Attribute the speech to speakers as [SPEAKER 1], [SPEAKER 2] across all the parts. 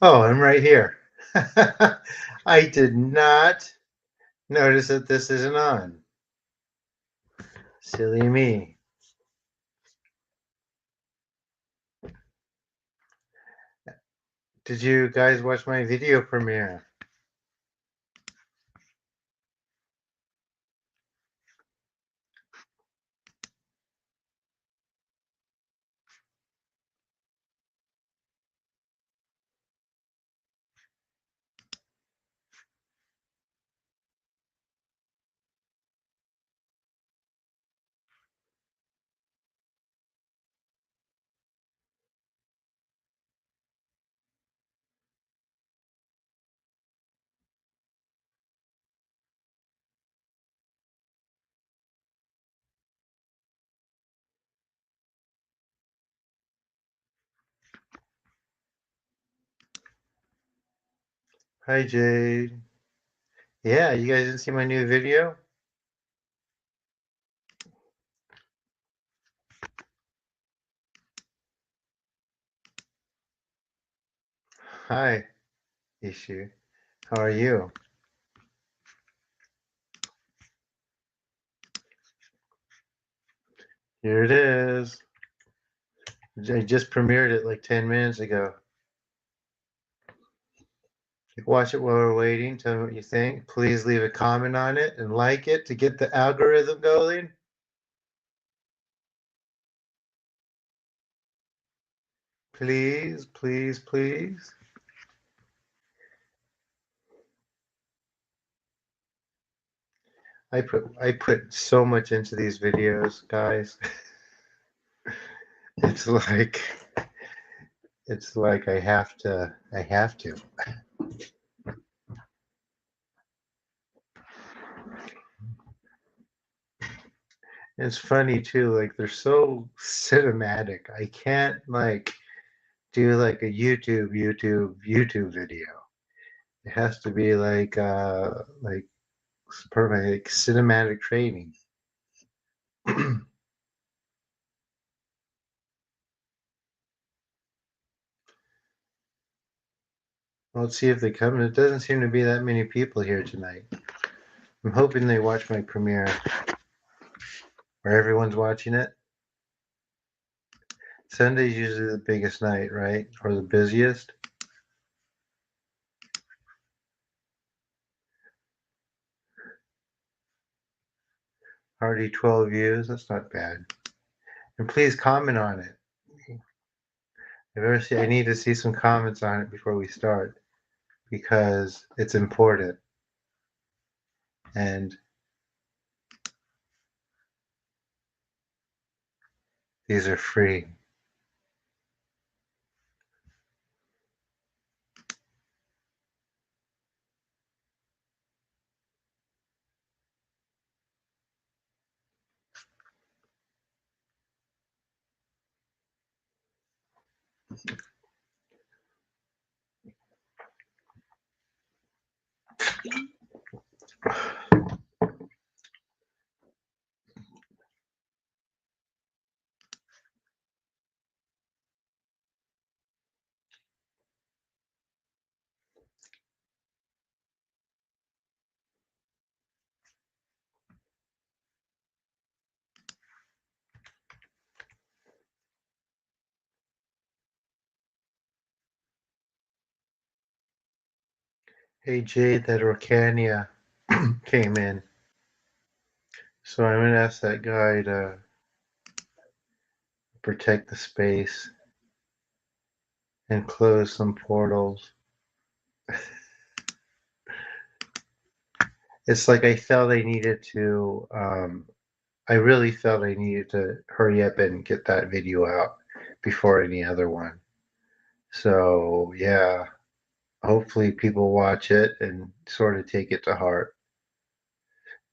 [SPEAKER 1] Oh, I'm right here. I did not notice that this isn't on. Silly me. Did you guys watch my video premiere? Hi, Jade. Yeah, you guys didn't see my new video? Hi, Ishu. How are you? Here it is. I just premiered it like 10 minutes ago. Watch it while we're waiting. Tell me what you think. Please leave a comment on it and like it to get the algorithm going. Please, please, please. I put so much into these videos, guys. It's like I have to. It's funny too, like they're so cinematic. I can't like do like a YouTube video. It has to be like perfect like cinematic training. Let's see if they come. It doesn't seem to be that many people here tonight. I'm hoping they watch my premiere where everyone's watching it. Sunday's usually the biggest night, right? Or the busiest. Already 12 views. That's not bad. And please comment on it. I need to see some comments on it before we start because it's important. And these are free. Hey Jade, that Orcania came in. So I'm gonna ask that guy to protect the space and close some portals. It's like I really felt I needed to hurry up and get that video out before any other one. So yeah, hopefully people watch it and sort of take it to heart.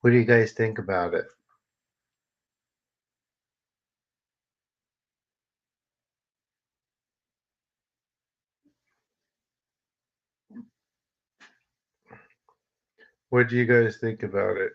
[SPEAKER 1] What do you guys think about it? What do you guys think about it?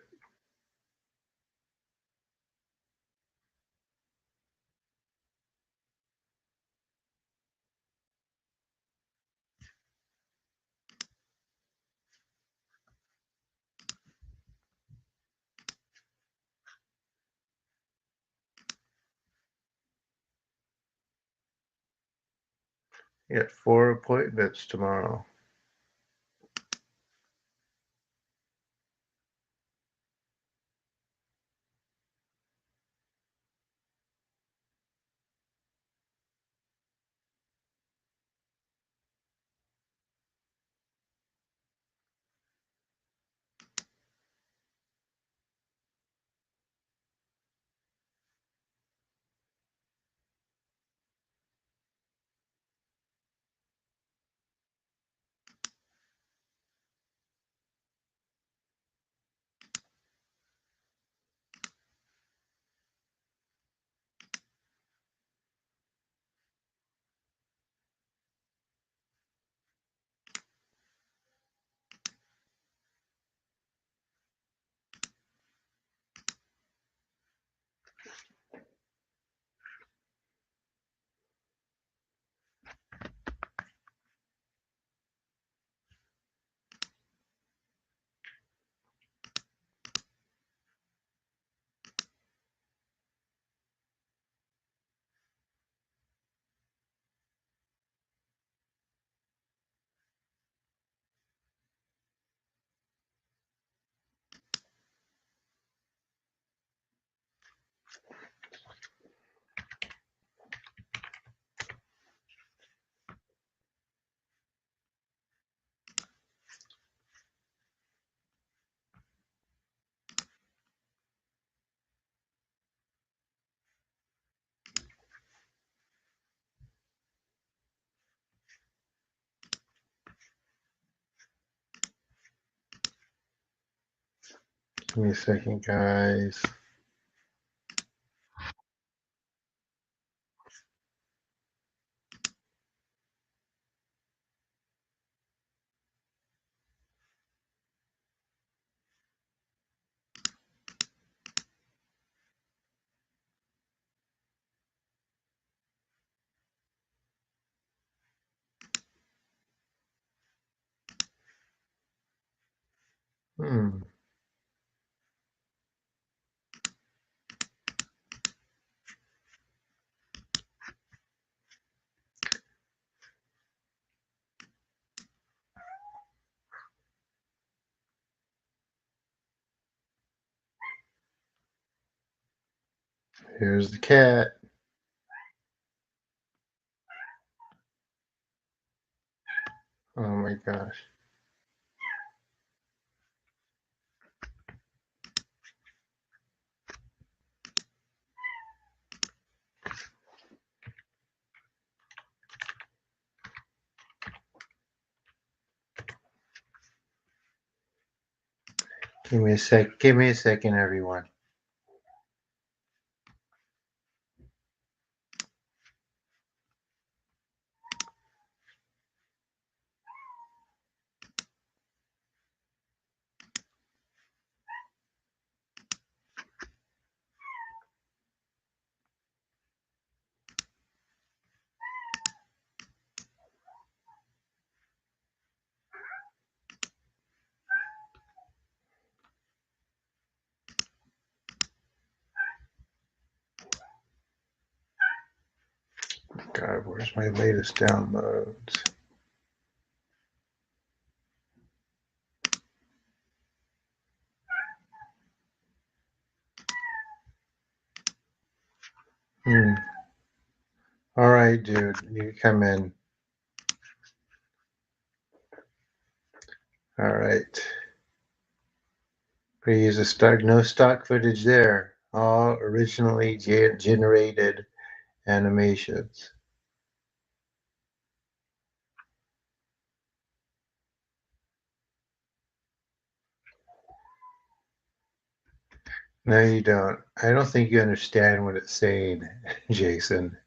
[SPEAKER 1] I got 4 appointments tomorrow. Give me a second, guys. Hmm. Here's the cat. Oh my gosh. Give me a sec. Give me a second, everyone. God, where's my latest downloads? Hmm. All right, dude. You come in. All right. We use no stock footage there. All originally generated animations. No, you don't. I don't think you understand what it's saying, Jason.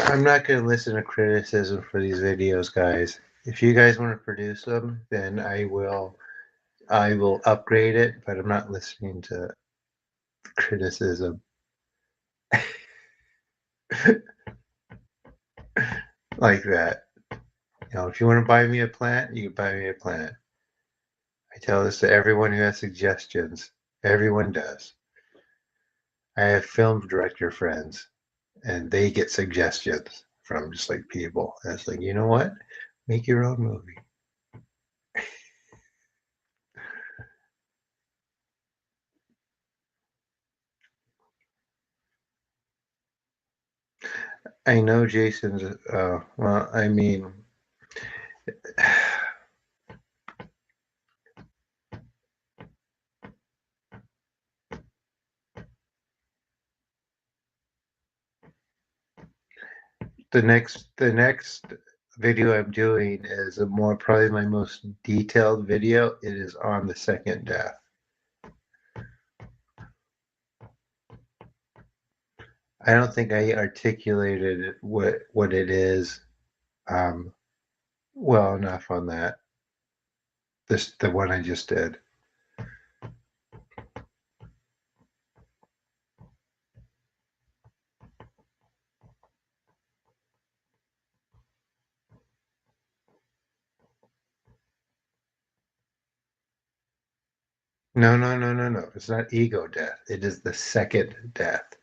[SPEAKER 1] I'm not going to listen to criticism for these videos, guys. If you guys want to produce them, then I will upgrade it, but I'm not listening to criticism like that. You know, if you want to buy me a plant, you can buy me a plant. I tell this to everyone who has suggestions. Everyone does. I have film director friends, and they get suggestions from just like people. And it's like, you know what? Make your own movie. I know Jason's. Well, I mean, the next video I'm doing is a more probably my most detailed video. It is on the second death. I don't think I articulated what it is um, well enough on that. The one I just did. No, no, no, no, no. It's not ego death. It is the second death.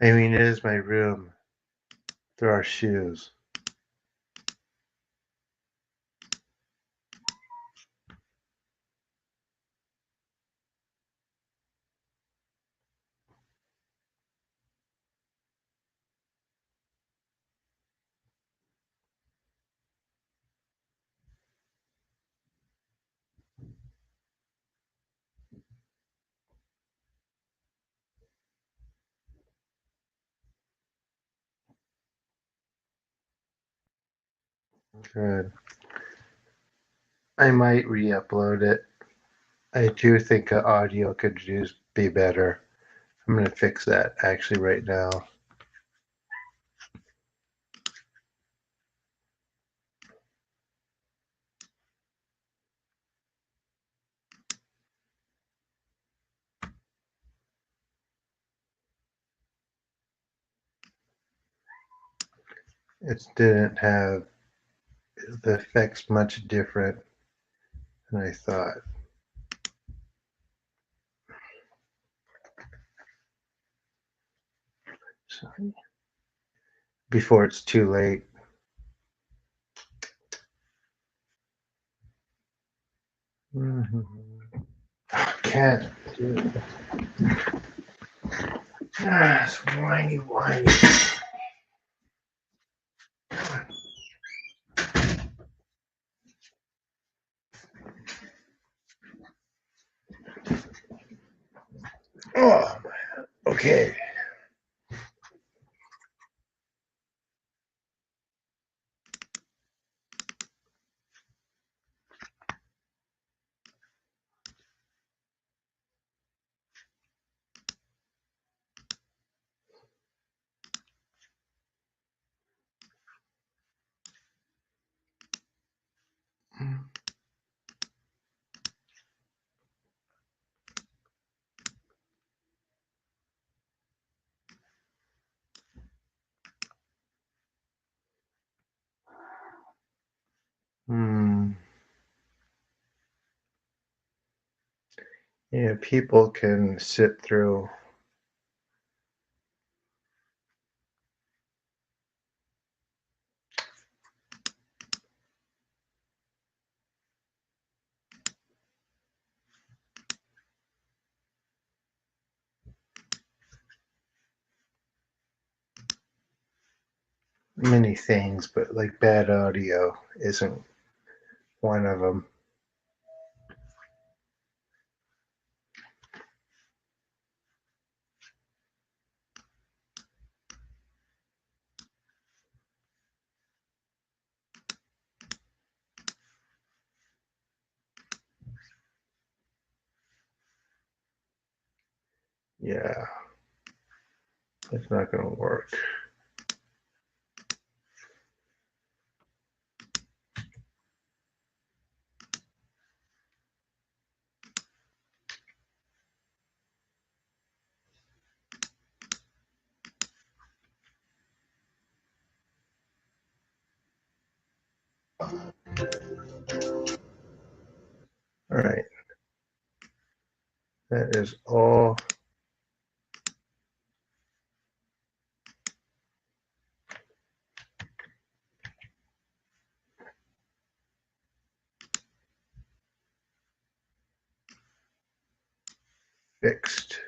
[SPEAKER 1] I mean, it is my room. There are shoes. Good. I might re-upload it. I do think audio could just be better. I'm gonna fix that actually right now. It didn't have the effects much different than I thought. Sorry. Before it's too late. Mm-hmm. Can't do it. It's whiny, whiny. Oh, okay. Hmm. Yeah, people can sit through many things, but like bad audio isn't one of them. Yeah, it's not going to work. All right, that is all. Fixed.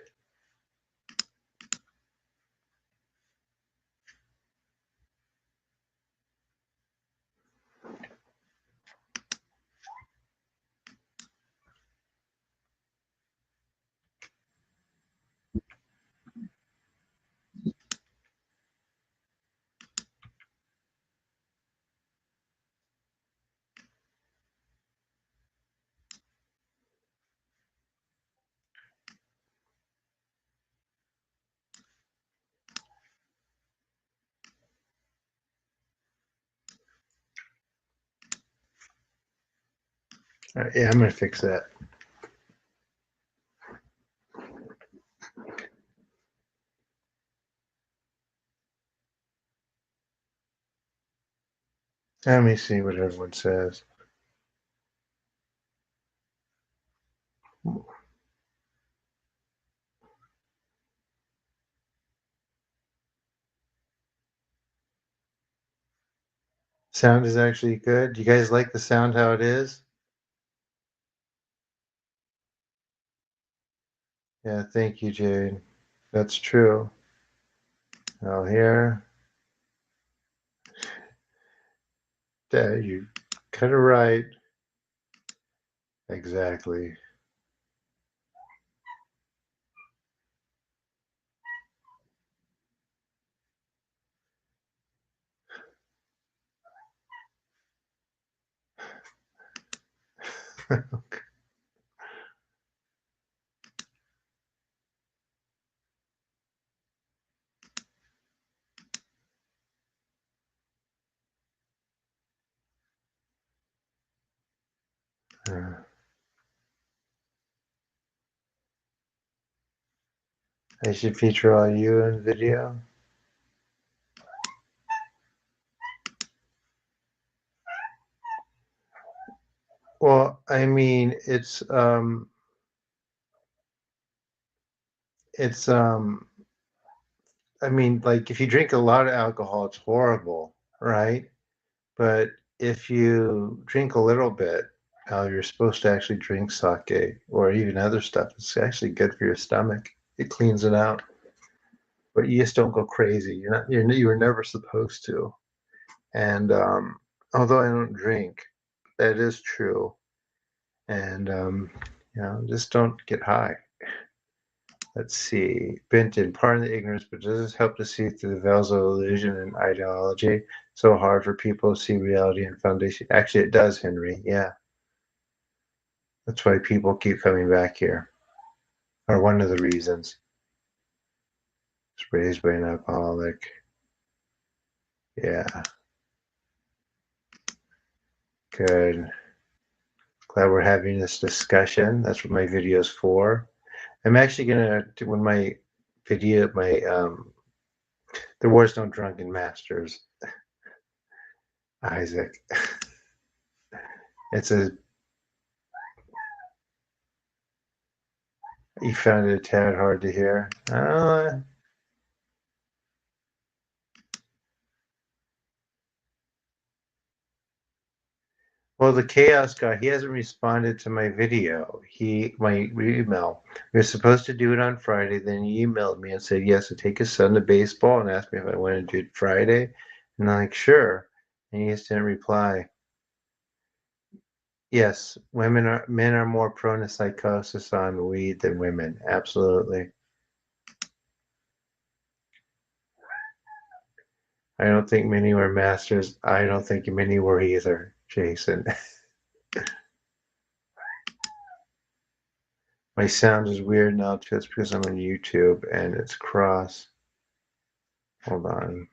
[SPEAKER 1] All right, yeah, I'm going to fix that. Let me see what everyone says. Sound is actually good. Do you guys like the sound how it is? Yeah, thank you, Jade. That's true. Now here, there you cut it right. Exactly. I should feature all you in video. Well, I mean, it's I mean, like if you drink a lot of alcohol, it's horrible, right? But if you drink a little bit, you're supposed to actually drink sake or even other stuff. It's actually good for your stomach. It cleans it out, but you just don't go crazy. You were never supposed to. And although I don't drink, that is true. And just don't get high. Let's see. Benton, pardon the ignorance, but does this help to see through the veils of illusion and ideology? So hard for people to see reality and foundation. Actually, it does, Henry. Yeah. That's why people keep coming back here, or one of the reasons. It's raised by an alcoholic. Yeah. Good. Glad we're having this discussion. That's what my video is for. I'm actually gonna do when my video, my there was no drunken masters, Isaac. It's a You found it a tad hard to hear. Well, the chaos guy, he hasn't responded to my video. My email. We were supposed to do it on Friday. Then he emailed me and said yes to take his son to baseball and asked me if I wanted to do it Friday. And I'm like, sure. And he just didn't reply. Yes, men are more prone to psychosis on weed than women. Absolutely. I don't think many were masters. I don't think many were either, Jason. My sound is weird now too. It's because I'm on YouTube and it's cross. Hold on.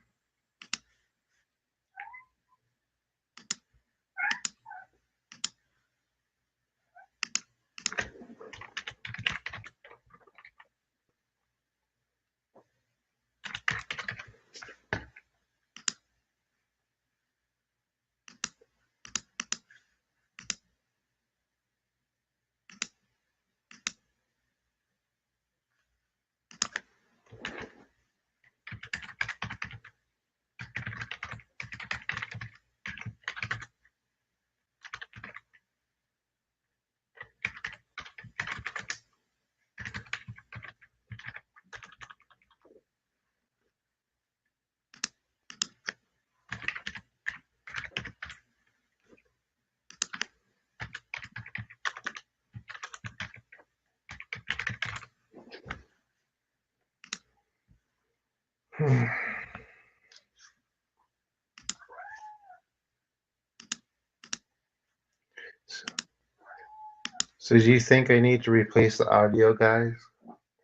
[SPEAKER 1] So do you think I need to replace the audio, guys?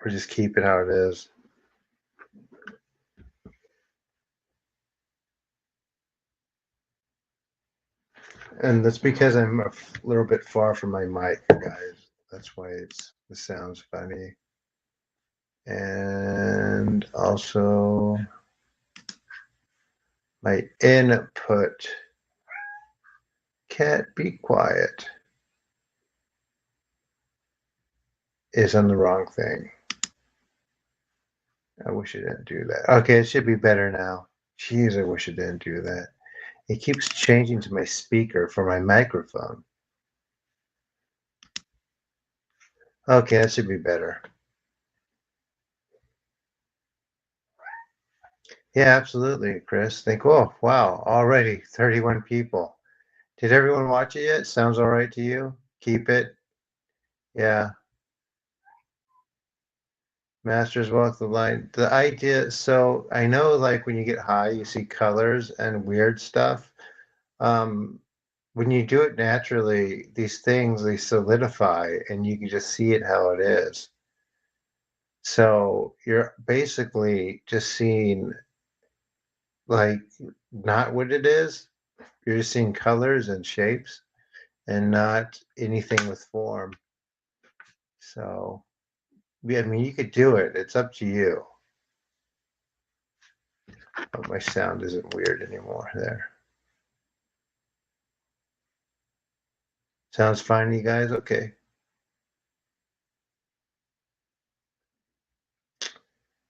[SPEAKER 1] Or just keep it how it is? And that's because I'm a little bit far from my mic, guys. That's why it sounds funny. And also my input. Cat, be quiet. Is on the wrong thing. I wish it didn't do that. Okay, it should be better now. Jeez, I wish it didn't do that. It keeps changing to my speaker for my microphone. Okay, that should be better. Yeah, absolutely, Chris. Think, oh, wow, already 31 people. Did everyone watch it yet? Sounds all right to you? Keep it? Yeah. Masters walk the line. The idea, so I know like when you get high, you see colors and weird stuff. Um, when you do it naturally, these things they solidify and you can just see it how it is. So you're basically just seeing like not what it is. You're just seeing colors and shapes and not anything with form. So yeah, I mean you could do it. It's up to you. Oh, my sound isn't weird anymore there. Sounds fine to you guys? Okay.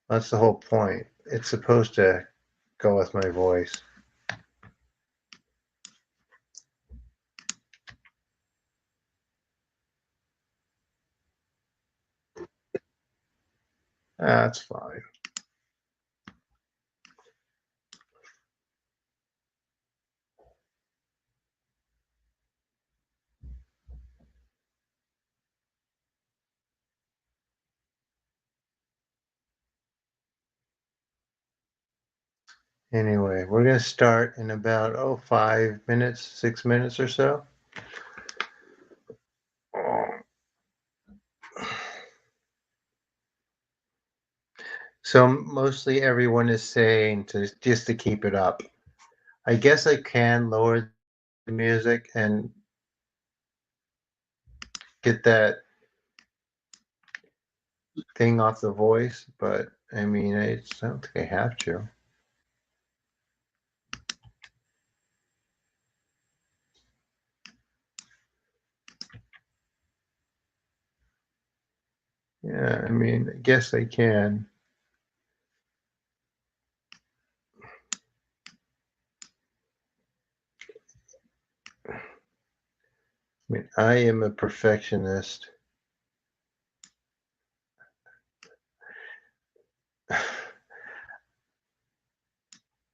[SPEAKER 1] That's the whole point. It's supposed to go with my voice. That's fine. Anyway, we're going to start in about, 5 minutes, 6 minutes or so. So mostly everyone is saying to just to keep it up. I guess I can lower the music and get that thing off the voice, but I mean, I don't think I have to. Yeah, I mean, I guess I can. I mean, I am a perfectionist.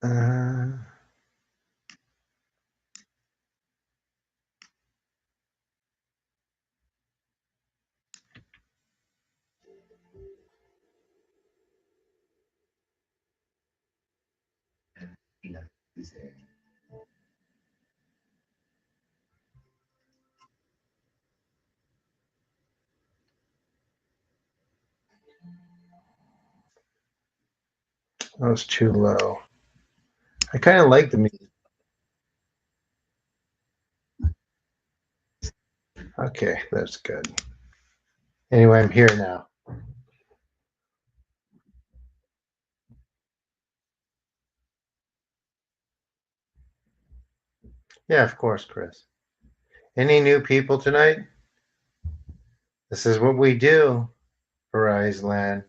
[SPEAKER 1] Uh, That was too low. I kind of like the music. Okay, that's good. Anyway, I'm here now. Yeah, of course, Chris. Any new people tonight? This is what we do, Horizon Land.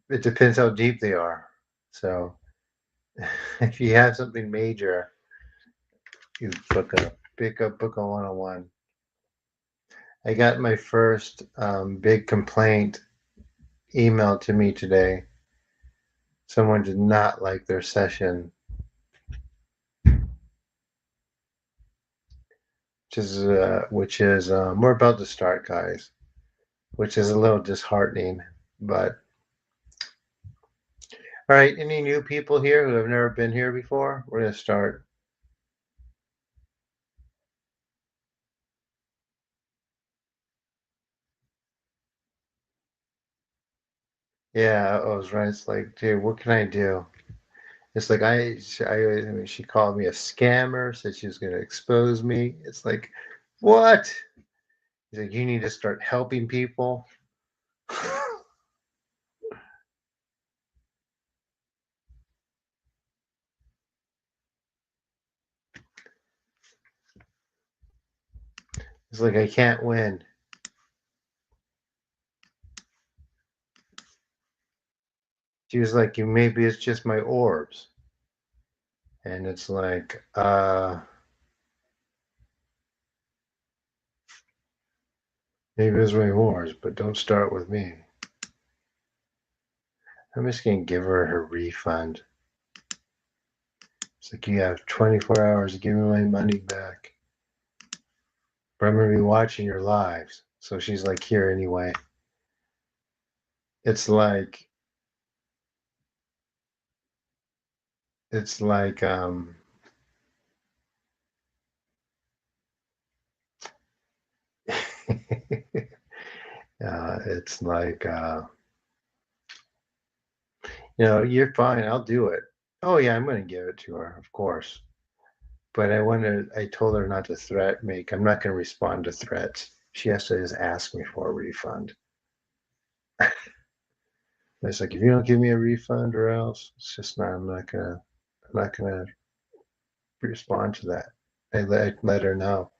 [SPEAKER 1] It depends how deep they are. So if you have something major, you book a one-on-one. I got my first big complaint emailed to me today. Someone did not like their session, which is we're about to start, guys, which is a little disheartening. But all right, any new people here who have never been here before? We're gonna start. Yeah, I was right. It's like, dude, what can I do? It's like I mean, she called me a scammer, said she was gonna expose me. It's like, what? He's like, you need to start helping people. It's like I can't win. She was like, you maybe it's just my orbs. And it's like, maybe it's my orbs, but don't start with me. I'm just gonna give her her refund. It's like you have 24 hours to give me my money back. But I'm gonna be watching your lives. So she's like, here anyway. It's like it's like it's like you're fine, I'll do it. Oh yeah, I'm gonna give it to her, of course. But I told her not to threat me. I'm not gonna respond to threats. She has to just ask me for a refund. It's like if you don't give me a refund or else, it's just not I'm not gonna respond to that. I let her know.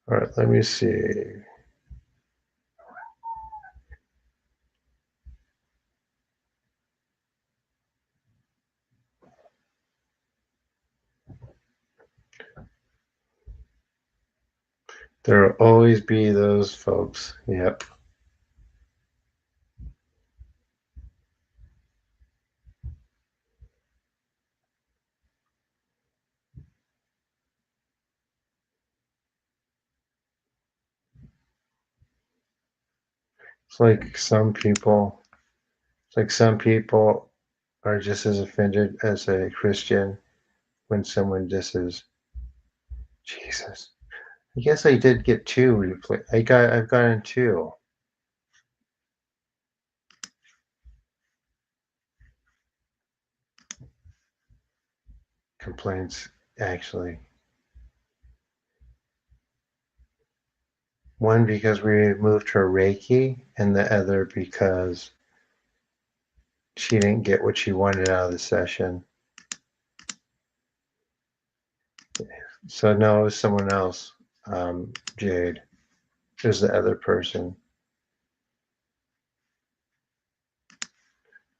[SPEAKER 1] All right, let me see. There will always be those folks. Yep. It's like some people. It's like some people are just as offended as a Christian when someone disses Jesus. I guess I did get two replay. I've gotten two complaints actually. One because we moved her Reiki, and the other because she didn't get what she wanted out of the session. So no, it was someone else. Jade. It was the other person.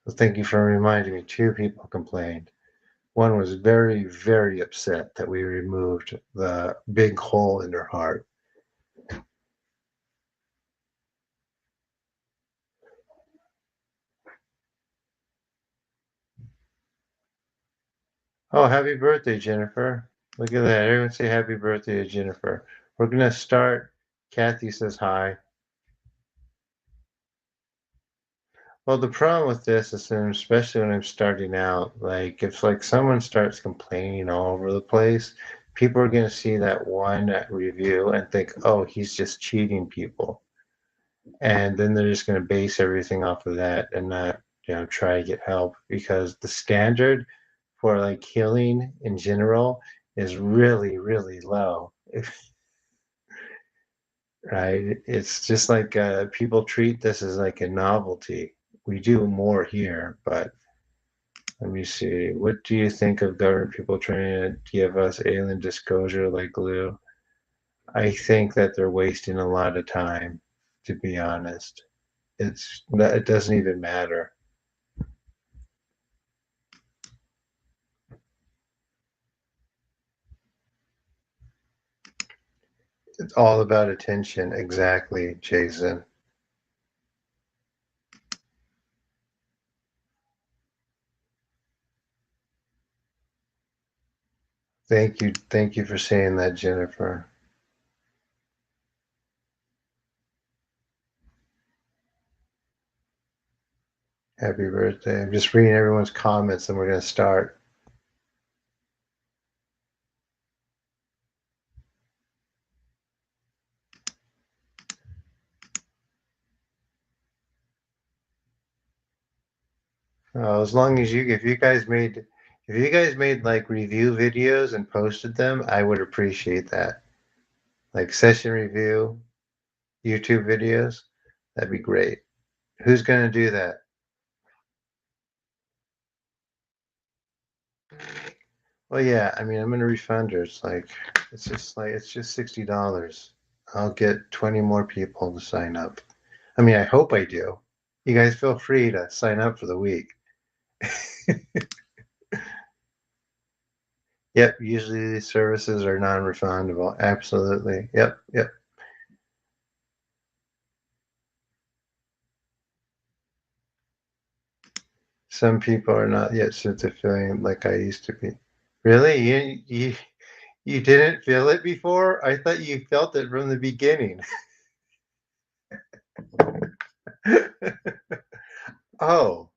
[SPEAKER 1] So thank you for reminding me. Two people complained. One was very, very upset that we removed the big hole in her heart. Oh, happy birthday, Jennifer. Look at that. Everyone say happy birthday to Jennifer. We're going to start. Kathy says hi. Well, the problem with this is, especially when I'm starting out, like if like someone starts complaining all over the place, People are going to see that one review and think, oh, he's just cheating people. And then they're just going to base everything off of that and not, try to get help, because the standard for like healing in general is really, really low. Right? It's just like people treat this as like a novelty. We do more here, but let me see. What do you think of government people trying to give us alien disclosure like glue? I think that they're wasting a lot of time, to be honest. It doesn't even matter. It's all about attention. Exactly, Jason. Thank you. Thank you for saying that, Jennifer. Happy birthday. I'm just reading everyone's comments and we're going to start. As long as if you guys made like review videos and posted them, I would appreciate that. Like session review, YouTube videos, that'd be great. Who's going to do that? Well, yeah, I mean, I'm going to refund her. It's just $60. I'll get 20 more people to sign up. I mean, I hope I do. You guys feel free to sign up for the week. Yep, usually these services are non-refundable. Absolutely. Yep, yep. Some people are not yet used to feeling like I used to be. Really? You didn't feel it before? I thought you felt it from the beginning. Oh,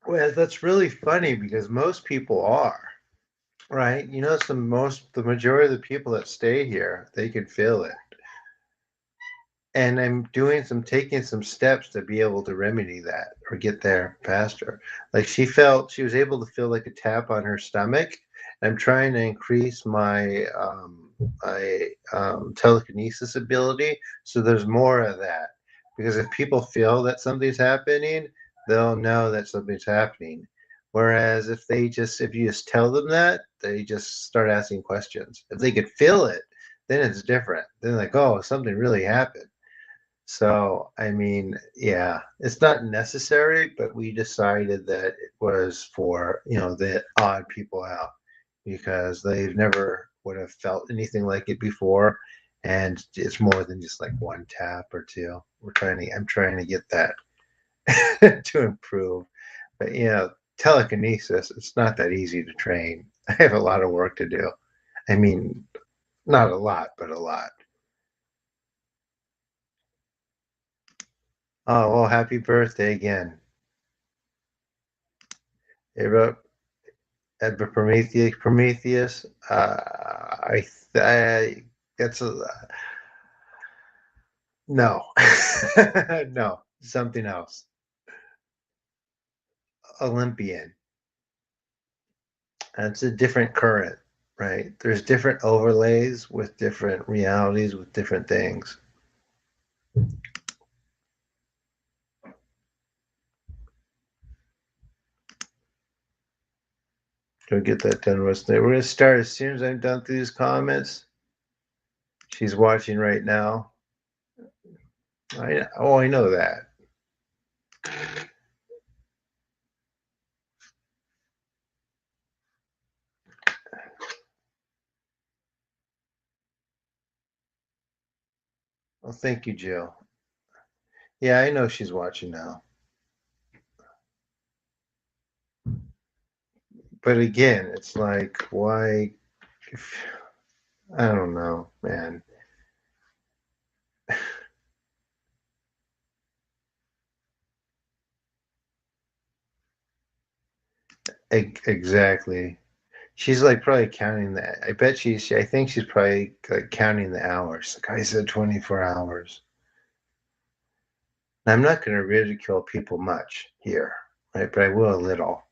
[SPEAKER 1] well, that's really funny because most people are, right? The majority of the people that stay here, they can feel it. And taking some steps to be able to remedy that or get there faster. Like she was able to feel like a tap on her stomach. I'm trying to increase my telekinesis ability, so there's more of that. Because if people feel that something's happening, they'll know that something's happening. Whereas if you just tell them that, they just start asking questions. If they could feel it, then it's different. Then like, oh, something really happened. So, I mean, yeah, it's not necessary, but we decided that it was for, the odd people out because they've never would have felt anything like it before. And it's more than just like one tap or two. I'm trying to get that to improve. But, telekinesis, it's not that easy to train. I have a lot of work to do. I mean, not a lot, but a lot. Oh, well, happy birthday again. Hey, Prometheus. I that's a no, no, something else. Olympian. That's a different current, right? There's different overlays with different realities with different things. Go get that done. We're gonna start as soon as I'm done through these comments. She's watching right now. I know that. Well, thank you, Jill. Yeah, I know she's watching now. But again, it's like, why? If, I don't know, man. Exactly. She's like probably counting that. I bet I think she's probably like counting the hours. The guy said 24 hours. I'm not going to ridicule people much here, right? But I will a little,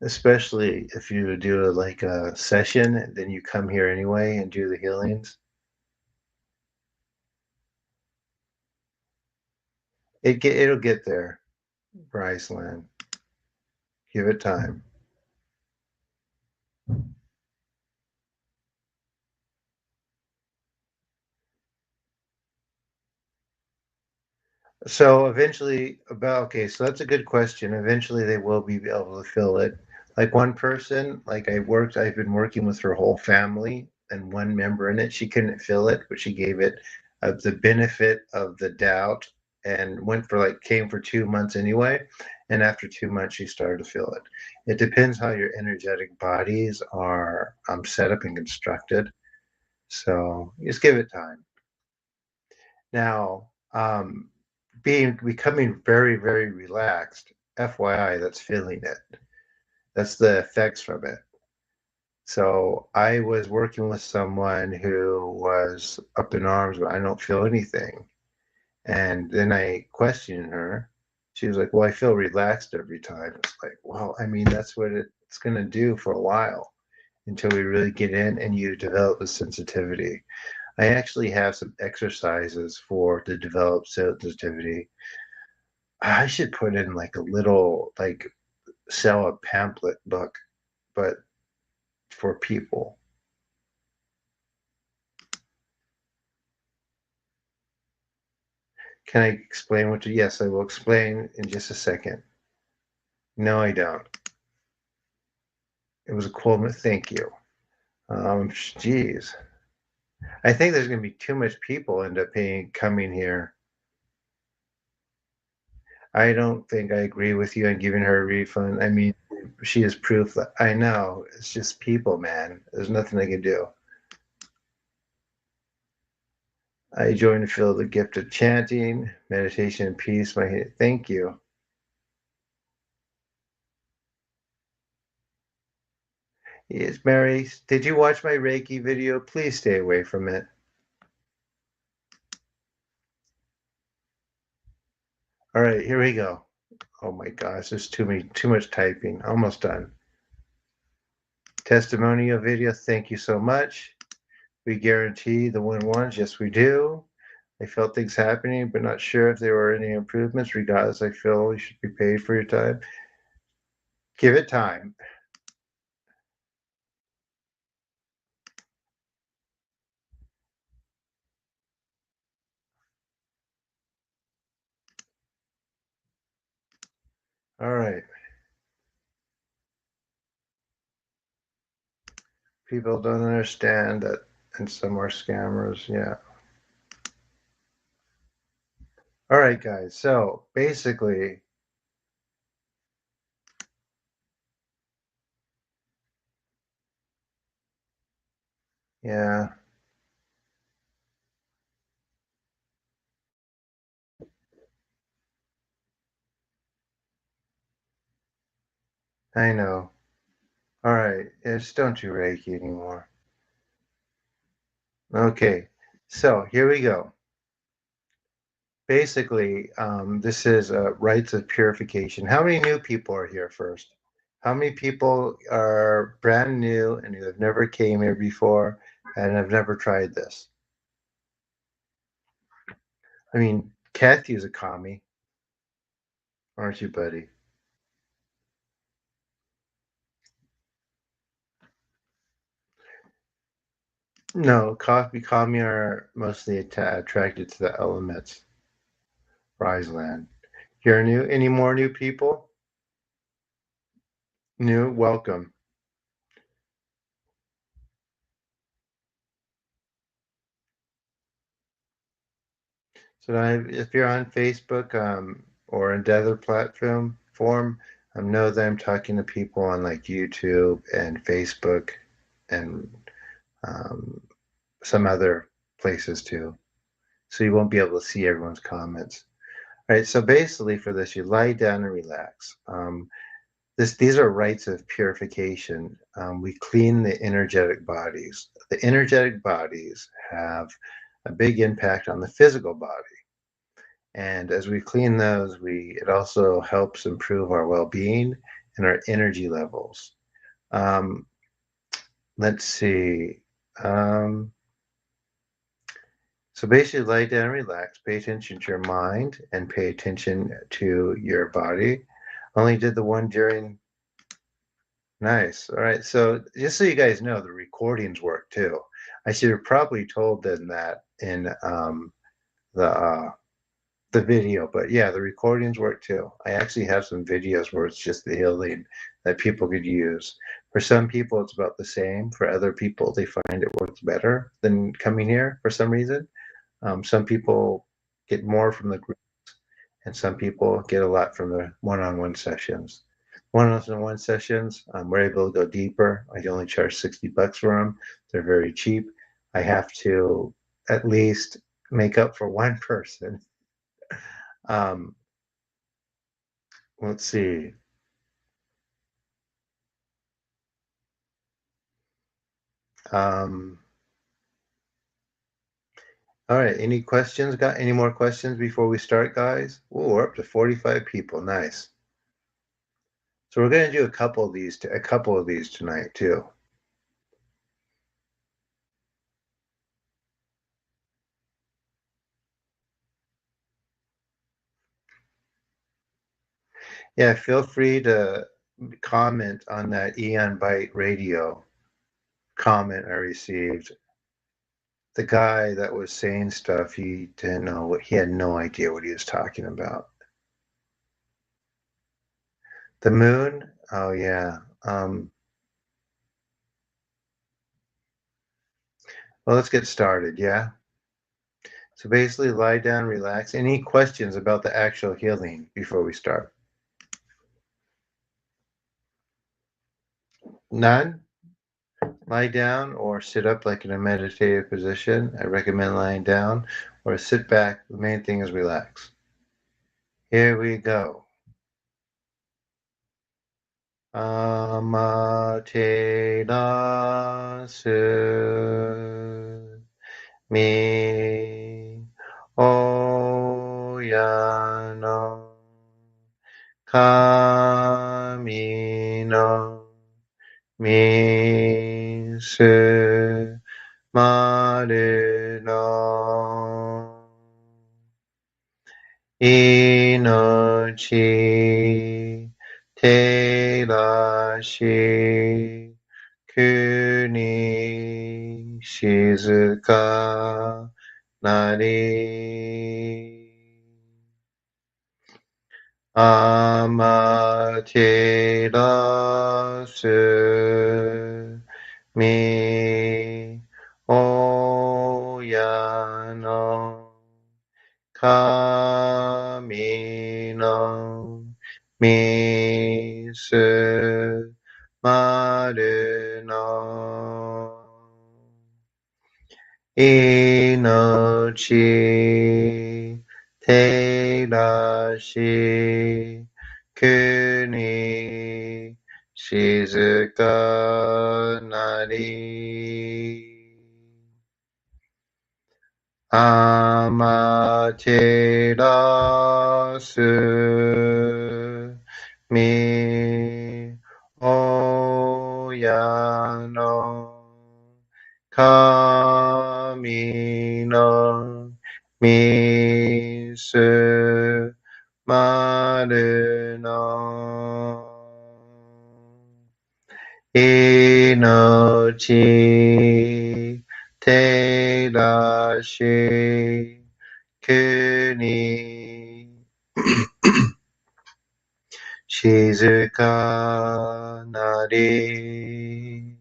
[SPEAKER 1] especially if you do like a session, and then you come here anyway and do the healings. It'll get there, Bryceland. Give it time. So eventually, okay, so that's a good question. Eventually, they will be able to fill it. Like one person, like I've been working with her whole family and one member in it. She couldn't fill it, but she gave it the benefit of the doubt and came for 2 months anyway. And after 2 months, she started to feel it. It depends how your energetic bodies are set up and constructed. So just give it time. Now, becoming very, very relaxed, FYI, that's feeling it. That's the effects from it. So I was working with someone who was up in arms, but I don't feel anything. And then I questioned her. She was like, "Well, I feel relaxed every time." It's like, well, I mean, that's what it's going to do for a while until we really get in and you develop the sensitivity. I actually have some exercises to develop sensitivity. I should put in like a little, like, sell a pamphlet book, but for people. Can I explain yes, I will explain in just a second. No, I don't. It was a cool, thank you. Geez. I think there's going to be too much people end up coming here. I don't think I agree with you on giving her a refund. I mean, she is proof that I know. It's just people, man. There's nothing I can do. I join to feel the gift of chanting, meditation, and peace. Thank you. Yes, Mary. Did you watch my Reiki video? Please stay away from it. All right, here we go. Oh my gosh, there's too much typing. Almost done. Testimonial video. Thank you so much. We guarantee the ones. Yes, we do. I felt things happening, but not sure if there were any improvements. Regardless, I feel you should be paid for your time. Give it time. All right. People don't understand that, and some are scammers. Yeah. All right, guys. So basically, yeah, I know. All right. Yeah, just don't do Reiki anymore. Okay. So here we go. Basically, this is rites of purification. How many new people are here first? How many people are brand new and who have never came here before and have never tried this? I mean, Kathy's a commie, aren't you, buddy? No, commie are mostly attracted to the elements. Riseland. You're new. Any more new people? New, welcome. So if you're on Facebook or in the other platform form, know that I'm talking to people on like YouTube and Facebook and um, some other places too. So you won't be able to see everyone's comments. All right. So basically, for this, you lie down and relax. these are rites of purification. We clean the energetic bodies. The energetic bodies have a big impact on the physical body. And as we clean those, it also helps improve our well-being and our energy levels. Um, let's see. Um, so basically, lie down, relax, pay attention to your mind, and pay attention to your body. Only did the one during. Nice. All right. So just so you guys know, the recordings work too. I should have probably told them that in the the video, but yeah, the recordings work too. I actually have some videos where it's just the healing that people could use. For some people, it's about the same. For other people, they find it works better than coming here for some reason. Some people get more from the group, and some people get a lot from the one-on-one sessions. One-on-one sessions, we're able to go deeper. I only charge $60 for them. They're very cheap. I have to at least make up for one person. Um, let's see. Um, all right. Any questions? Got any more questions before we start, guys? Oh, we're up to 45 people. Nice. So we're going to do a couple of these tonight too. Yeah, feel free to comment on that Eon Byte radio comment I received. The guy that was saying stuff, he didn't know what he had no idea what he was talking about. The moon? Oh yeah. Well, let's get started, yeah? So basically lie down, relax. Any questions about the actual healing before we start? None? Lie down or sit up like in a meditative position. I recommend lying down or sit back. The main thing is relax. Here we go. Amaterasu mi oyano kami no misu maru no inochi terashi kuni shizuka nari amaterasu mi oyano kami no misu maru no inochi terashi kuni shizuka nari Amaterasu mi oyano kami no misu maru no inochi terashi kuni shizuka nari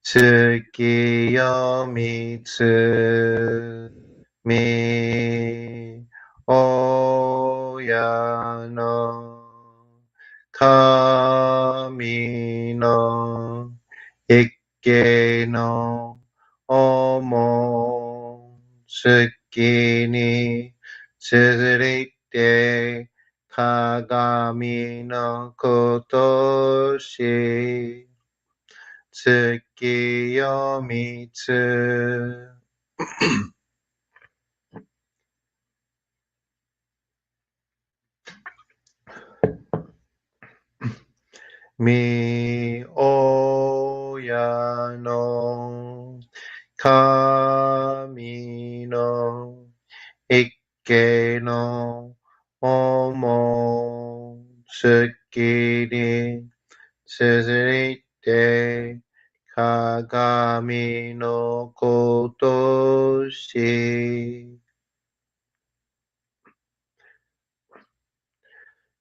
[SPEAKER 1] tsukiyomitsu mi oyano kami no ikke no omo tsuki ni tsurite 鏡のことし、月夜三つ。み親の神の一家の思う好きに続いて鏡のことし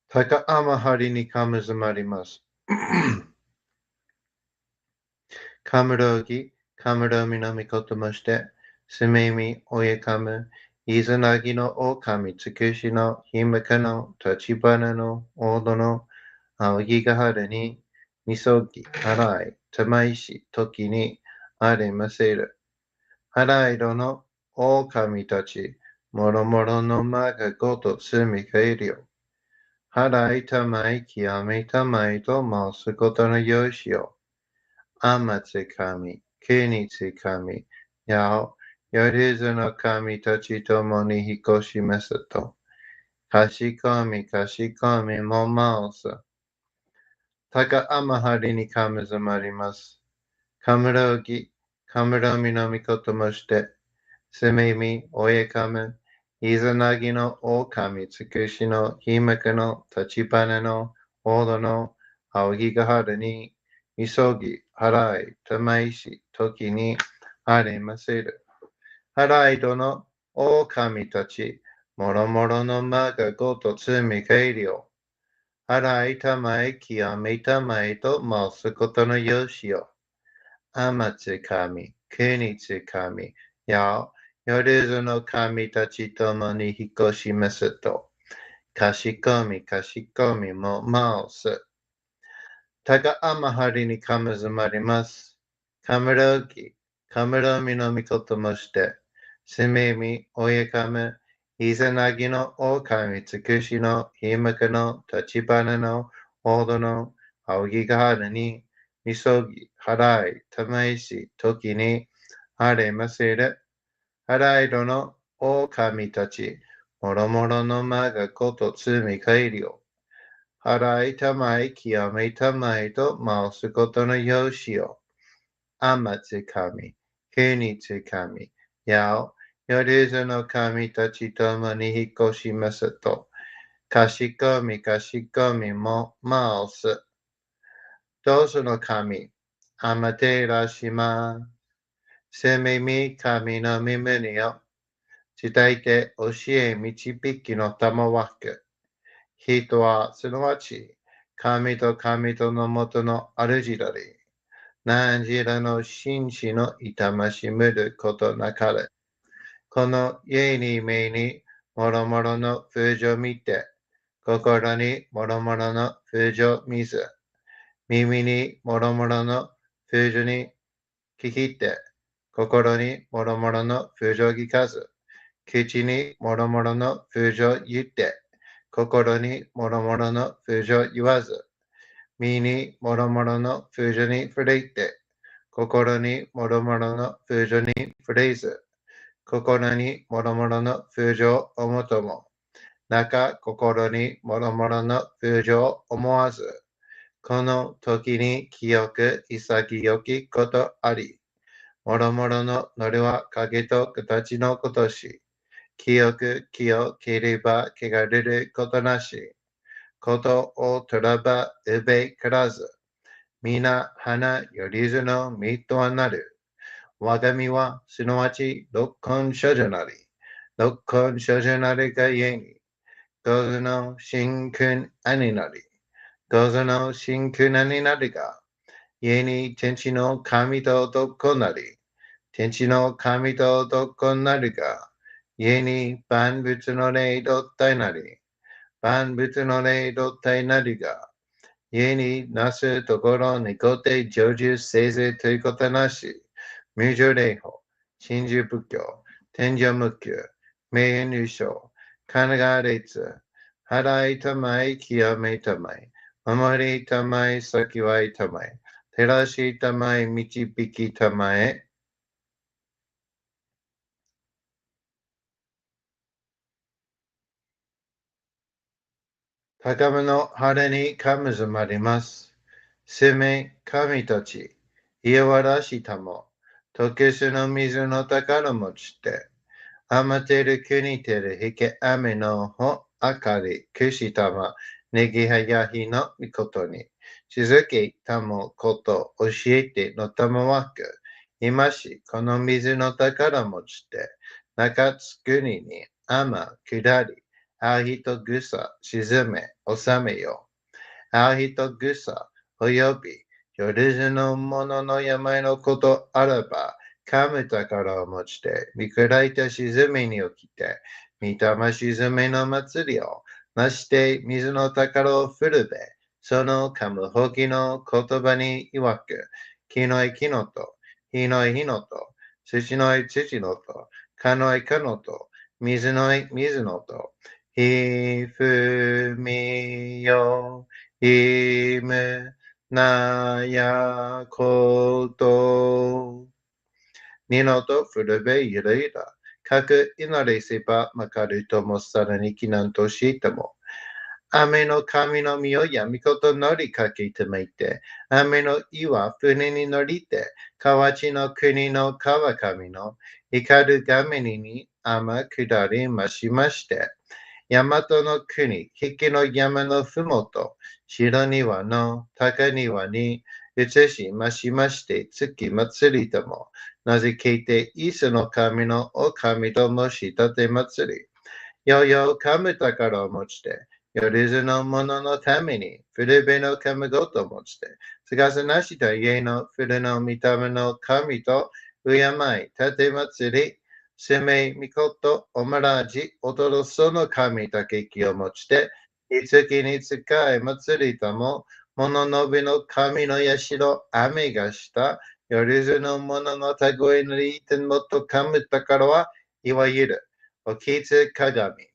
[SPEAKER 1] 高天張にかむずまります。カムロギ、カムロミの御事もして、すめみ、おえかむ、いずなぎの狼、つくしの、ひむかの、立ち花の、おどの、あおぎがはるに、みそぎ、はらい、たまいし、ときに、あれませる。はらいどの、狼たち、もろもろのまがごとすみかえるよ。はらいたまい、きやめたまいと申すことのよしよ。天津神、国津神、やお、よりずの神たちともに引っ越しますと、かしこみかしこみもまおす。高天張にかむずまります。かむろぎ、かむろみのみこともして、すみみ、おえかむ、いざなぎの狼、つくしの、ひめくの、立ち花の、おどの、あおぎがはるに、急ぎ、払い、たまいし、時に、ありませる。払いどの、狼たち、もろもろのまがごと積み返りを、払いたまい、極めたまいと申すことのよしよ。天津神、国津神、や夜ずの神たちともに引っ越しますと、かしこみかしこみも申す。高天張にかむずまります。かむろき、かむろみのみこともして、すみみ、おやかむ、いざなぎの狼つくしの、ひむかの、立ち花の、ほどの、あおぎがはるに、みそぎ、はらい、たまいし、時に、あれませる。はらいどの、狼たち、もろもろのまがことつみかえりを。払いたまい、清めたまいと申すことのよしよ。天津神、国津神、やお、よりずの神たちともに引っ越しますと、かしこみかしこみも申す。どうぞの神、あまてらしま、せめみ神の耳によ、伝えて教え導きの玉わく。人はすなわち、神と神とのもとの主だり、何時らの紳士の痛ましむることなかれ。この家に目にもろもろの風情見て、心にもろもろの風情見ず、耳にもろもろの風情に聞いて、心にもろもろの風情聞かず、口にもろもろの風情言って、心にもろもろの風情言わず、身にもろもろの風情に触れて、心にもろもろの風情に触れず、心にもろもろの風情をもとも、中心にもろもろの風情を思わず、この時に清く潔きことあり、もろもろののりは影と形のことし、清く清ければ汚れることなし、ことをとらばうべからず、皆花よりずの身とはなる。我が身はすなわち六根処女なり、六根処女なりがゆえに、どうぞの真君兄なり、どうぞの真君兄なりが、ゆえに天地の神と男なり、天地の神と男なりが、ゆえに万物の霊と体なり、万物の霊と体なりが、家になすところにごて成就せずということなし、無常霊法、真珠仏教、天上無教、名誉入賞、神奈川列、払いたまえ、清めたまえ。守りたまえ、先はいたまえ。照らしたまえ、導きたまえ。高めの晴れに神ずまります。攻め神たち、家わらしたも、溶けすの水の宝持ちて、余ってる国てるひけ雨のほあかり、くしたま、ねぎはやひのみことに、続きたもこと教えてのたまわく、今しこの水の宝持ちて、中津国に雨下り、あひとぐさ沈め収めよ。あひとぐさおよび夜ずの者の病のことあらば、神宝を持ちて、見下いた沈みに起きて、御霊沈めの祭りをなして水の宝を振るべ、そのカムホキの言葉に曰く、木のい木のと、火のい火のと、土のい土のと、かのいかのと、水のい水のと、ひふみよ、いむなやこと。二のと古べゆるいら。各祈りせばまかるともさらに避難としても。雨の神の実を闇こと乗りかけてみて、雨の岩船に乗りて、河内の国の川上の光る画面に雨下りましまして、大和の国、引きの山のふもと、白庭の高庭に移しましまして、月祭りとも、なぜけて、イスの神のお神ともしたて祭り、よよ神宝を持ちて、よりずの者のために、古べの神ごと持ちて、すがすなした家の古の見た目の神と、敬い、たて祭り、せめみこと、おまらじ、おとろその神だけ気を持ちて、いつきに使い祭りとも、物のびの神の社、雨がした、よりずの者のたごえのりいてんもと神宝は、いわゆる、おきつ鏡、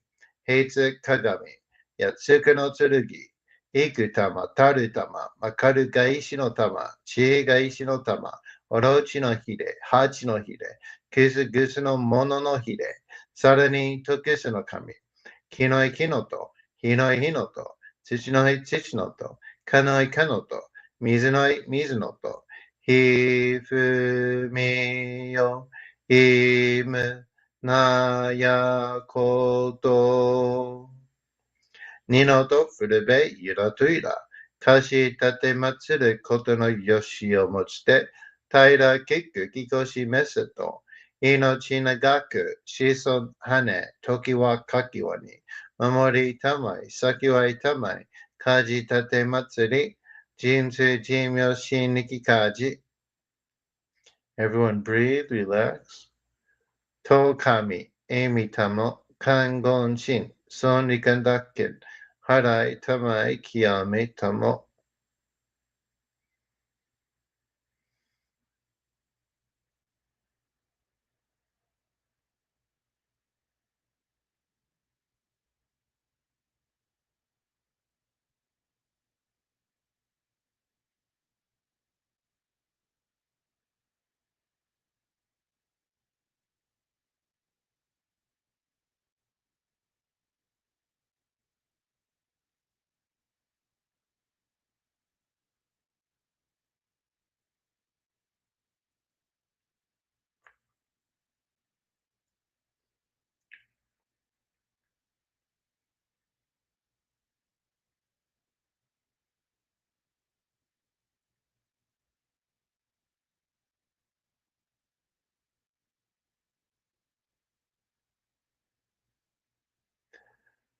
[SPEAKER 1] 平つ鏡、やつくの剣、いく玉、たる玉、まかるが石の玉、知恵が石の玉、おろちのひれ、八のひれ、くすぐすのもののひれ、さらにとけすの神、木のい木のと、火のい火のと、土のい土のと、かのいかのと、水のい水のと、ひふみよ、いむなやこと。二のと古べゆらといら。貸し立て祭ることのよしをもちて、平結局きこしめせと、命長く子孫羽、時はかきわに、守りたまい、先はいたまい、家事立て祭り、人生寿命心力家事。Everyone breathe, relax. と神、えみたも、看護心、損利กันだけ、払いたまい、極めたも。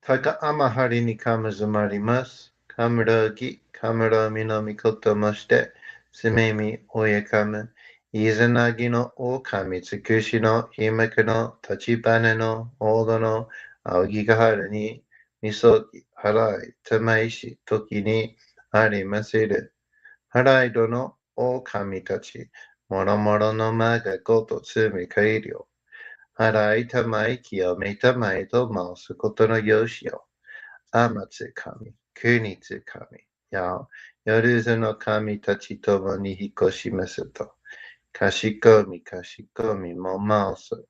[SPEAKER 1] 高天はりにかむずまります。かむらぎ、かむらみのみことまして、すめみおえかむ、いざなぎのおかみつくしのひめくの立ちばねのおどのあおぎがはるに、みそぎ、はらい、たまいし、ときにありませる。はらいどのおかみたち、もろもろのまがごとつみかいりょう。払いたまい清めたまいと申すことのよしよ。Amatsu kami, kunitsu kami, yao, yoruzu no kami tachi tomo ni hikoshimasu to, kashikomi, kashikomi mo maosu.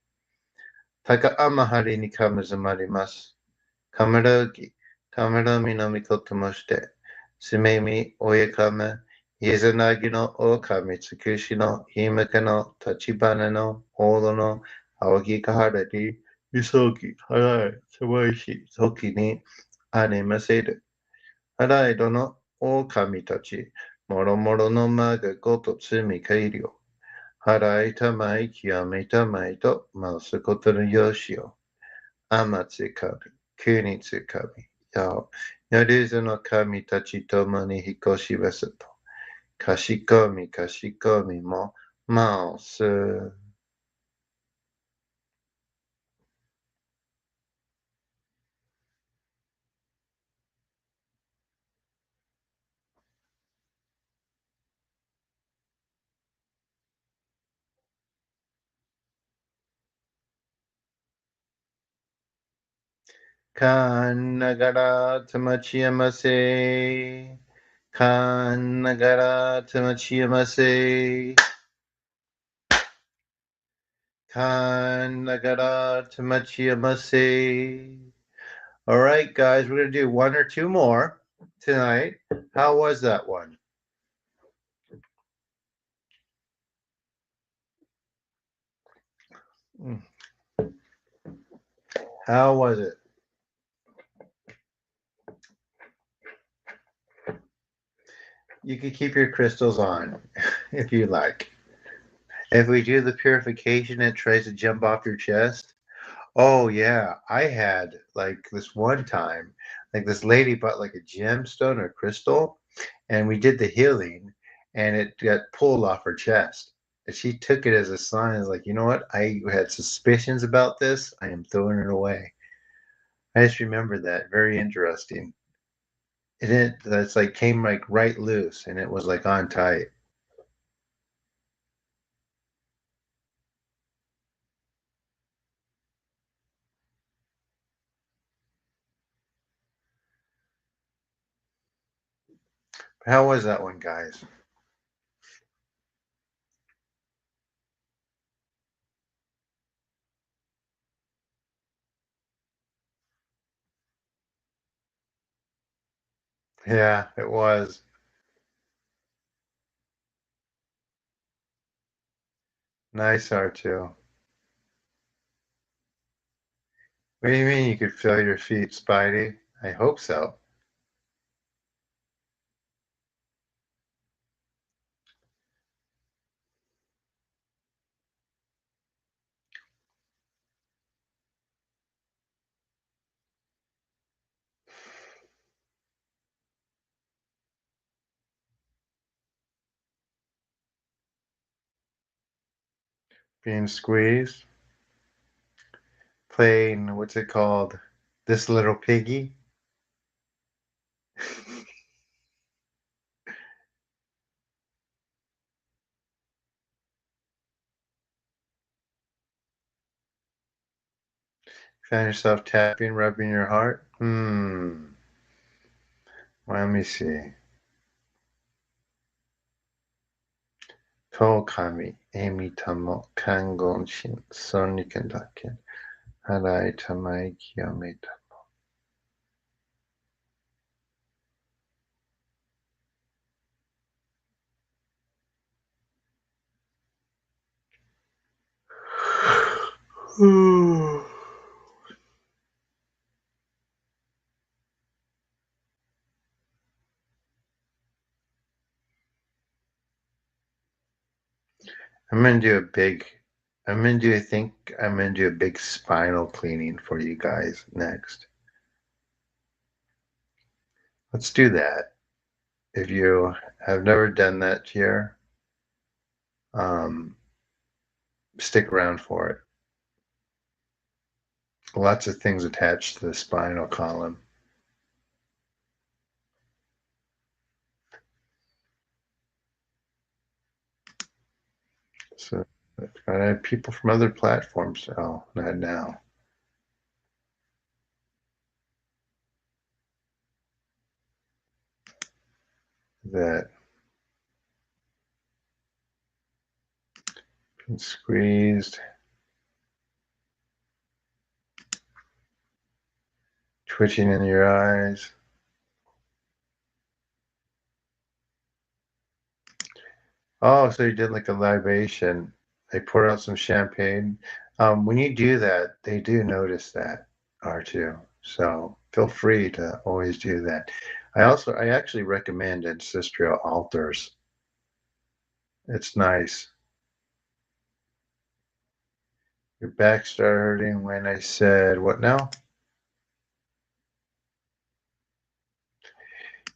[SPEAKER 1] Taka amahari ni kamazumarimasu. Kamarogi, Kamaromi no mikoto moshite, Sumemi oyakama, Izanagi no okami, Tsukushi no himaka no tachibana no oro no aoki kahara ni isogi harai sawaishi toki ni arimaseru. Harai dono okami tachi, moromoro no maga goto tsumi kairyo. Harai tamai kiyame tamai to mausu koto no yoshio. Amatsu kami, kunitsu kami, yao, yoruzu no kami tachi tomo ni hikoshi wasu to, kashikomi, kashikomi mo maosu. Kan nagara tamachiyamase, kan nagara tamachiyamase, kan nagara tamachiyamase. All right, guys, we're going to do one or two more tonight. How was that one? How was it? You can keep your crystals on if you like. If we do the purification, it tries to jump off your chest. Oh yeah, I had like this one time, like this lady bought like a gemstone or crystal, and we did the healing, and it got pulled off her chest. And she took it as a sign, as like, you know what? I had suspicions about this. I am throwing it away. I just remember that. Very interesting. That's like came like right loose, and it was like on tight. How was that one, guys? Yeah, it was. Nice R2. What do you mean you could feel your feet, Spidey? I hope so. Being squeezed. Playing, what's it called? This Little Piggy. Find yourself tapping, rubbing your heart? Let me see. Tokami, Amy Tamo, Kangon Shin, Sonikendaken, Harai Tamai Kiyometa. I'm gonna do a big. I'm gonna do. I think I'm gonna do a big spinal cleaning for you guys next. Let's do that. If you have never done that here, um, stick around for it. Lots of things attached to the spinal column. So I have people from other platforms. Oh, not now. that. And squeezed. Twitching in your eyes. Oh, so you did like a libation. They poured out some champagne. When you do that, they do notice that, R2. So feel free to always do that. I actually recommend ancestral altars. It's nice. Your back started hurting when I said, what now?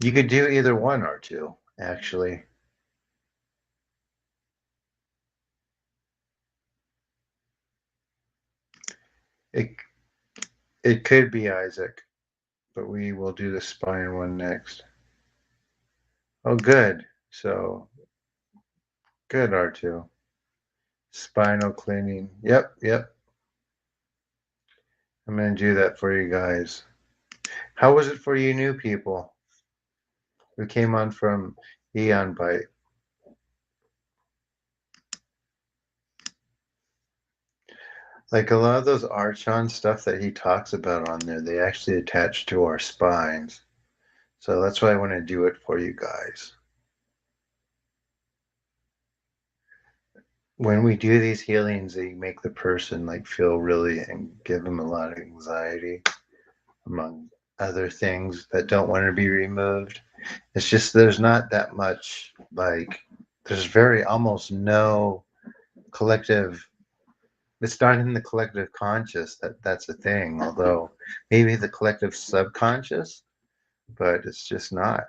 [SPEAKER 1] You could do either one, R2, actually. It it could be Isaac, but we will do the spine one next. Oh, good. So good, R2. Spinal cleaning. Yep, yep. I'm going to do that for you guys. How was it for you new people who came on from Eon Bite? Like a lot of those Archon stuff that he talks about on there, they actually attach to our spines. So that's why I want to do it for you guys. When we do these healings, they make the person like feel really and give them a lot of anxiety, among other things that don't want to be removed. It's just there's not that much like there's very almost no collective. It's not in the collective conscious that's a thing. Although maybe the collective subconscious, but it's just not.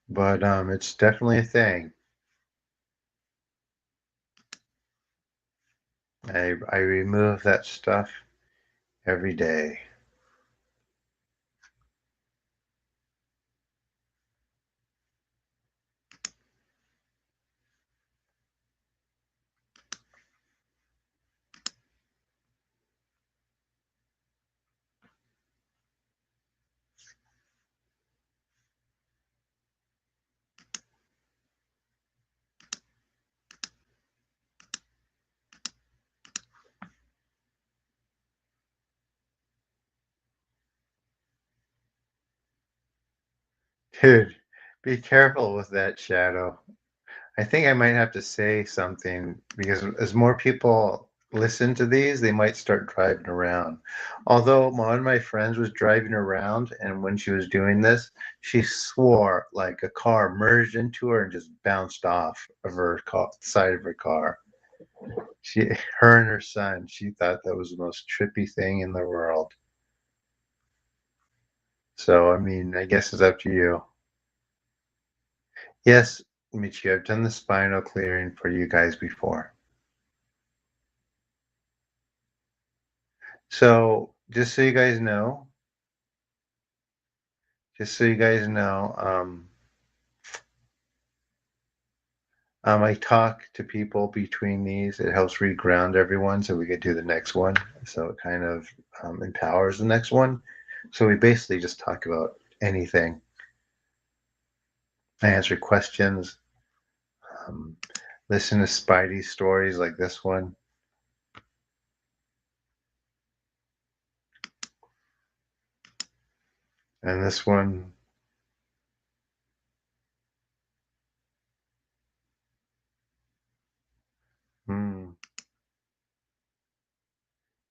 [SPEAKER 1] But it's definitely a thing. I remove that stuff every day. Dude, be careful with that shadow. I think I might have to say something because as more people listen to these, they might start driving around. Although one of my friends was driving around, and when she was doing this, she swore like a car merged into her and just bounced off of her side of her car. She, her and her son, she thought that was the most trippy thing in the world. So, I mean, I guess it's up to you. Yes, Michi, I've done the spinal clearing for you guys before. So, just so you guys know, I talk to people between these. It helps reground everyone so we could do the next one. So it kind of empowers the next one. So we basically just talk about anything. I answer questions, um, listen to Spidey stories like this one. And this one, hmm,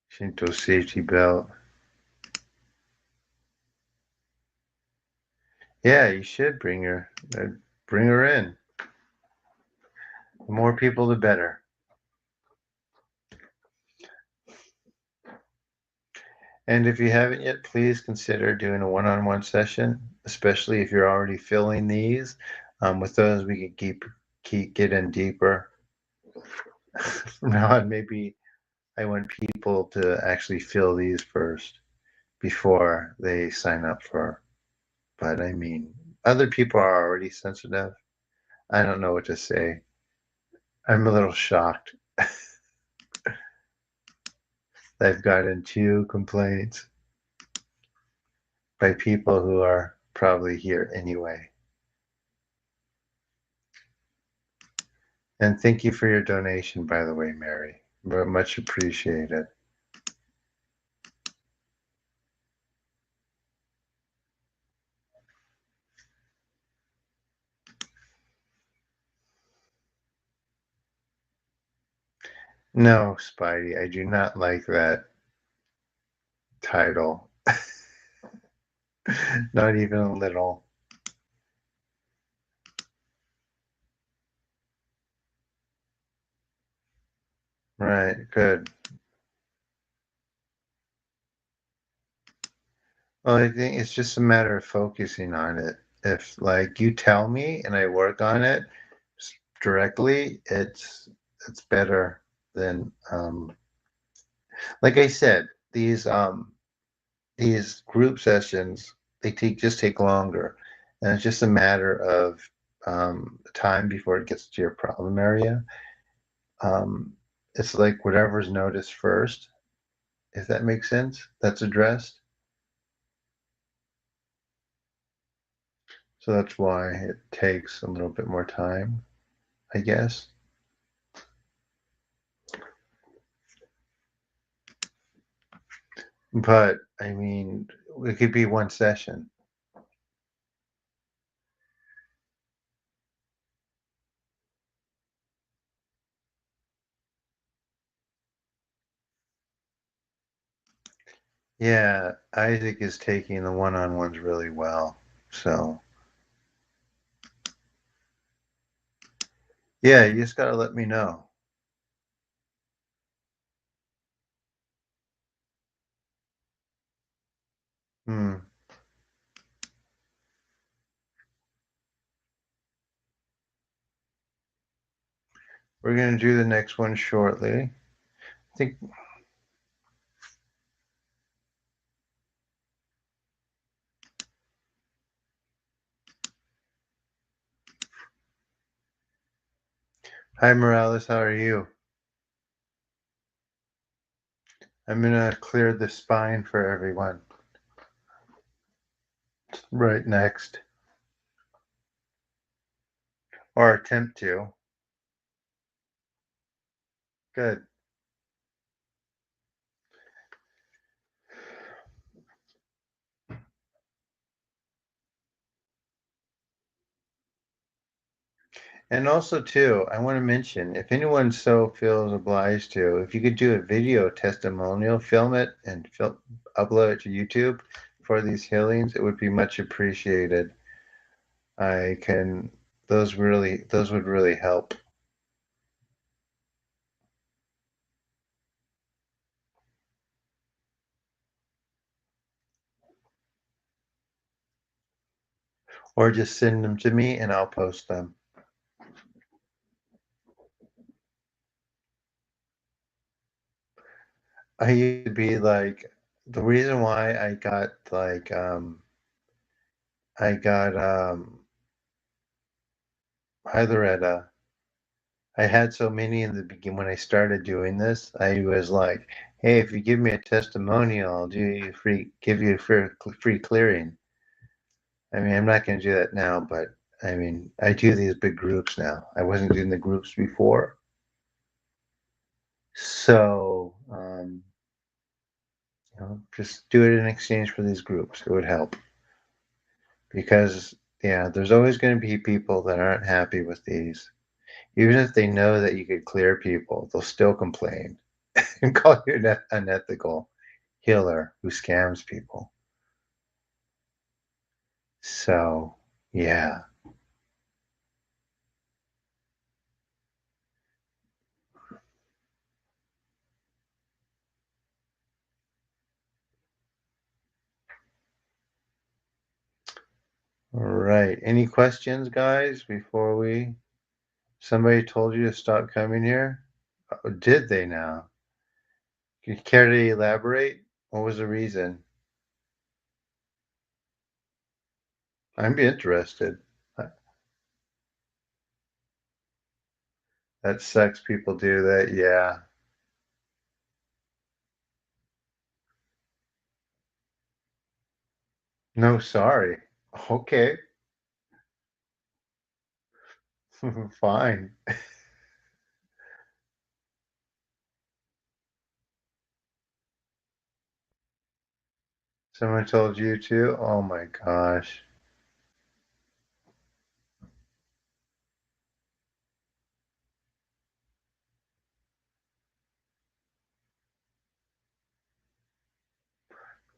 [SPEAKER 1] Shinto safety belt. Yeah, you should bring her. Bring her in. The more people, the better. And if you haven't yet, please consider doing a one-on-one session, especially if you're already filling these. With those, we can keep getting deeper. From now on, maybe I want people to actually fill these first before they sign up for But I mean, other people are already sensitive. I don't know what to say. I'm a little shocked. I've gotten 2 complaints by people who are probably here anyway. And thank you for your donation, by the way, Mary. Much appreciated. No, Spidey, I do not like that title. Not even a little. Right, good. Well, I think it's just a matter of focusing on it. If like you tell me and I work on it directly, it's better than like I said, these group sessions they take longer, and it's just a matter of time before it gets to your problem area. Um, it's like whatever's noticed first, if that makes sense, that's addressed. So that's why it takes a little bit more time, I guess. But I mean, it could be one session. Yeah, Isaac is taking the one-on-ones really well. So, yeah, you just got to let me know. Hmm. We're going to do the next one shortly. I think. Hi, Morales. How are you? I'm going to clear the spine for everyone right next, or attempt to. Good. And also, too, I want to mention if anyone so feels obliged to, if you could do a video testimonial, film it and upload it to YouTube for these healings, it would be much appreciated. I can, those would really help. Or just send them to me and I'll post them. I used to be like, the reason why I got, Hytheretta. I had so many in the beginning when I started doing this. I was like, "Hey, if you give me a testimonial, I'll give you free clearing." I mean, I'm not going to do that now, but I mean, I do these big groups now. I wasn't doing the groups before, so just do it in exchange for these groups. It would help because yeah, there's always going to be people that aren't happy with these. Even if they know that you could clear people, they'll still complain and call you an unethical healer who scams people. So, yeah. All right. Any questions, guys, before we. Somebody told you to stop coming here? Did they now? Can you care to elaborate? What was the reason? I'd be interested. That sucks. People do that. Yeah. No, sorry. Okay. Fine. Someone told you to? Oh my gosh.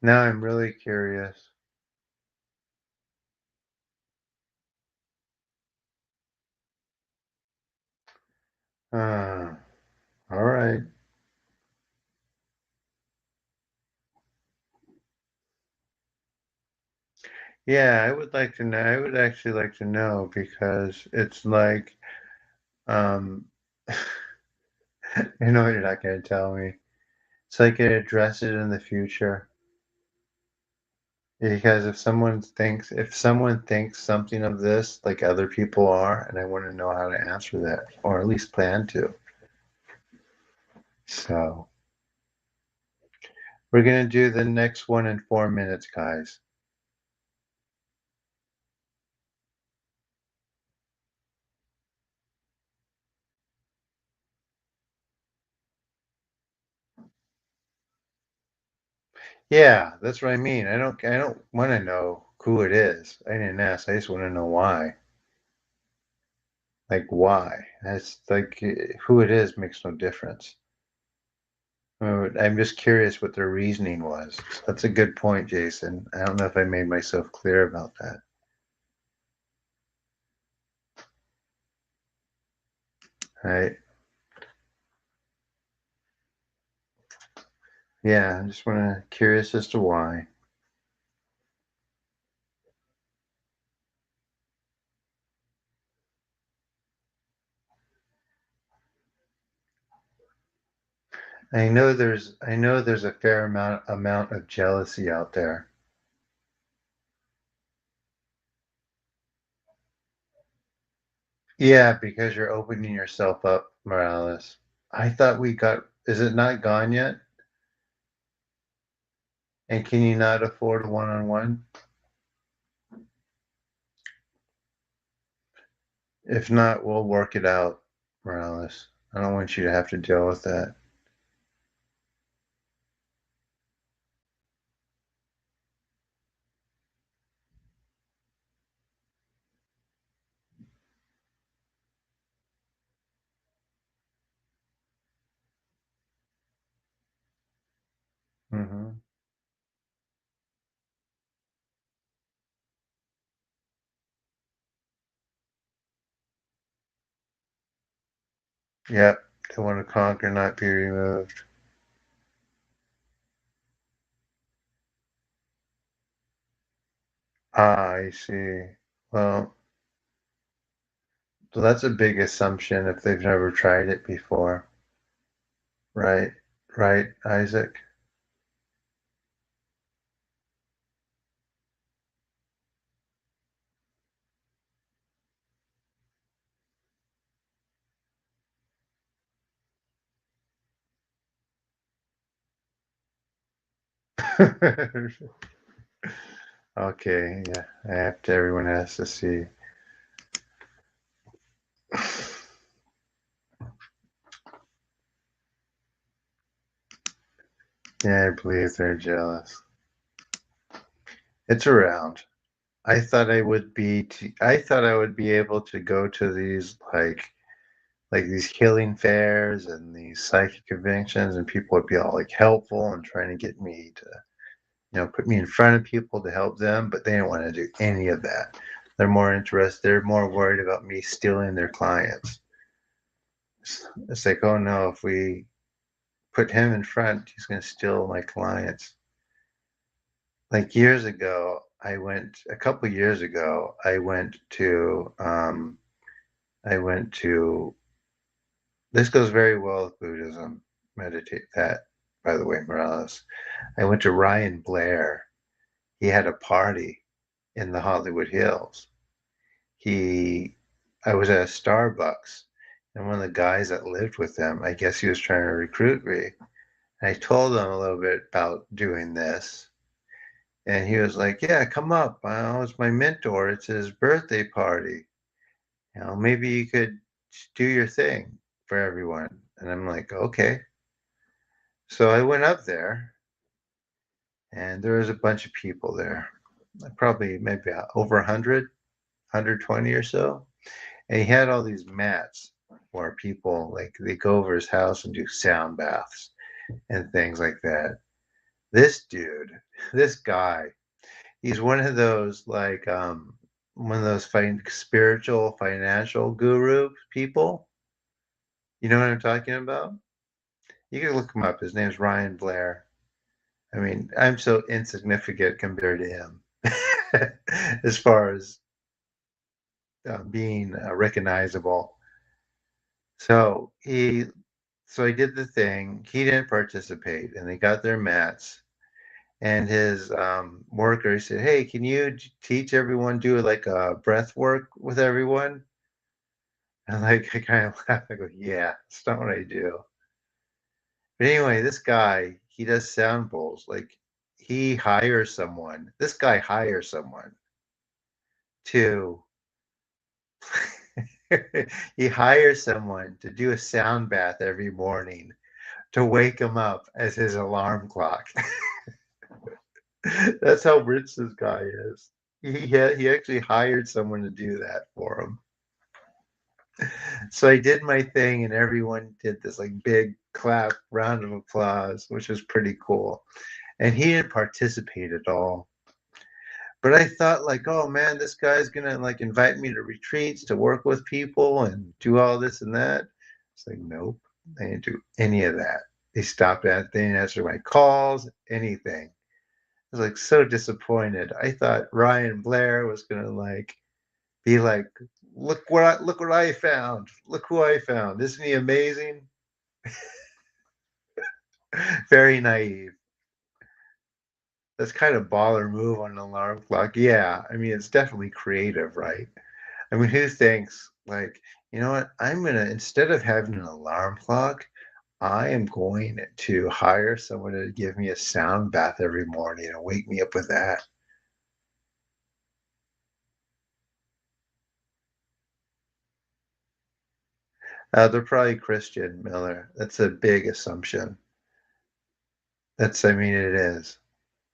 [SPEAKER 1] Now I'm really curious. Uh, all right. Yeah, I would like to know. I would actually like to know because it's like, um, you know, you're not going to tell me. It's like it address it in the future. Because if someone thinks something of this, like other people are, and I want to know how to answer that, or at least plan to. So we're gonna do the next one in 4 minutes, guys. Yeah, that's what I mean. I don't want to know who it is. I didn't ask. I just want to know why. Like why? That's like who it is makes no difference. I'm just curious what their reasoning was. That's a good point, Jason. I don't know if I made myself clear about that. Right? Yeah, I just want to curious as to why. I know there's a fair amount of jealousy out there. Yeah, because you're opening yourself up, Morales. I thought we got. Is it not gone yet? And can you not afford a one-on-one? If not, we'll work it out, Morales. I don't want you to have to deal with that. Hmm. Yep. They want to conquer, not be removed. Ah, I see. Well, so that's a big assumption if they've never tried it before. Right. Right, Isaac. Okay, yeah. I have to, everyone has to see. Yeah, I believe they're jealous. It's around. I thought I would be able to go to these like these healing fairs and these psychic conventions and people would be all like helpful and trying to get me to, put me in front of people to help them, but they don't want to do any of that. They're more worried about me stealing their clients. It's like, oh no, if we put him in front, he's going to steal my clients. Like years ago, a couple years ago, I went to, this goes very well with Buddhism, meditate that, by the way, Morales. I went to Ryan Blair. He had a party in the Hollywood Hills. He, I was at a Starbucks, and one of the guys that lived with them, I guess he was trying to recruit me. And I told him a little bit about doing this, and he was like, "Yeah, come up. It's my mentor. It's his birthday party. Maybe you could do your thing for everyone." And I'm like, "Okay." So I went up there, and there was a bunch of people there, probably maybe over 100, 120 or so. And he had all these mats where people like they go over his house and do sound baths and things like that. This dude, this guy, he's one of those like one of those spiritual financial guru people. You know what I'm talking about? You can look him up. His name's Ryan Blair. I mean, I'm so insignificant compared to him as far as being recognizable. So he did the thing. He didn't participate, and they got their mats. And his worker said, "Hey, can you teach everyone do like a breath work with everyone?" And like I kind of laugh. I go, "Yeah, that's not what I do." But anyway, this guy, he does sound bowls. Like he hires someone. This guy hires someone to he hires someone to do a sound bath every morning to wake him up as his alarm clock. That's how rich this guy is. He actually hired someone to do that for him. So I did my thing, and everyone did this like big clap, round of applause, which was pretty cool. And he didn't participate at all. But I thought like, oh man, this guy's gonna like invite me to retreats to work with people and do all this and that. It's like, nope, they didn't do any of that. They stopped at, they didn't answer my calls, anything. I was like so disappointed. I thought Ryan Blair was gonna like be like, look what I found. Look who I found. Isn't he amazing? Very naive. That's kind of baller move on an alarm clock. Yeah, I mean it's definitely creative, right? I mean, who thinks like, you know what? I'm gonna instead of having an alarm clock, I am going to hire someone to give me a sound bath every morning and wake me up with that. They're probably Christian, Miller. That's a big assumption. I mean, it is.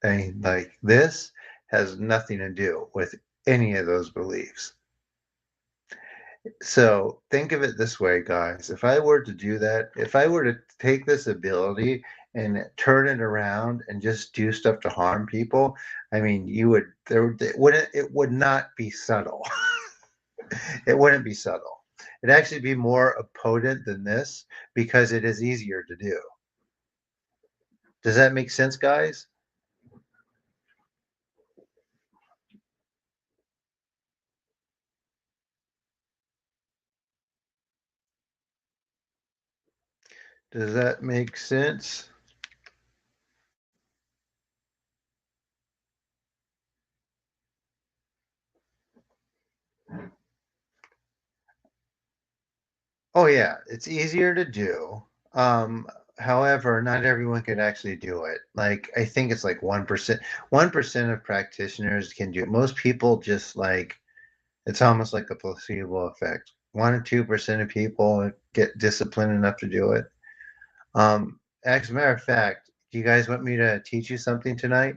[SPEAKER 1] I mean, like, this has nothing to do with any of those beliefs. So think of it this way, guys. If I were to do that, if I were to take this ability and turn it around and just do stuff to harm people, I mean, it would not be subtle. It wouldn't be subtle. It'd actually be more potent than this because it is easier to do. Does that make sense, guys? Does that make sense? Oh yeah, it's easier to do. Um, However, not everyone can actually do it. Like I think it's like 1%. 1% of practitioners can do it. Most people just like it's almost like a placebo effect. 1 or 2% of people get disciplined enough to do it. As a matter of fact, do you guys want me to teach you something tonight?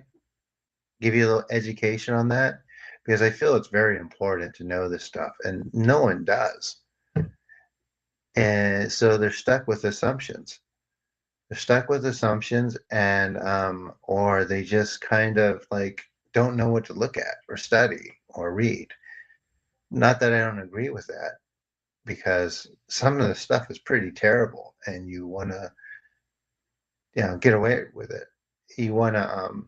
[SPEAKER 1] Give you a little education on that? Because I feel it's very important to know this stuff, and no one does. And so they're stuck with assumptions. They're stuck with assumptions, and or they just kind of like don't know what to look at or study or read. Not that I don't agree with that, because some of the stuff is pretty terrible, and you want to, get away with it. You want to,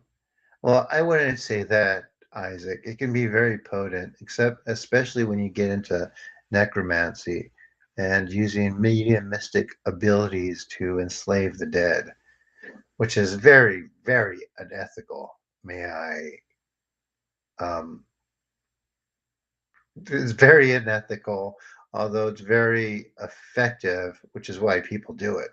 [SPEAKER 1] well, I wouldn't say that, Isaac. It can be very potent, except especially when you get into necromancy and using mediumistic abilities to enslave the dead, which is very, very unethical. May I It's very unethical, although it's very effective, which is why people do it.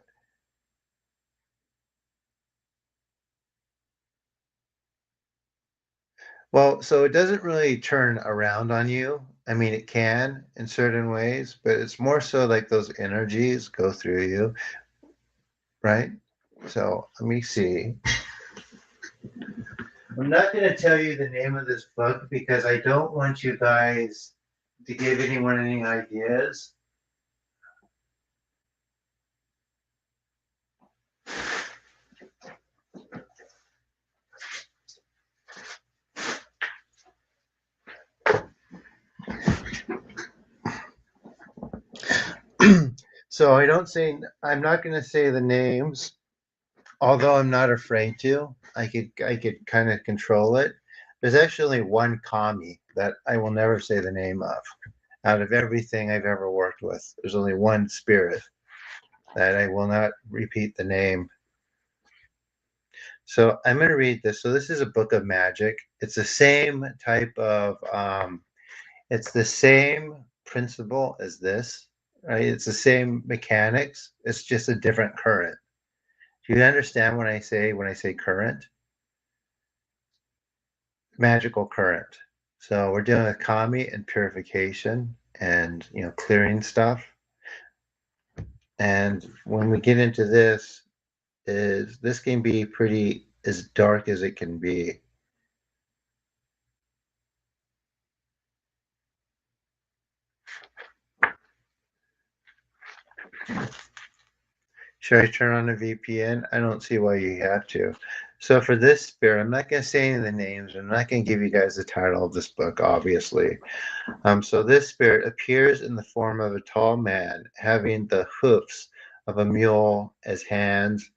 [SPEAKER 1] Well, so it doesn't really turn around on you. I mean, it can in certain ways, but it's more so like those energies go through you, right? So let me see. I'm not going to tell you the name of this book because I don't want you guys to give anyone any ideas. So I'm not going to say the names, although I'm not afraid to. I could kind of control it. There's actually one commie that I will never say the name of. Out of everything I've ever worked with, there's only one spirit that I will not repeat the name. So I'm going to read this. So this is a book of magic. It's the same type of it's the same principle as this, right? It's the same mechanics. It's just a different current. Do you understand when I say current? Magical current. So we're dealing with kami and purification and clearing stuff. And when we get into this, is this can be pretty as dark as it can be. Should I turn on a VPN? I don't see why you have to. So for this spirit, I'm not going to say any of the names. I'm not going to give you guys the title of this book, obviously. So this spirit appears in the form of a tall man, having the hoofs of a mule as hands.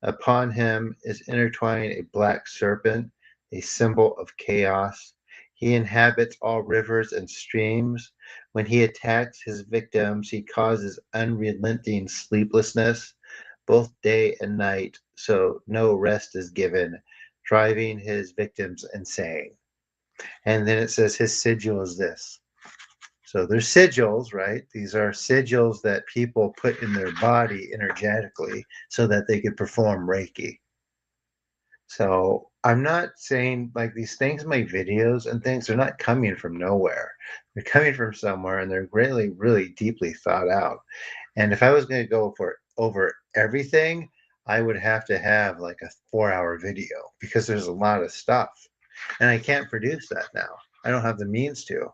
[SPEAKER 1] Upon him is intertwined a black serpent, a symbol of chaos. He inhabits all rivers and streams. When he attacks his victims, he causes unrelenting sleeplessness, both day and night, so no rest is given, driving his victims insane. And then it says his sigil is this. So there's sigils, right? These are sigils that people put in their body energetically so that they could perform Reiki. So I'm not saying like these things, my videos and things, they're not coming from nowhere. They're coming from somewhere and they're really, really deeply thought out. And if I was going to go for over everything, I would have to have like a 4-hour video because there's a lot of stuff. And I can't produce that now. I don't have the means to.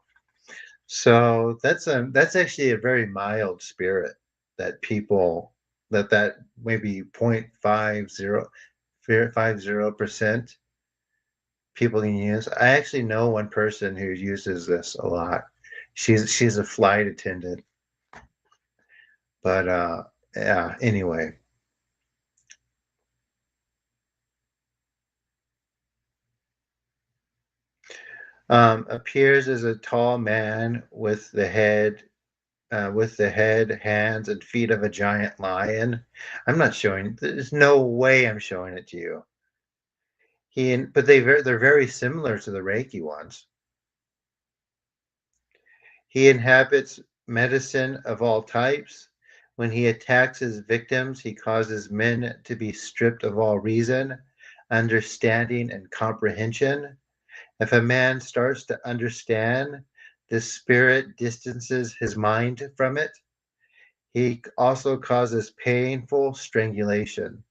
[SPEAKER 1] So that's actually a very mild spirit that people that maybe 0.50% people can use. I actually know one person who uses this a lot. She's a flight attendant, but yeah. Anyway, appears as a tall man with the head, hands, and feet of a giant lion. I'm not showing. There's no way I'm showing it to you. But they're very similar to the Reiki ones. He inhabits medicine of all types. When he attacks his victims, he causes men to be stripped of all reason, understanding, and comprehension. If a man starts to understand, the spirit distances his mind from it. He also causes painful strangulation.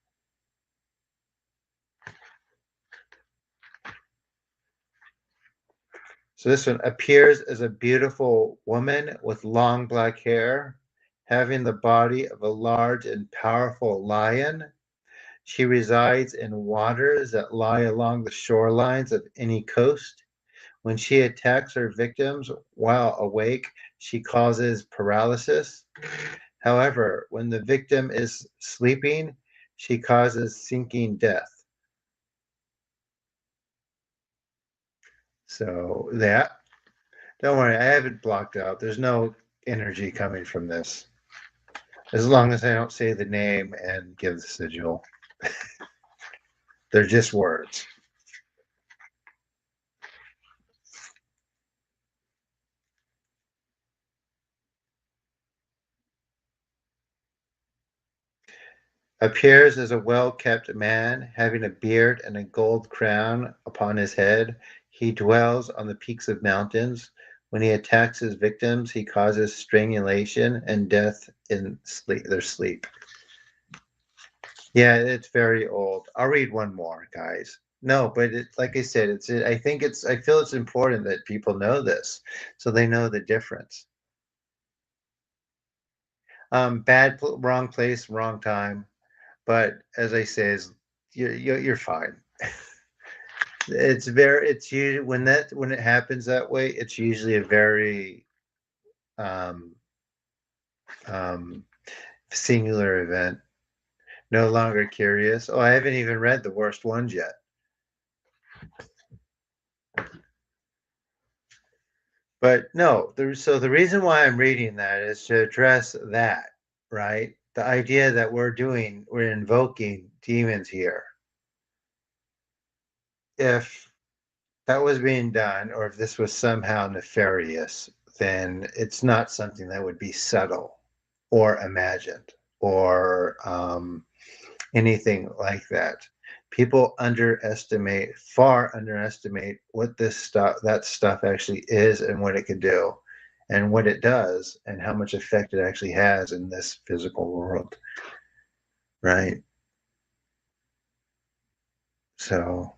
[SPEAKER 1] So this one appears as a beautiful woman with long black hair, having the body of a large and powerful lion. She resides in waters that lie along the shorelines of any coast. When she attacks her victims while awake, she causes paralysis. However, when the victim is sleeping, she causes sinking death. So that, don't worry, I have it blocked out. There's no energy coming from this. As long as I don't say the name and give the sigil. They're just words. Appears as a well-kept man, having a beard and a gold crown upon his head. He dwells on the peaks of mountains. When he attacks his victims, he causes strangulation and death in their sleep. Yeah, it's very old. I'll read one more, guys. No, but like I said, I feel it's important that people know this, so they know the difference. Wrong place, wrong time. But as I say, you're fine. It's usually when it happens that way, it's usually a very um, um, singular event. No longer curious. Oh, I haven't even read the worst ones yet. But no, so the reason why I'm reading that is to address that, right? The idea that we're invoking demons here. If that was being done, or if this was somehow nefarious, then it's not something that would be subtle or imagined or anything like that. People far underestimate what that stuff actually is and what it can do and what it does and how much effect it actually has in this physical world, right? So,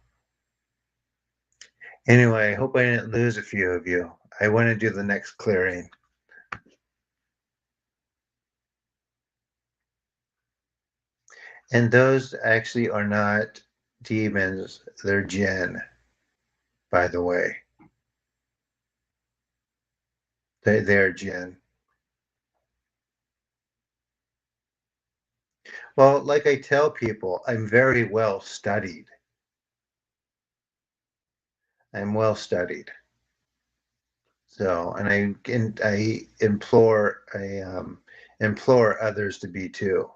[SPEAKER 1] anyway, I hope I didn't lose a few of you. I want to do the next clearing. And those actually are not demons, they're jinn, by the way. They're jinn. Well, like I tell people, I'm very well studied. I'm well studied. So, I implore others to be too,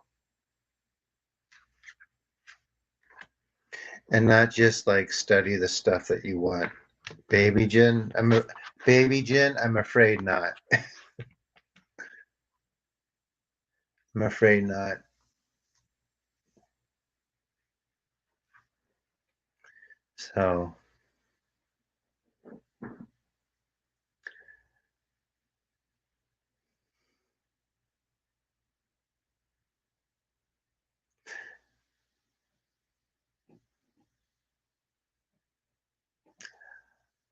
[SPEAKER 1] and not just like study the stuff that you want. Baby gin, I'm afraid not. I'm afraid not. So,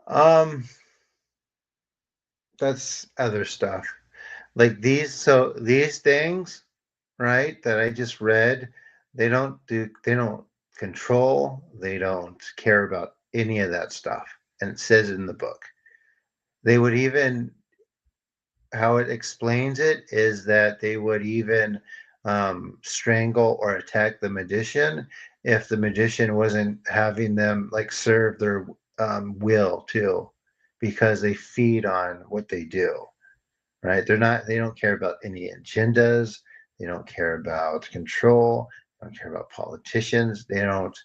[SPEAKER 1] um, that's other stuff. Like these things, right, that I just read, they don't control, they don't care about any of that stuff. And it says in the book. They would even how it explains it is that they would even strangle or attack the magician if the magician wasn't having them like serve their will too, because they feed on what they do, right? They don't care about any agendas. They don't care about control. They don't care about politicians. They don't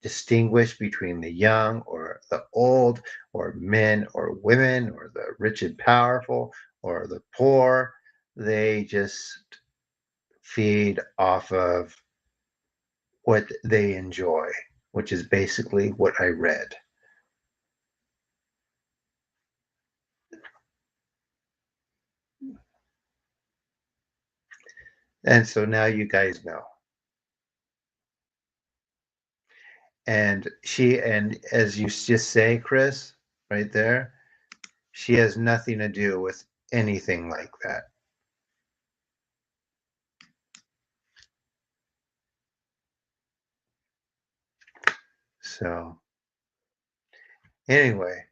[SPEAKER 1] distinguish between the young or the old, or men or women, or the rich and powerful, or the poor. They just feed off of what they enjoy, which is basically what I read. And so now you guys know. And as you just say, Chris, right there, she has nothing to do with anything like that. So, anyway,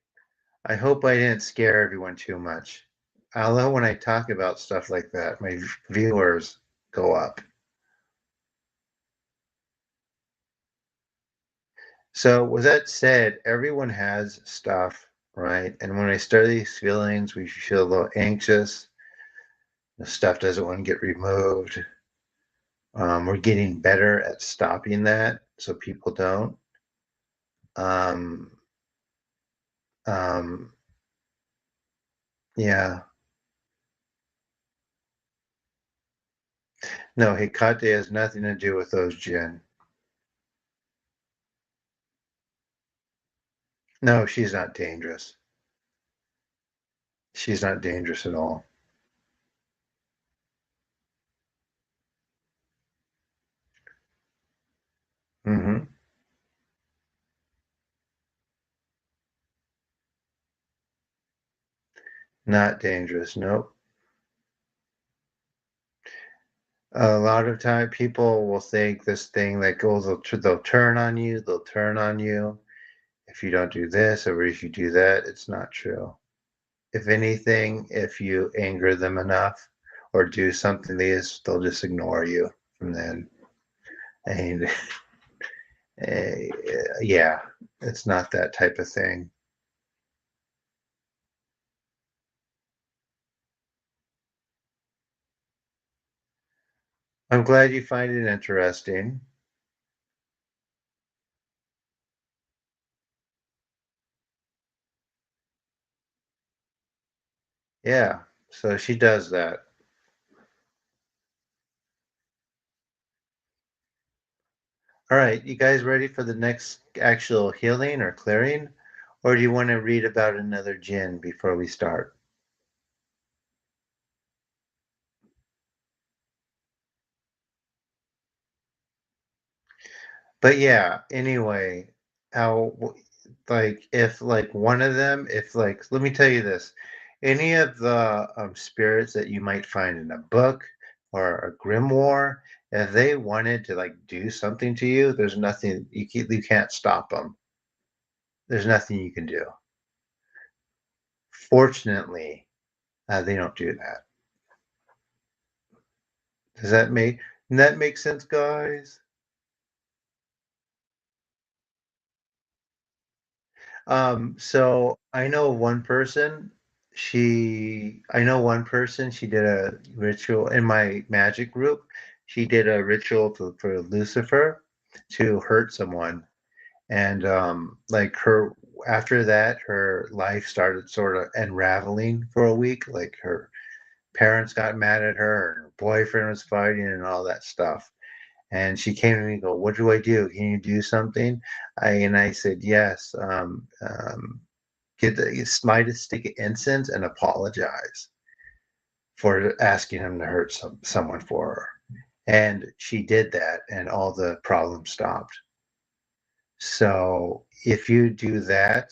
[SPEAKER 1] I hope I didn't scare everyone too much. Although when I talk about stuff like that, my viewers go up. So, with that said, everyone has stuff, right? And when I start these feelings, we feel a little anxious. The stuff doesn't want to get removed. We're getting better at stopping that so people don't. Um, um, yeah. No, Hecate has nothing to do with those jinn. No, she's not dangerous. She's not dangerous at all. Hmm. Not dangerous. Nope. A lot of time people will think this thing that goes, they'll turn on you, they'll turn on you. If you don't do this or if you do that, it's not true. If anything, if you anger them enough or do something, they'll just ignore you from then. And yeah, it's not that type of thing. I'm glad you find it interesting. Yeah, so she does that. All right, you guys ready for the next actual healing or clearing? Or do you want to read about another jinn before we start? But yeah, anyway, how, like, if like one of them, if like, let me tell you this, any of the spirits that you might find in a book or a grimoire, if they wanted to like do something to you, there's nothing you can't stop them. There's nothing you can do. Fortunately, they don't do that. Does that make sense, guys? So I know one person, she did a ritual in my magic group. She did a ritual for Lucifer to hurt someone. And like her after that, her life started sort of unraveling for a week. Like her parents got mad at her, and her boyfriend was fighting and all that stuff. And she came to me and go, "What do I do? Can you do something?" I said, "Yes. Light a stick of incense and apologize for asking him to hurt someone for her." And she did that, and all the problems stopped. So if you do that,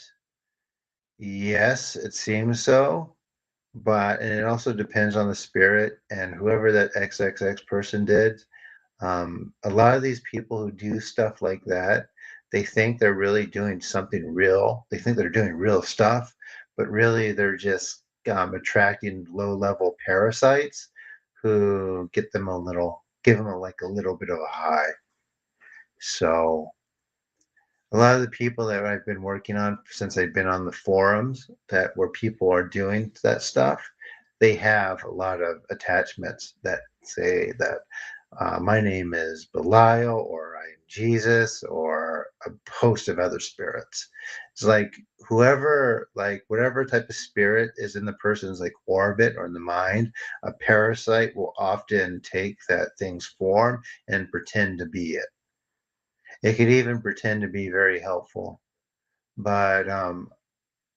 [SPEAKER 1] yes, it seems so. But and it also depends on the spirit and whoever that XXX person did. A lot of these people who do stuff like that, they think they're really doing something real. They think they're doing real stuff, but really they're just attracting low-level parasites who give them like a little bit of a high. So a lot of the people that I've been working on since I've been on the forums that where people are doing that stuff, they have a lot of attachments that say that my name is Belial or I'm Jesus or a host of other spirits. It's like whoever, like whatever type of spirit is in the person's like orbit or in the mind, a parasite will often take that thing's form and pretend to be it. It could even pretend to be very helpful. But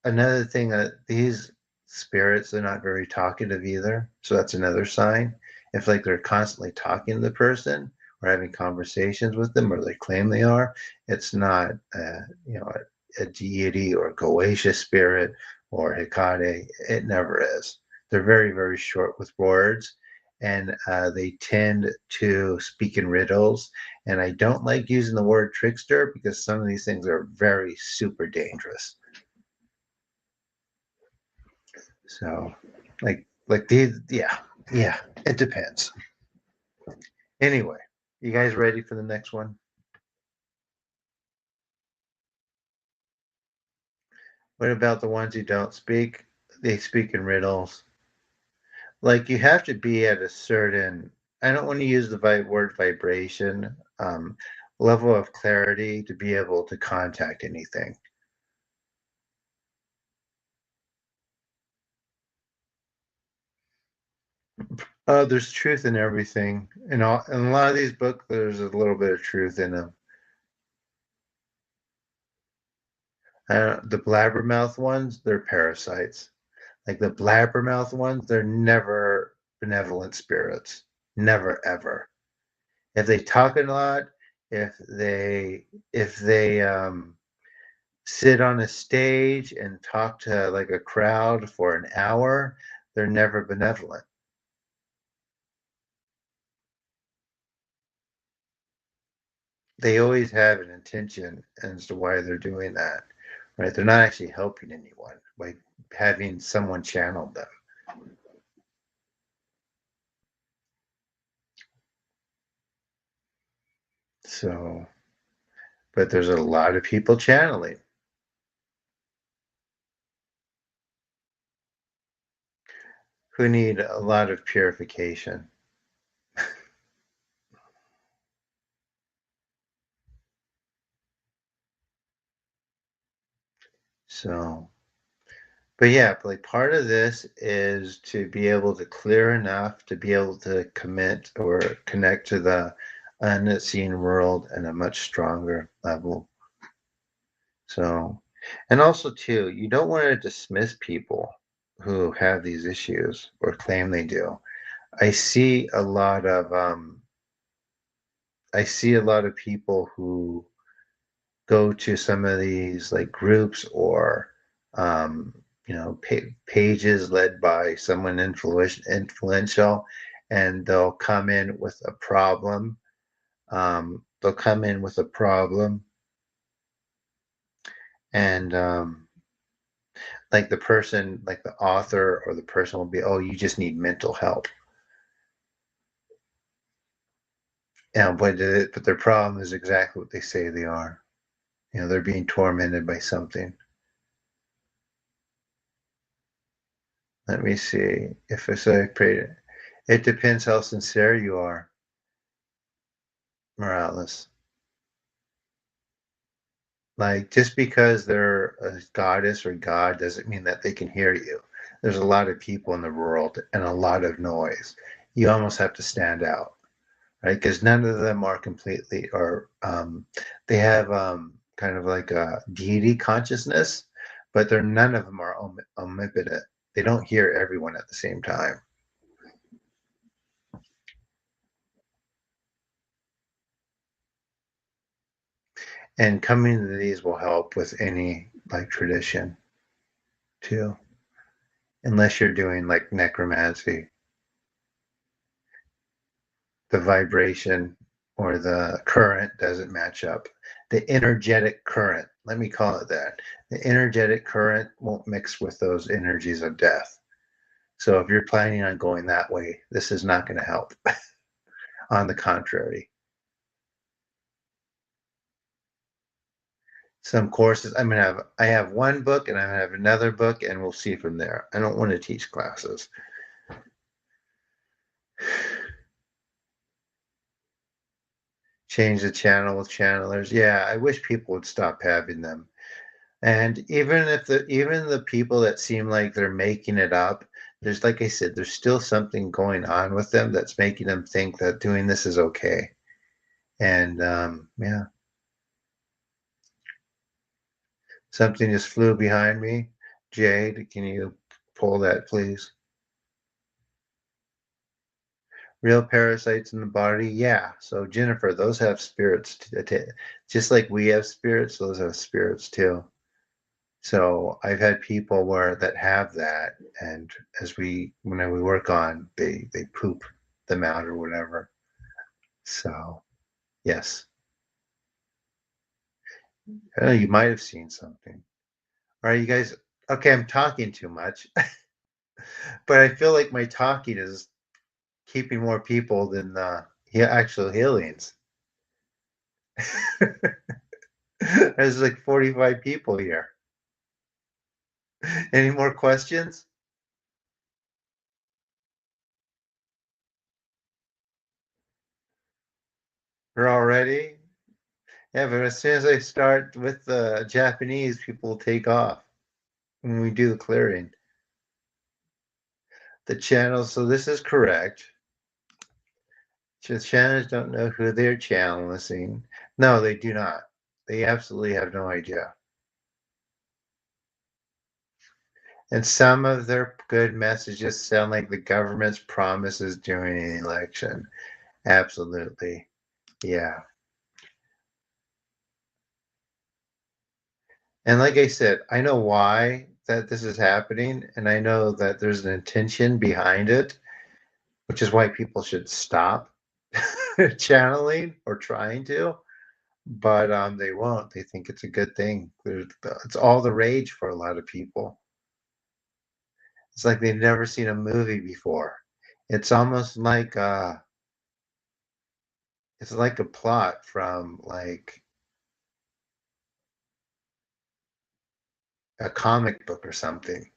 [SPEAKER 1] another thing that these spirits are not very talkative either. So that's another sign. If like they're constantly talking to the person or having conversations with them or they claim they are, it's not a deity or a Goetia spirit or Hecate. It never is. They're very, very short with words and they tend to speak in riddles. And I don't like using the word trickster because some of these things are very super dangerous. So, yeah, yeah, it depends. Anyway, you guys ready for the next one? What about the ones who don't speak? They speak in riddles. Like you have to be at a certain, I don't want to use the word vibration, level of clarity to be able to contact anything. There's truth in everything. In a lot of these books, there's a little bit of truth in them. The blabbermouth ones, they're parasites. Like the blabbermouth ones, they're never benevolent spirits. Never ever. If they talk a lot, if they sit on a stage and talk to like a crowd for an hour, they're never benevolent. They always have an intention as to why they're doing that, right? They're not actually helping anyone by having someone channel them. So, but there's a lot of people channeling who need a lot of purification. So, but yeah, like part of this is to be able to clear enough to be able to commit or connect to the unseen world at a much stronger level. So, and also too, you don't want to dismiss people who have these issues or claim they do. I see a lot of I see a lot of people who go to some of these like groups or um, pages led by someone influential, and they'll come in with a problem. They'll come in with a problem, and like the person, like the author or the person will be, oh, you just need mental help. And but their problem is exactly what they say they are. They're being tormented by something. Let me see if it's a it depends how sincere you are, Morales. Like just because they're a goddess or god doesn't mean that they can hear you. There's a lot of people in the world and a lot of noise. You almost have to stand out, right? Because none of them are completely, or they have kind of like a deity consciousness, but they're none of them are omnipotent. They don't hear everyone at the same time. And coming to these will help with any like tradition too, unless you're doing like necromancy. The vibration or the current doesn't match up. The energetic current, let me call it that. The energetic current won't mix with those energies of death. So if you're planning on going that way, this is not going to help. On the contrary, some courses I have one book and I have another book, and we'll see from there. I don't want to teach classes. Change the channel with channelers. Yeah, I wish people would stop having them. And even the people that seem like they're making it up, there's like I said, there's still something going on with them that's making them think that doing this is okay. And yeah, something just flew behind me. Jade, can you pull that, please? Real parasites in the body, yeah. So Jennifer, those have spirits, just like we have spirits. Those have spirits too. So I've had people where that have that, and when we work on, they poop them out or whatever. So yes, I know you might have seen something. All right, you guys. Okay, I'm talking too much, but I feel like my talking is keeping more people than the actual healings. There's like 45 people here. Any more questions? We're all ready? Yeah, but as soon as I start with the Japanese, people will take off when we do the clearing. The channel, so this is correct. Channels don't know who they're channeling. No, they do not. They absolutely have no idea. And some of their good messages sound like the government's promises during an election. Absolutely. Yeah. And like I said, I know why that this is happening, and I know that there's an intention behind it, which is why people should stop channeling or trying to, but they won't. They think it's a good thing. It's all the rage for a lot of people. It's like they've never seen a movie before. It's almost like it's like a plot from like a comic book or something.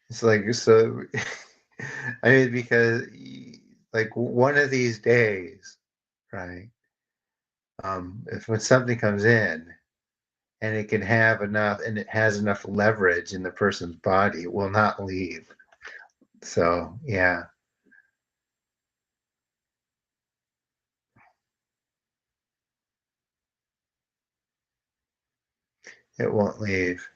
[SPEAKER 1] It's like so. I mean, because like one of these days, right? If when something comes in and it can have enough, and it has enough leverage in the person's body, it will not leave. So yeah, it won't leave.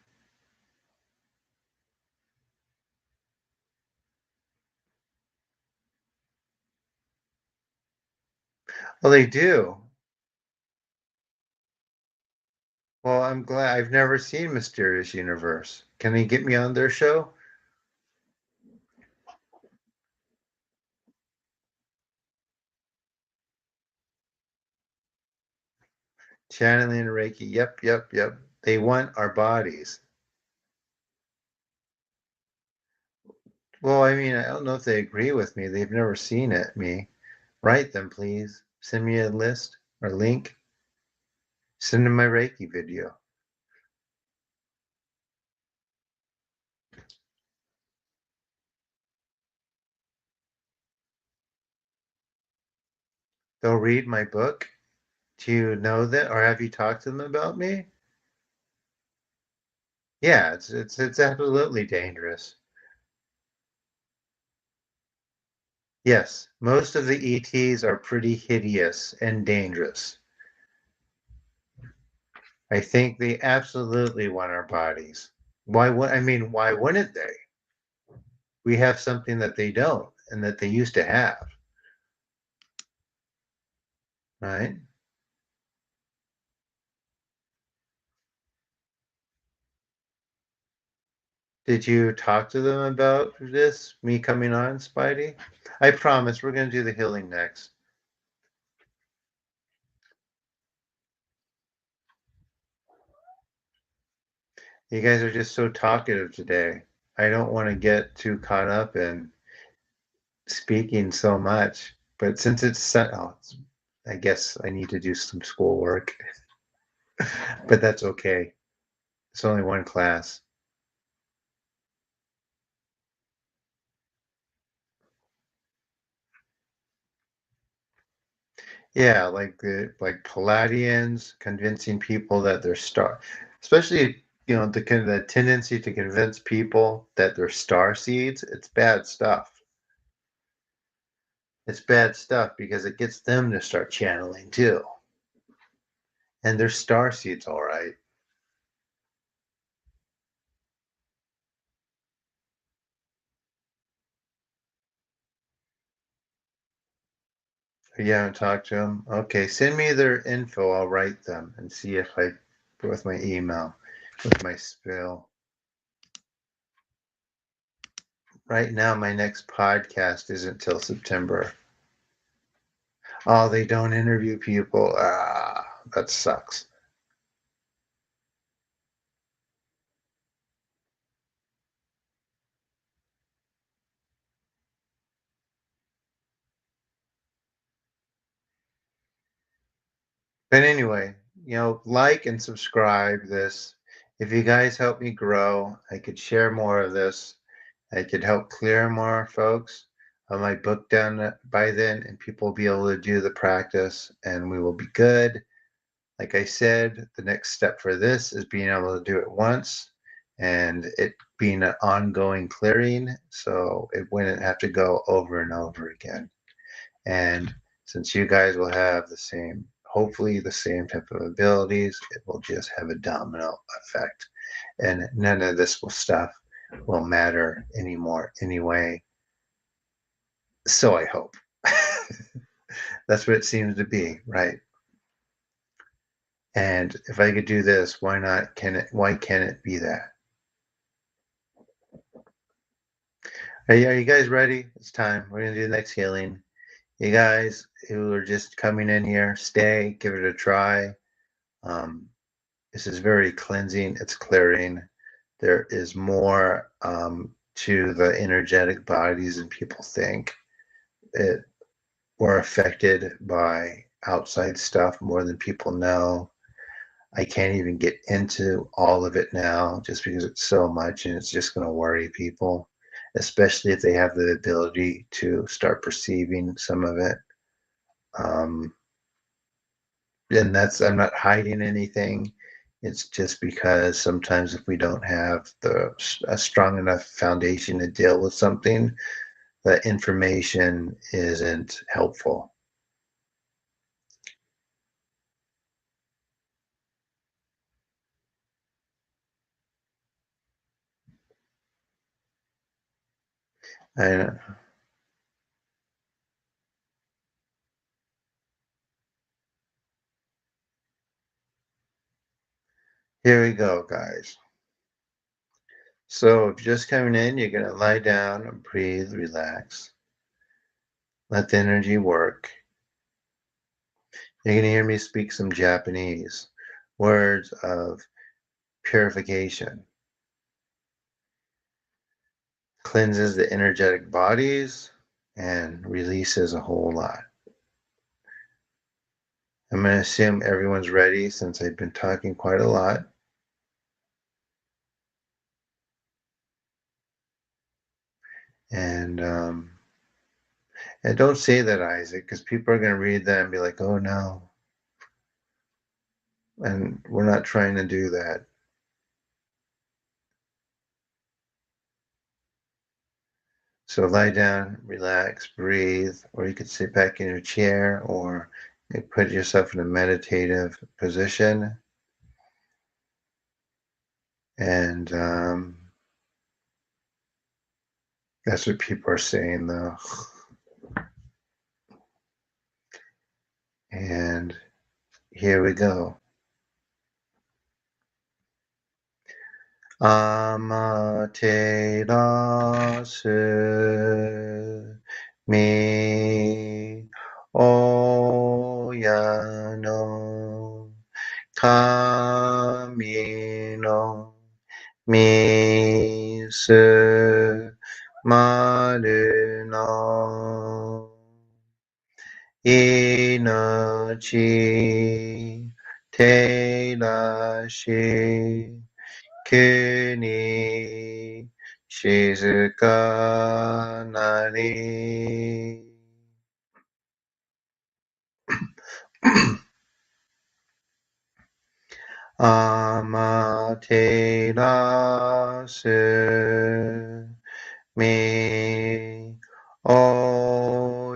[SPEAKER 1] Well, they do. Well, I'm glad. I've never seen Mysterious Universe. Can they get me on their show? Channeling and Reiki. Yep, yep, yep. They want our bodies. Well, I mean, I don't know if they agree with me. They've never seen it, me. Write them, please. Send me a list or link. Send them my Reiki video. They'll read my book. Do you know that, or have you talked to them about me? Yeah, it's absolutely dangerous. Yes, most of the ETs are pretty hideous and dangerous. I think they absolutely want our bodies. Why would I mean, why wouldn't they? We have something that they don't and that they used to have, right? Did you talk to them about this, me coming on, Spidey? I promise we're going to do the healing next. You guys are just so talkative today. I don't want to get too caught up in speaking so much, but since I guess I need to do some schoolwork, but that's okay. It's only one class. Yeah, like like Palladians convincing people that they're especially the tendency to convince people that they're star seeds. It's bad stuff. It's bad stuff because it gets them to start channeling too, and they're star seeds, all right. You haven't talked to them? Okay, send me their info. I'll write them and see if I with my email, with my spill. Right now, my next podcast isn't till September. Oh, they don't interview people. Ah, that sucks. But anyway, like and subscribe this. If you guys help me grow, I could share more of this. I could help clear more folks of my book done by then, and people will be able to do the practice, and we will be good. Like I said, the next step for this is being able to do it once and it being an ongoing clearing, so it wouldn't have to go over and over again. And since you guys will have the same, hopefully the same type of abilities, it will just have a domino effect. And none of this stuff will matter anymore anyway. So I hope. That's what it seems to be, right? And if I could do this, why not? Why can't it be that? Are you guys ready? It's time. We're gonna do the next healing. You guys who are just coming in here, stay, give it a try. Um, this is very cleansing. It's clearing. There is more to the energetic bodies than people think. We're affected by outside stuff more than people know. I can't even get into all of it now just because it's so much and it's just going to worry people, especially if they have the ability to start perceiving some of it. Um, and I'm not hiding anything. It's just because sometimes if we don't have a strong enough foundation to deal with something, the information isn't helpful. And here we go, guys. So if you're just coming in, you're going to lie down and breathe, relax. Let the energy work. You're going to hear me speak some Japanese words of purification. Cleanses the energetic bodies and releases a whole lot. I'm going to assume everyone's ready since I've been talking quite a lot. And don't say that, Isaac, because people are going to read that and be like, oh no. And we're not trying to do that. So lie down, relax, breathe, or you could sit back in your chair or you put yourself in a meditative position. And that's what people are saying, though. And here we go. Amaterasu mi oyano kami no misu maru no inochi terashi kuni shizuka nari. Amaterasu mi oyano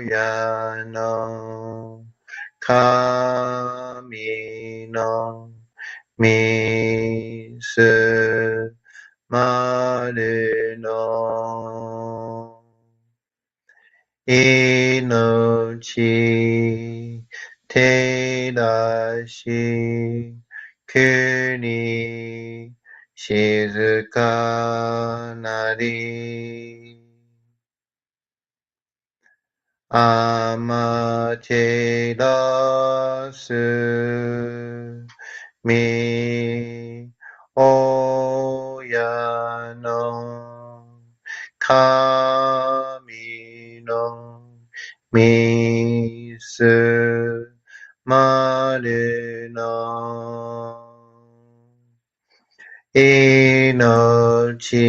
[SPEAKER 1] kami no misu maru no inochi terashi kuni shizuka nari. Amaterasu mi oyano kami no misu maru no inochi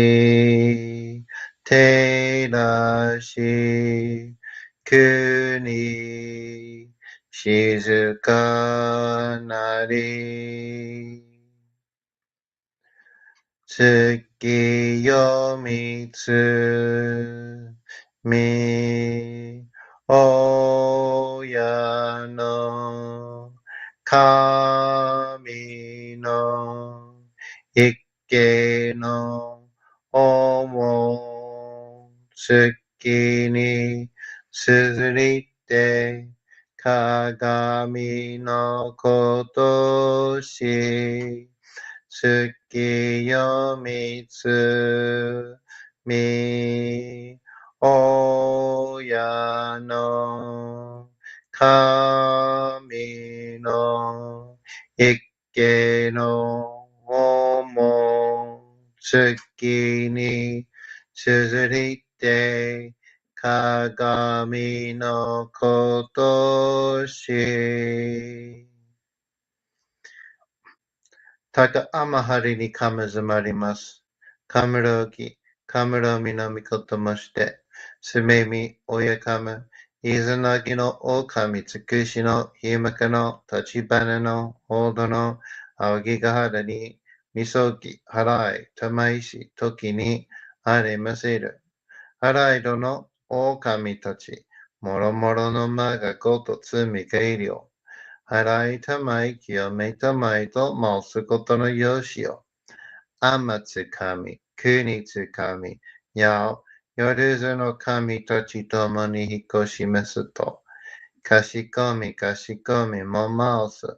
[SPEAKER 1] terashi kuni shizuka nari. 月よみつみ親の神の一家の思う月にすずりて鏡のことし月よみつみ親の神の一家の思う月にすずりて鏡のことし高天張にかむずまります。かむろぎ、かむろみのみこともして、すめみ、おやかむ、いずなぎの狼つくしのひまかの立ち花のほどの青木がはらに、みそぎ、はらい、たまいし、ときに、あれませる。はらいどの狼たち、もろもろの間がごとつみがいりょう。払いたまい清めたまいと申すことのよしを。あまつかみ、くにつかみ、やお、夜ずの神たちともに引っ越しますと。かしこみかしこみもます。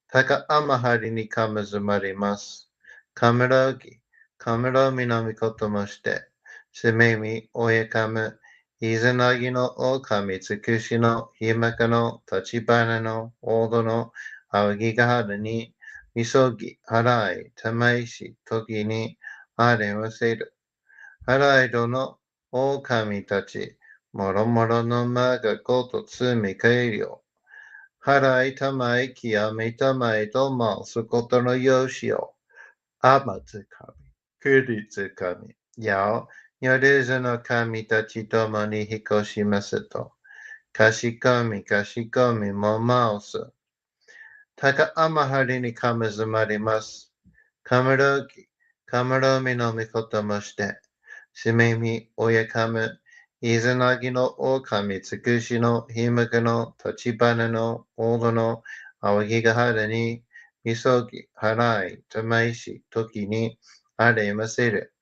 [SPEAKER 1] 高天張にかむずまります。かむろぎ、かむろみのみこともして、すめみ、おやかむ、いずなぎの狼つくしのひまかの立ち花の大戸の青木がはるに、みそぎ、はらい、たまいし、ときに、あれわせる。はらいどの狼たち、もろもろの間がごとつみかえりょう。払いたまい清めたまいと申すことのよしを。あまつかみ、くりつかみ、やお、よるずの神たちともに引っ越しますと。かしこみかしこみも申す。高天張にかむずまります。かむろぎ、かむろみのみこともして。しめみ、おやかむ、いずなぎの狼つくしのひむくの立ち花の大戸の青木がはるに、みそぎ、はらい、たまいし、ときに、あれませる。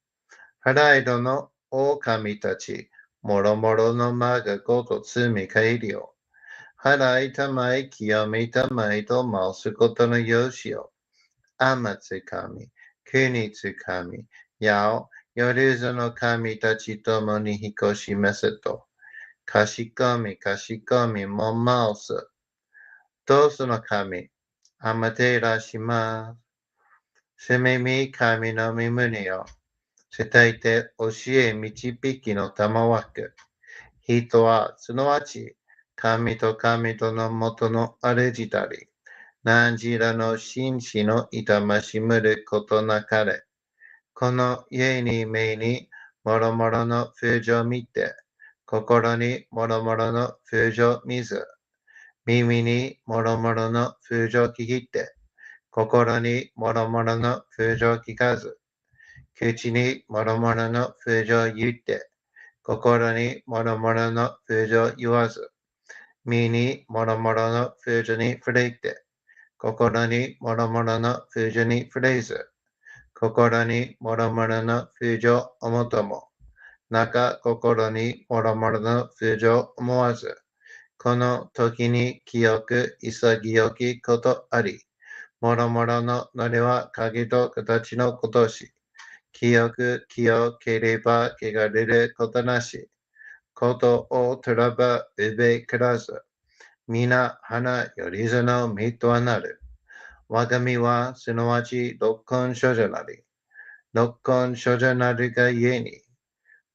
[SPEAKER 1] はらいどの狼たち、もろもろの間がごとつみかえりよ。はらいたまい、清めたまいと申すことのよしよ。あまつかみ、くにつかみ、やお、夜ずの神たちともに引っ越しますと。かしこみかしこみも申す。どうすの神、あまてらします。すめみ神の身胸よ。せたいて教え導きの玉枠。人はすなわち神と神との元の主たり。何時らの紳士の痛ましむることなかれ。この家に目にもろもろの風情見て、心にもろもろの風情見ず、耳にもろもろの風情聞いて、心にもろもろの風情聞かず、口にもろもろの風情言って、心にもろもろの風情言わず、身にもろもろの風情に触れて、心にもろもろの風情に触れず、心にもろもろの風情思とも、中心にもろもろの風情思わず、この時に清く潔きことあり、もろもろののれは影と形のことし、清く清ければ汚れることなし、ことをとらばうべからず、皆花よりずの身とはなる。我が身はすなわち六根処女なり、六根処女なるがゆえに、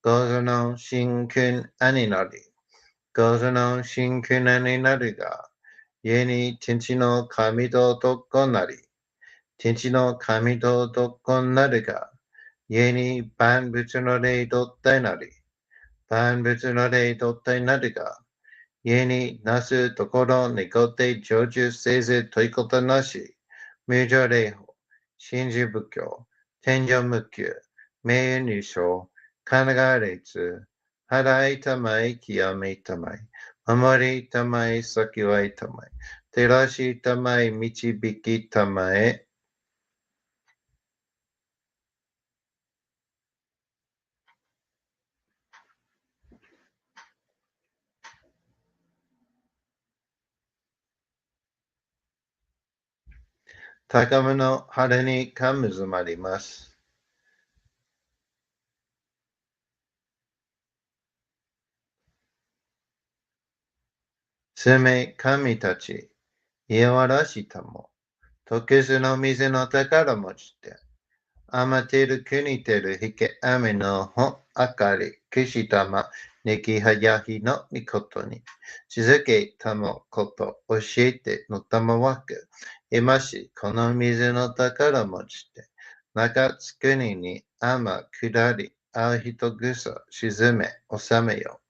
[SPEAKER 1] ゴゾの神君兄なり、ゴゾの神君兄なるが、ゆえに天地の神と特攻なり、天地の神と特攻なるが、ゆえに万物の霊と体なり、万物の霊と体なるが、ゆえになすところにごて成就せずということなし、無常霊法、真珠仏教、天井無休、名誉入賞、神奈川列、払いたまい、清めたまい、守りたまい、先はいたまい、照らしたまい、導きたまえ、高めの晴れにかむずまります。すめ神たち、家わらしたも、溶けずの水の宝持ちて、余っている国てるひけ雨のほあかり、くしたま、ねきはやひのみことに、静けたもこと教えてのたまわく、今しこの水の宝持ちて、中つくにに雨下り、あうひとぐそ沈め、収めよ。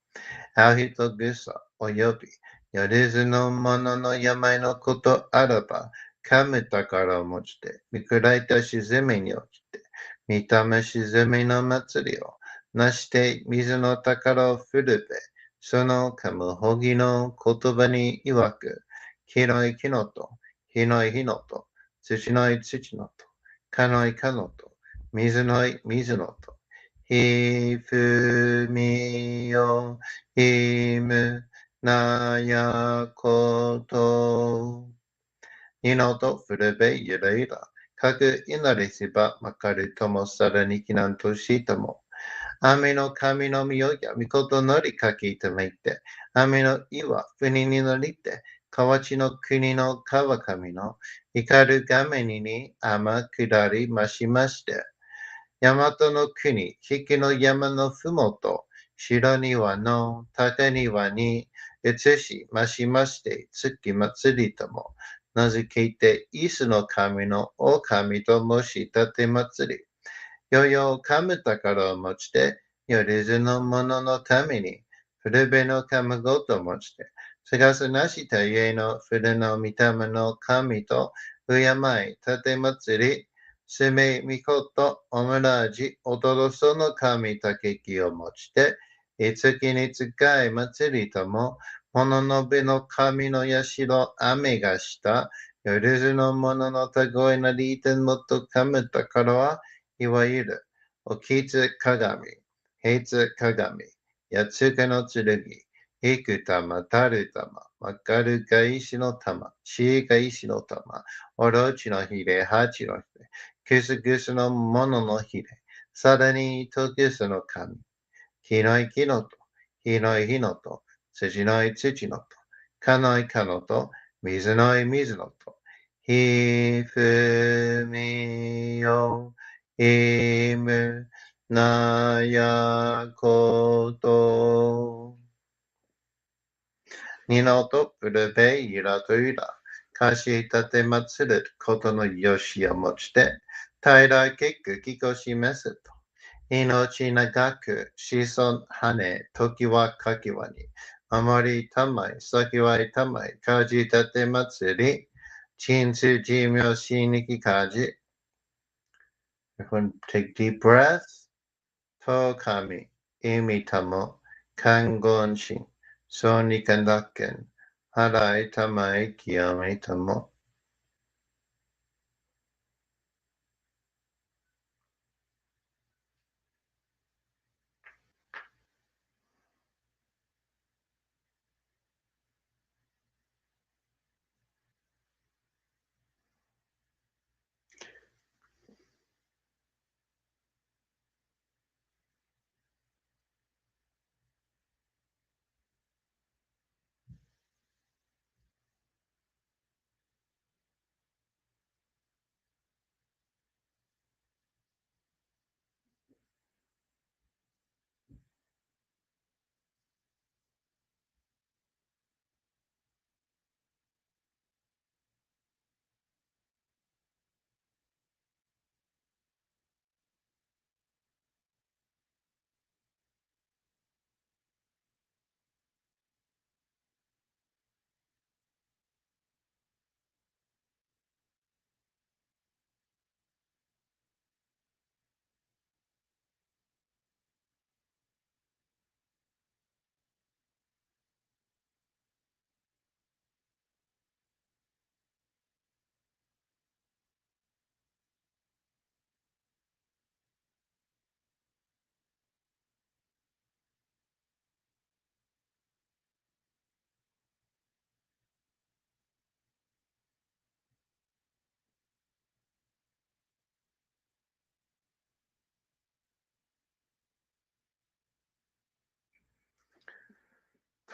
[SPEAKER 1] あう人ぐさおよび、やれずの者の病のことあらば、噛む宝を持ちて、見くらいた沈みに落ちて、見た目沈みの祭りを、なして水の宝を振るべ、その噛むほぎの言葉に曰く、木のい木のと、火のい火のと、土のい土のと、かのいかのと、水のい水のと、ひふみよ、ひむなやこと。にのとふるべゆらゆら。かくいなりしばまかるともさらにきなんとしても。雨の神のみをやみことのりかきいためいて。雨の岩国にのりて。河内の国の川上の光る画面に雨下りましまして。大和の国、引きの山のふもと、白庭の高庭に移しましまして、月祭りとも、名付けて、イスの神の狼と申し立て祭り、よよ噛む宝を持ちて、よりずの者のために、古べの噛むごと持ちて、探すなしたゆえの古の御霊の神と、敬い、立て祭り、すめみこと、おむらじ、おどろその神竹木を持ちて、いつきに使い祭りとも、もののべの神の社、雨がした、よりずの者のたごえなりいてもっと噛む宝は、いわゆる、おきつ鏡、平つ鏡、やつかの剣、いく玉、たる玉、わかるが石の玉、しが石の玉、おろちのひれ、八のひれ、くすぐすのもののひれ、さらにとくすの神、火のい木のと、火のい火のと、土のい土のと、かのいかのと、水のい水のと、ひふみよ、いむなやこと。二のとプルベイユラとゆら、かし立て祭ることのよしを持ちて、平結句きこしめすと。命長く、子孫羽、時はかきわに、あまりたまい、先はいたまい、かじ立て祭り、鎮痛寿命しにきかじ。Everyone take deep breath. と神、意味たも、看護師、そうにかんだけん、払いたまい、清めたも。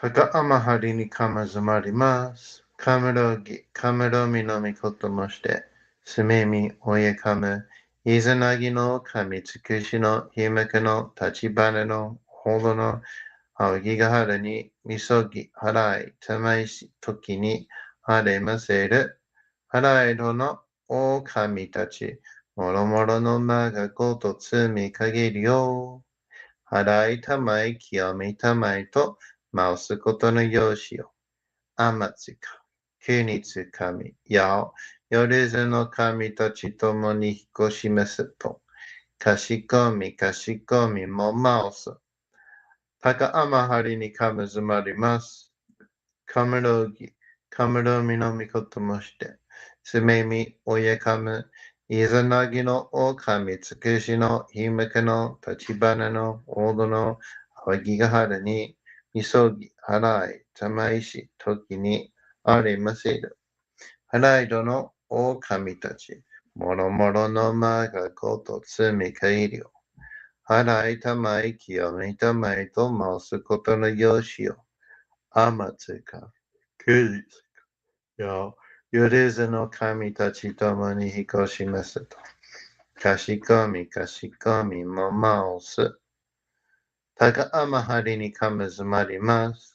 [SPEAKER 1] Paka amahari ni kamazumarimasu. Kamurogi, kamuromi no mikoto moshite. Sumemi oye kamu. Izanagi no kami tsukushi no himeka no tachibana no hodo no aogigahara ni misogi harai tamaishi toki ni haremaseru. Harai do no o kami tachi. Moromoro no maga goto tsumi kagiri yo. Harai tamai kiyomi tamai to mausu koto no yoshi yo. Amatsuka. Kunitsukami. Yao. Yoruzu no kami tachi tomo ni hikoshimasu to. Kashikomi, kashikomi mo mausu. Taka amahari ni kamazumarimasu. Kamarogi. Kamaromi no mikoto moshite. Sumemi oyekamu. Izanagi no okami tsukushi no himeka no tachibana no odo no awagigahara ni misogi harai tamaishi toki ni aremaseru. Harai do no okami tachi. Moromoro no maga koto tsumi kairyo. Harai tamai kiyomi tamai to mausu koto no yoshi yo. Amatsuka. Kuritsu. Yo. Yoruzu no kami tachi tomo ni hikoshimasu to. Kashikomi, kashikomi mo mausu. Taka amahari ni kamazumarimasu.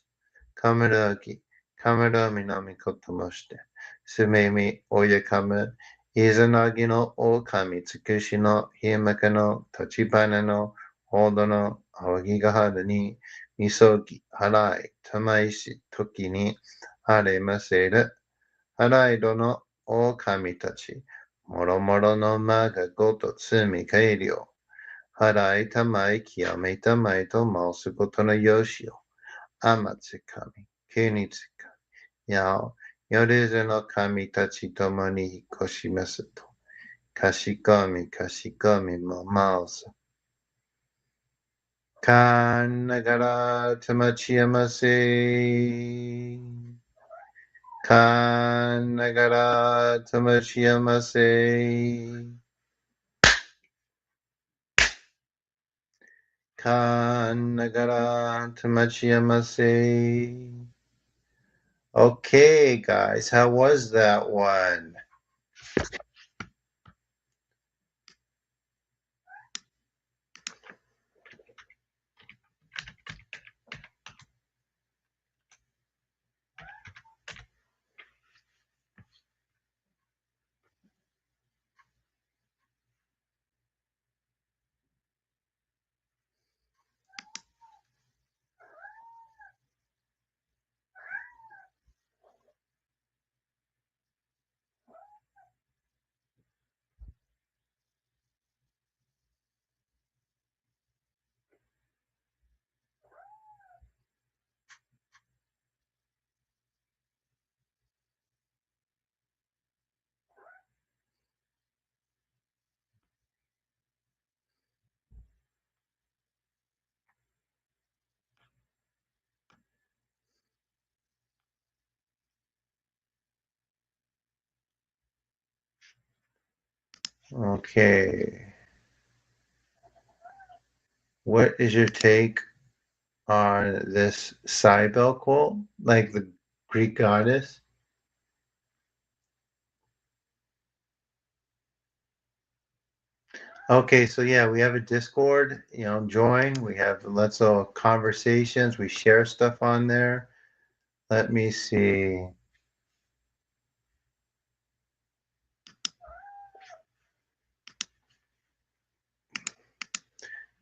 [SPEAKER 1] Kamarogi, kamaromi no mikoto moshite. Sumemi oyekamu. Izanagi no okami tsukushi no himeka no tachibana no hodo no awagigahara ni misogi harai tamaishi toki ni haremaseru. Harai do no okami tachi. Moromoro no maga goto tsumi kairyo. Harai tamai kiyomi tamai to mausu koto no yoshi yo. Amatsukami. Kunitsukami. Yao. Yoruzu no kami tachi tomo ni hikoshimasu to. Kashikomi, kashikomi mo mausu. Kanagara tamachiyamase. Kanagara tamachiyamase. Kanagara tamachiyamase. Okay, guys, how was that one? Okay. What is your take on this Cybele quote? Like the Greek goddess? Okay, so yeah, we have a Discord, join. We have lots of conversations. We share stuff on there. Let me see.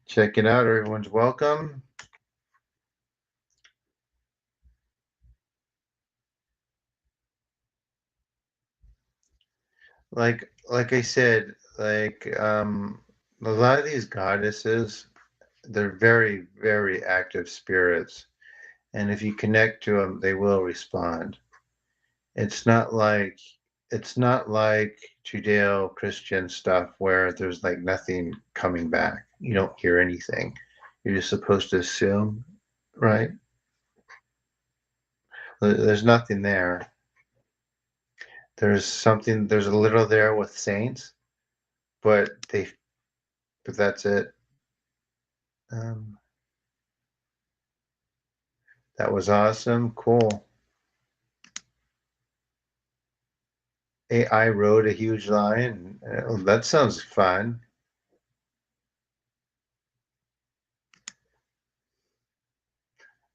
[SPEAKER 1] Check it out. Everyone's welcome. Like I said, a lot of these goddesses, they're very, very active spirits. And if you connect to them, they will respond. It's not like it's not like Judeo-Christian stuff where there's like nothing coming back. You don't hear anything. You're just supposed to assume, right? There's nothing there. There's something. There's a little there with saints, but but that's it. Um, That was awesome. Cool. I rode a huge lion. That sounds fun.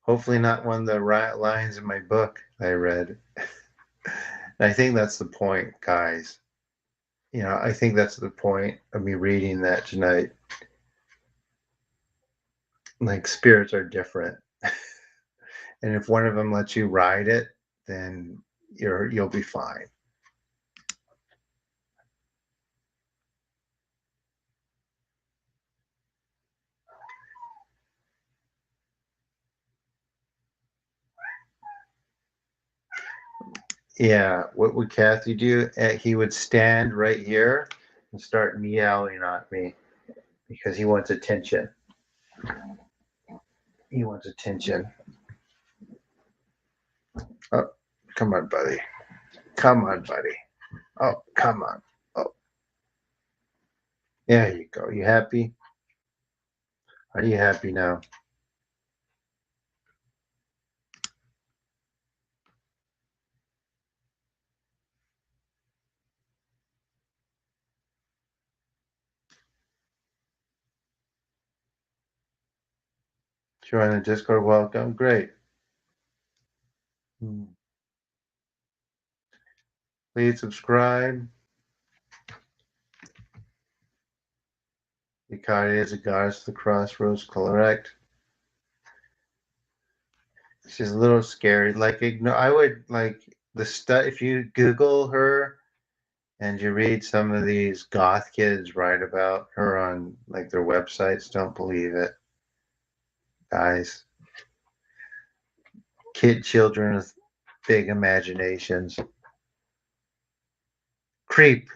[SPEAKER 1] Hopefully not one of the lions in my book I read. I think that's the point, guys. I think that's the point of me reading that tonight. Like spirits are different. And if one of them lets you ride it, then you'll be fine. Yeah, what would Kathy do? He would stand right here and start meowing at me because he wants attention. He wants attention. Oh, come on, buddy. Come on, buddy. Oh, come on. Oh, there you go. You happy? Are you happy now? Join the Discord. Welcome. Great. Please subscribe. Ikari is a goddess of the crossroads, correct? She's a little scary. Like, I would like the stuff if you Google her and you read some of these goth kids write about her on like their websites. Don't believe it, guys. Children with big imaginations. Creep.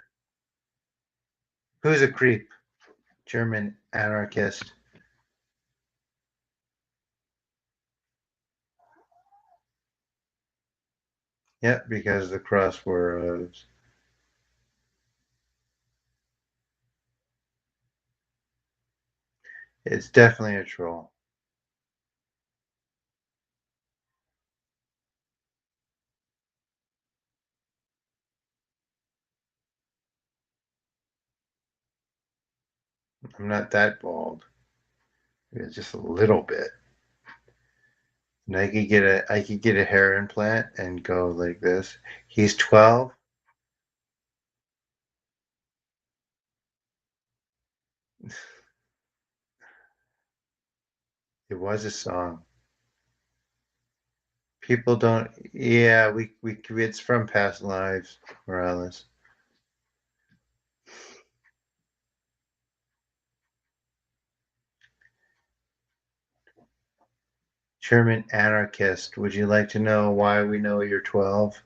[SPEAKER 1] Who's a creep? German anarchist. Yep, because the crosswords. It's definitely a troll. I'm not that bald. It's just a little bit. And I could get a hair implant and go like this. He's 12. It was a song. People don't. Yeah, we it's from past lives, Morales. German anarchist. Would you like to know why we know you're 12?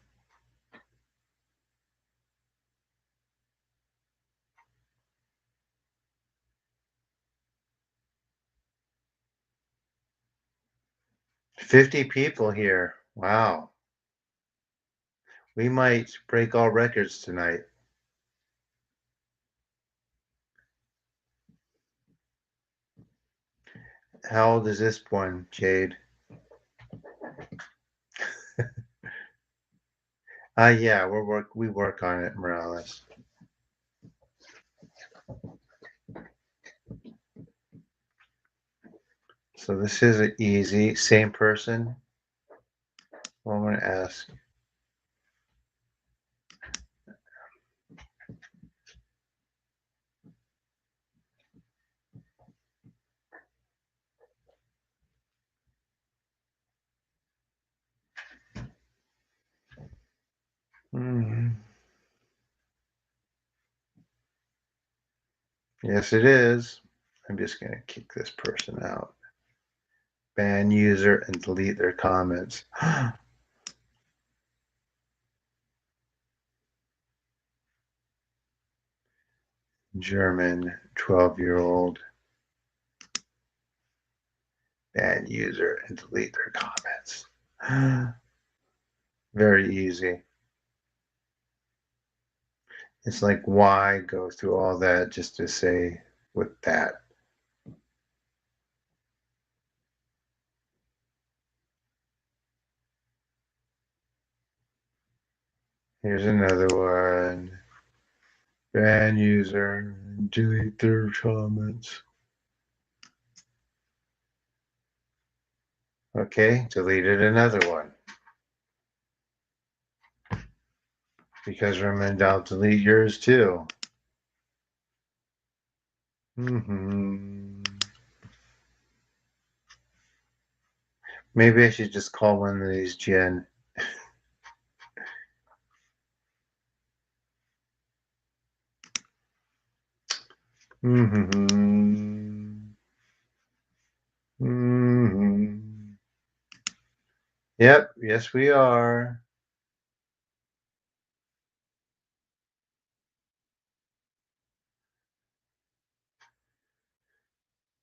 [SPEAKER 1] 50 people here. Wow. We might break all records tonight. How old is this one, Jade? Yeah, we work on it, Morales. So this is an easy, same person. Well, I'm going to ask. Yes, it is. I'm just going to kick this person out. Ban user and delete their comments. German 12-year-old. Ban user and delete their comments. Very easy. It's like, why go through all that just to say with that? Here's another one. Ban user. Delete their comments. Okay, deleted another one. Because remember, I'll delete yours too. Maybe I should just call one of these Jen. Yep, yes we are.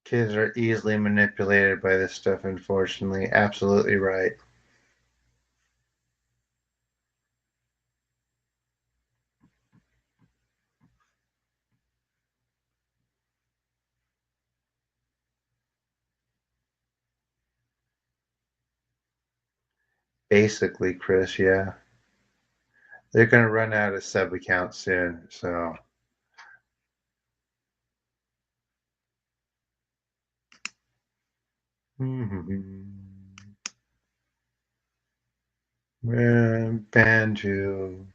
[SPEAKER 1] Kids are easily manipulated by this stuff, unfortunately. Absolutely right. Basically, Chris, yeah. They're going to run out of sub accounts soon, so. Banjo.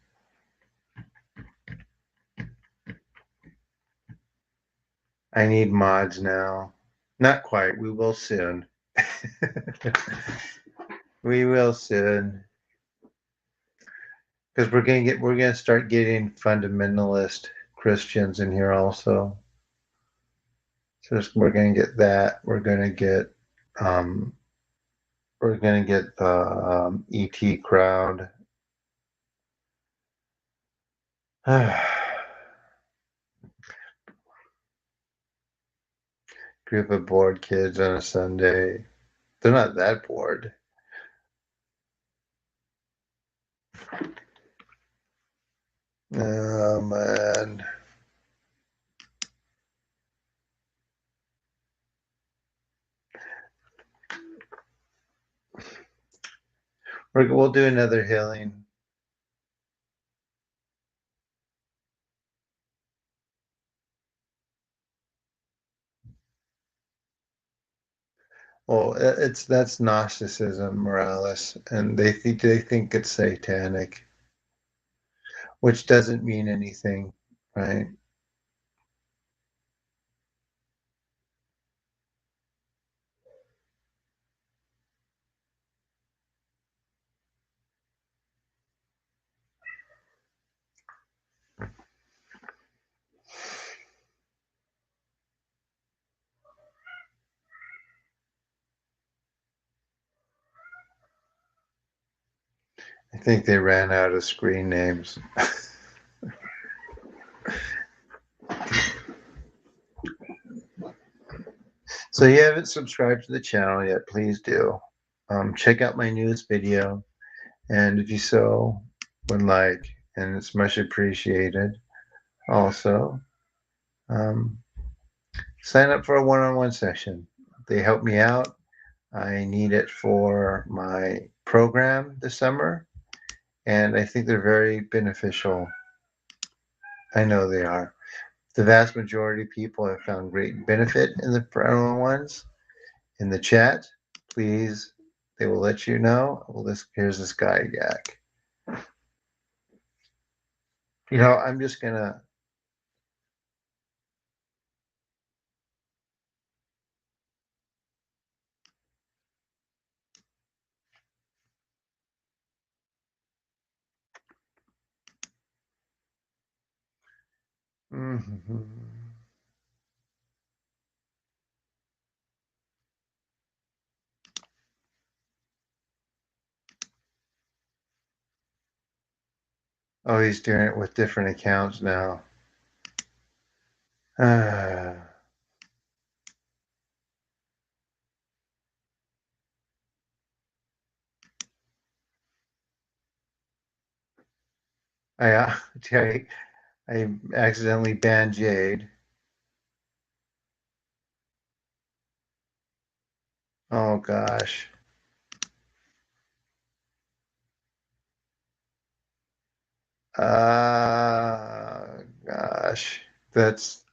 [SPEAKER 1] I need mods now. Not quite. We will soon. We will soon. Because we're gonna start getting fundamentalist Christians in here also. So we're gonna get that. Um we're gonna get the ET crowd. Group of bored kids on a Sunday. They're not that bored. Oh man. We'll do another healing. Well, that's Gnosticism, Morales, and they think it's satanic, which doesn't mean anything, right? I think they ran out of screen names. So you haven't subscribed to the channel yet, please do. Check out my newest video, and if you so would like, and it's much appreciated. Also, um, sign up for a one-on-one session. They help me out. I need it for my program this summer, and I think they're very beneficial. I know they are. The vast majority of people have found great benefit in the one-on-ones. In the chat, please, they will let you know. Well, here's this guy, Yak. I'm just gonna. Oh, he's doing it with different accounts now. I, I, I accidentally banned Jade. Oh gosh. Gosh, that's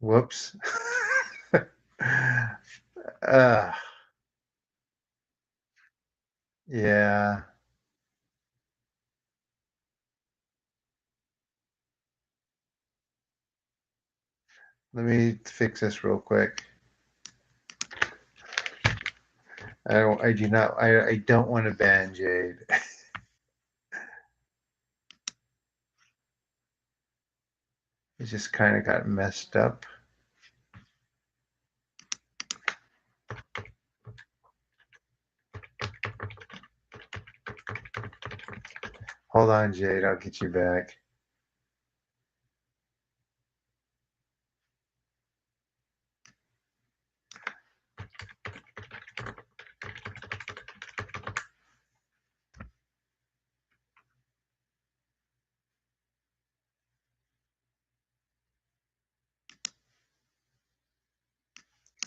[SPEAKER 1] whoops. uh, yeah. Let me fix this real quick. I do not, I don't want to ban Jade. It just kind of got messed up. Hold on, Jade. I'll get you back.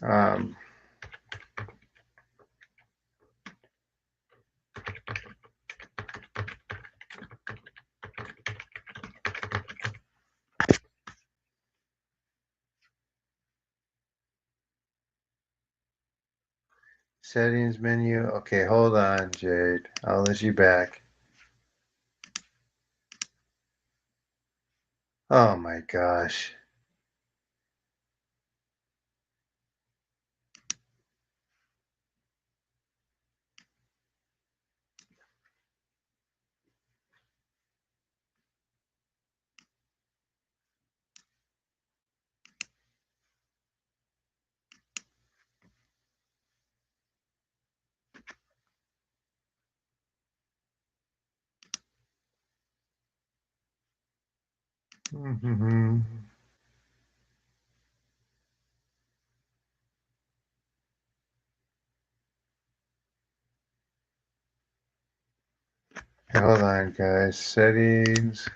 [SPEAKER 1] Um, Settings menu. Okay, hold on, Jade. I'll let you back. Oh my gosh. Mm-hmm. Hold on, guys. Settings.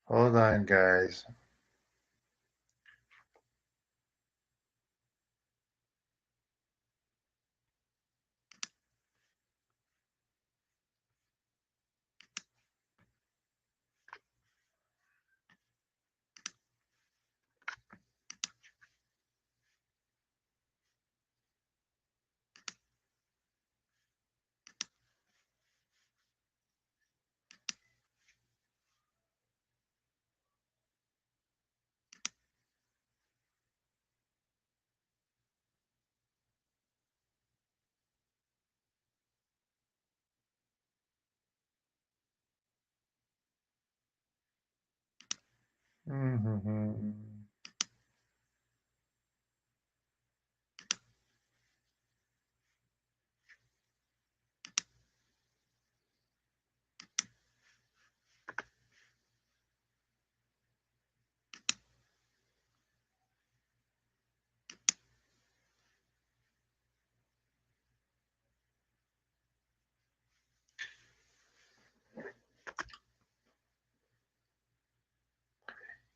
[SPEAKER 1] Hold on, guys. Mm-hmm.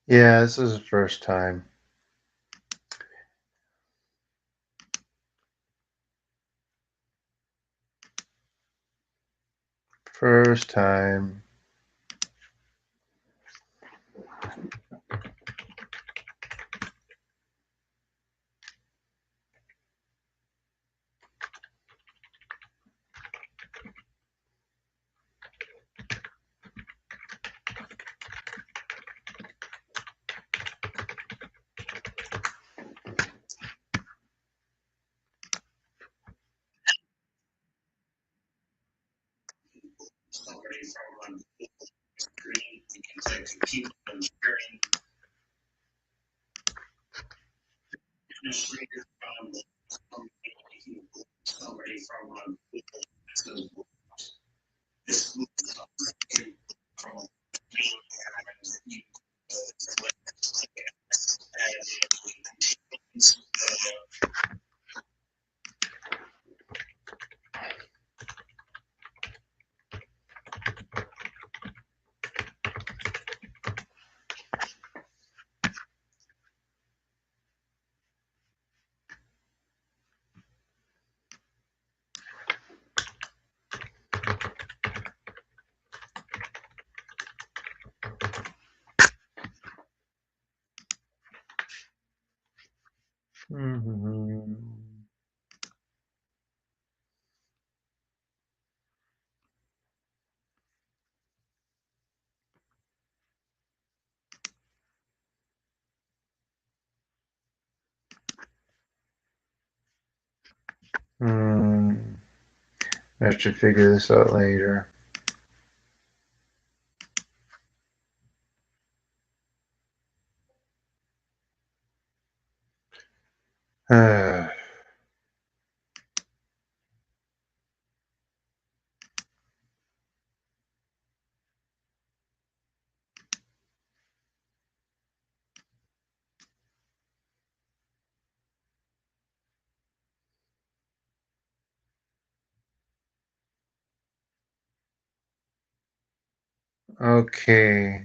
[SPEAKER 1] Yeah, this is the first time. First time. Mm-hmm. I should figure this out later. Okay.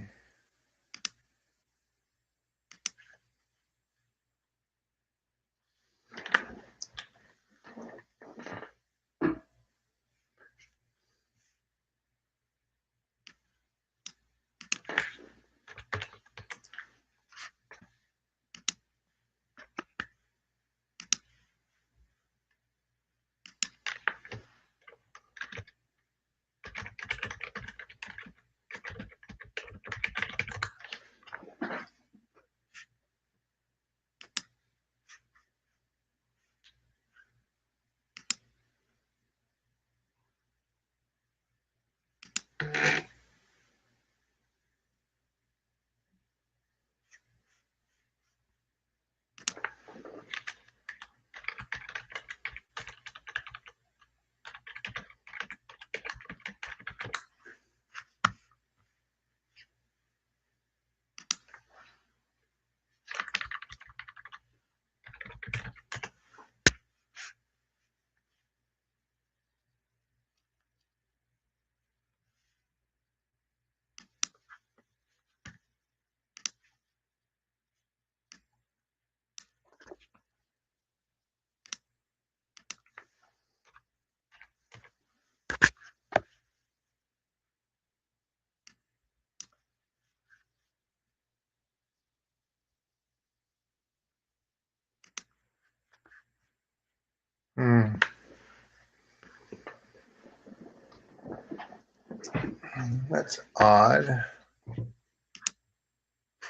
[SPEAKER 1] That's odd.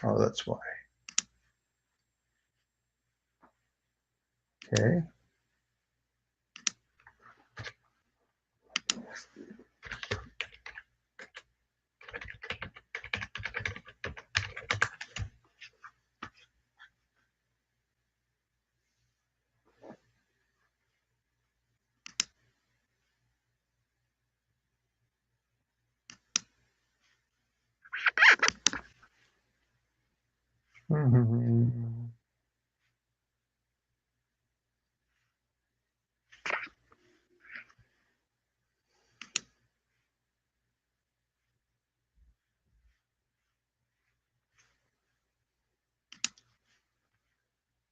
[SPEAKER 1] Oh, that's why. Okay.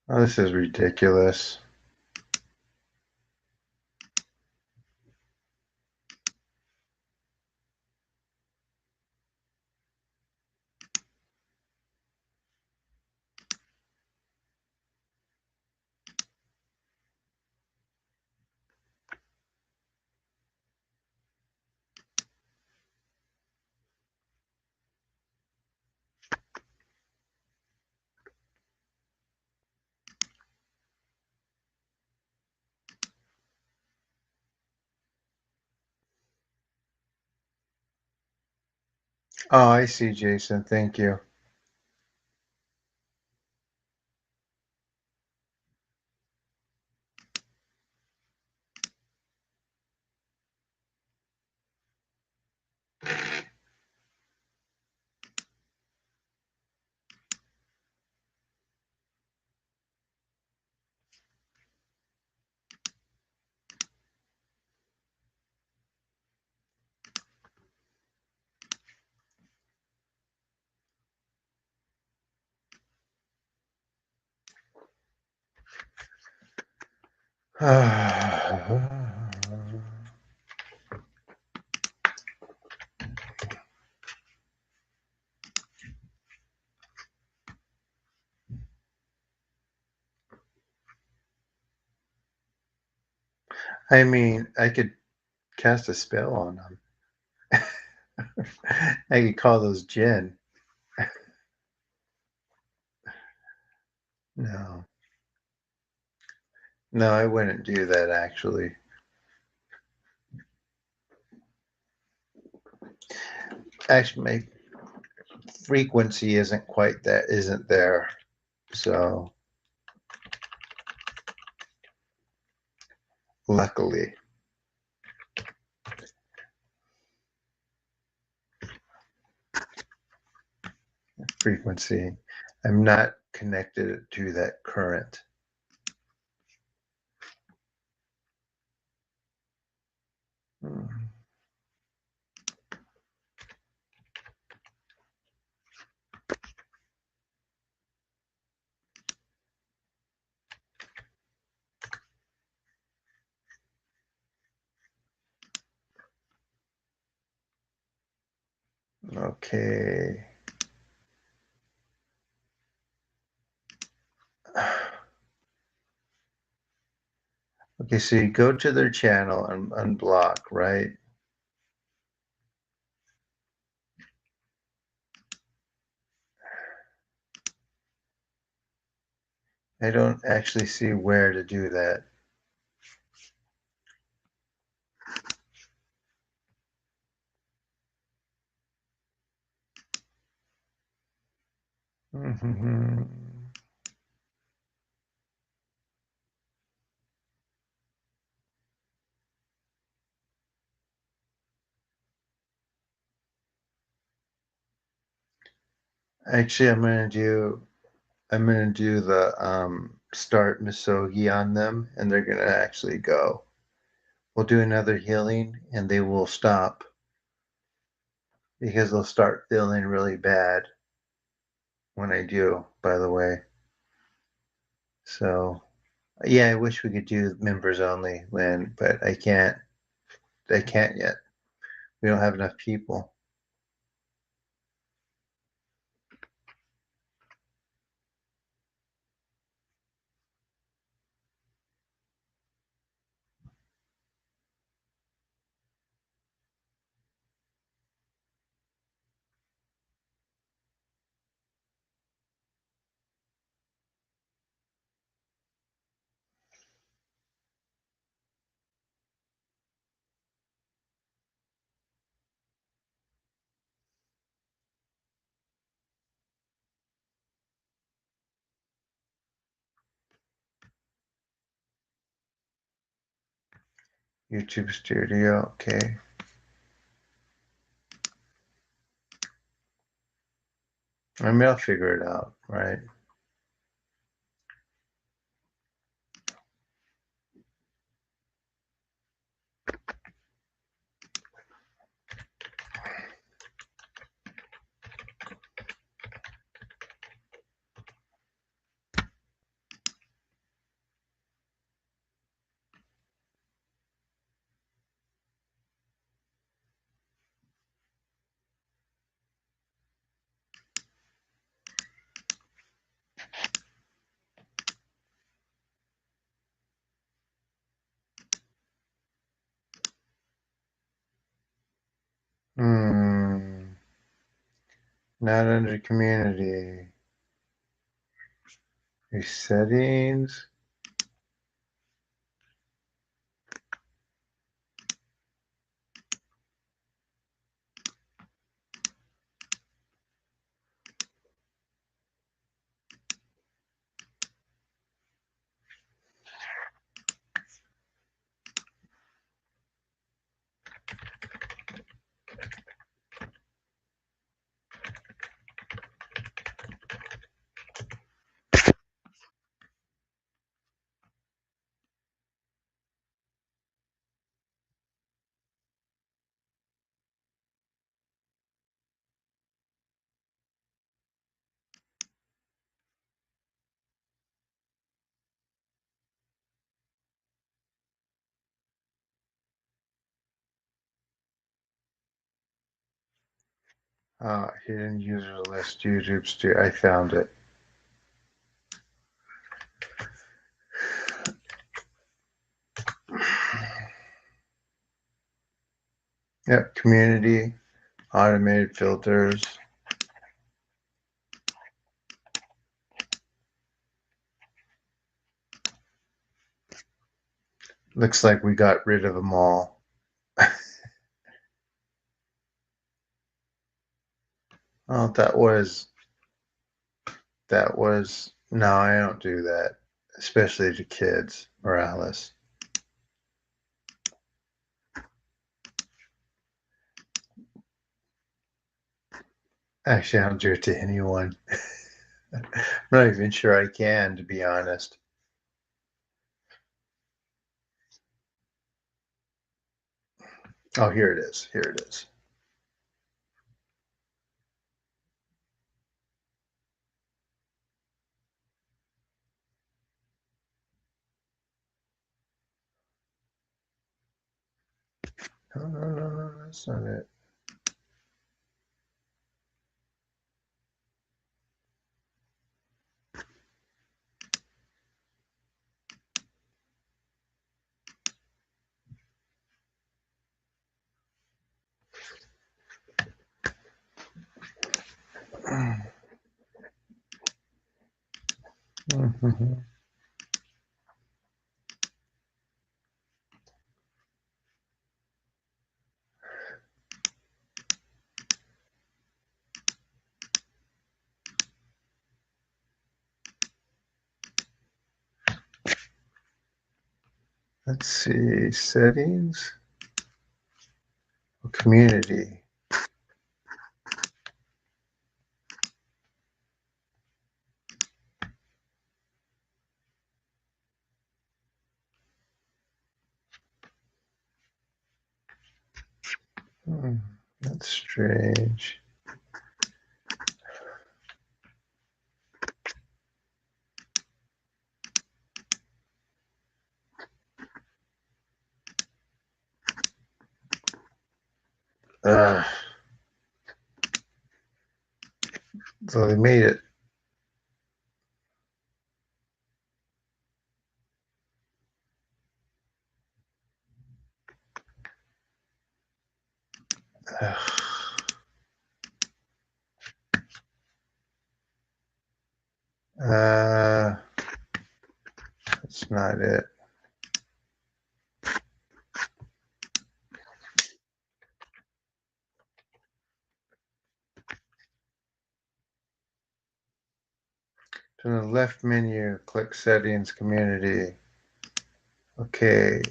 [SPEAKER 1] Oh, this is ridiculous. Oh, I see, Jason. Thank you. I mean, I could cast a spell on them. I could call those Jinn. No, no, I wouldn't do that actually. Actually, my frequency isn't quite that, isn't there. So, luckily, frequency, I'm not connected to that current. Hmm. Okay. Okay, so you go to their channel and unblock, right? I don't actually see where to do that. Mm-hmm. Actually, I'm gonna do the start misogi on them, and they're gonna actually go. We'll do another healing, and they will stop because they'll start feeling really bad when I do. By the way, so yeah, I wish we could do members only, Lynn, but I can't. I can't yet. We don't have enough people. YouTube Studio, okay. I mean, I'll figure it out, right? Hmm. Not under community. Your settings. Hidden user list, YouTube Studio. I found it. Yep, community, automated filters. Looks like we got rid of them all. Oh, that was, no, I don't do that, especially to kids or Alice. Actually, I don't do it to anyone. I'm not even sure I can, to be honest. Oh, here it is. Here it is. No, no, no, no, that's not it. Let's see, settings, community. That's strange. So they made it. That's not it. To the left menu, click settings, community. Okay.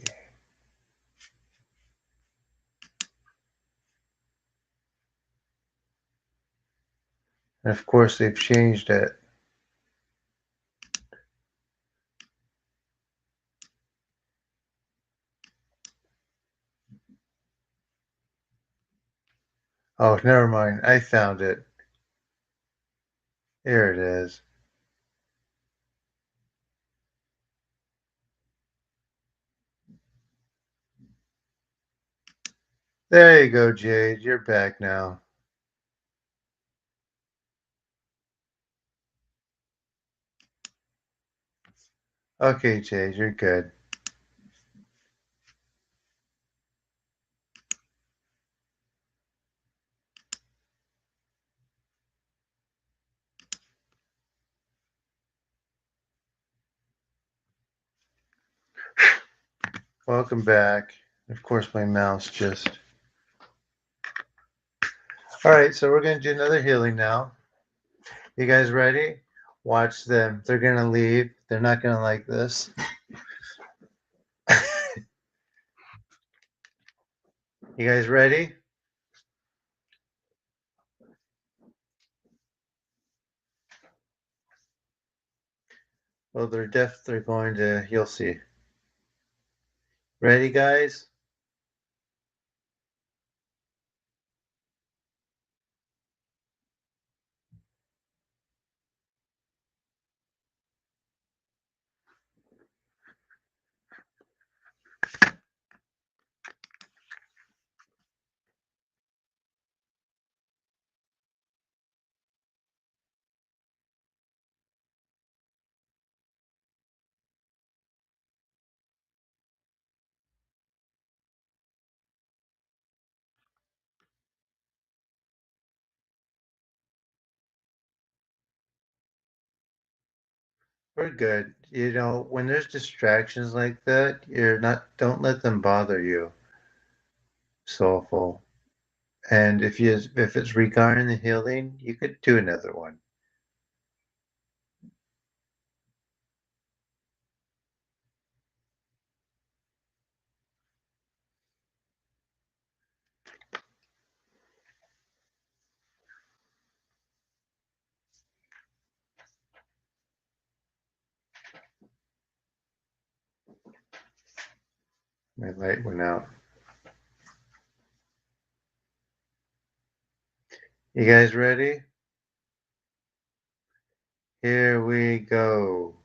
[SPEAKER 1] And of course, they've changed it. Oh, never mind. I found it. Here it is. There you go, Jade. You're back now. Okay, Jade, you're good. Welcome back. Of course, my mouse just. All right, so we're going to do another healing now. You guys ready? Watch them. They're going to leave. They're not going to like this. You guys ready? Well, they're going to, you'll see. Ready, guys? We're good. You know, when there's distractions like that, don't let them bother you. Soulful. And if it's regarding the healing, you could do another one. My light went out. You guys ready? Here we go.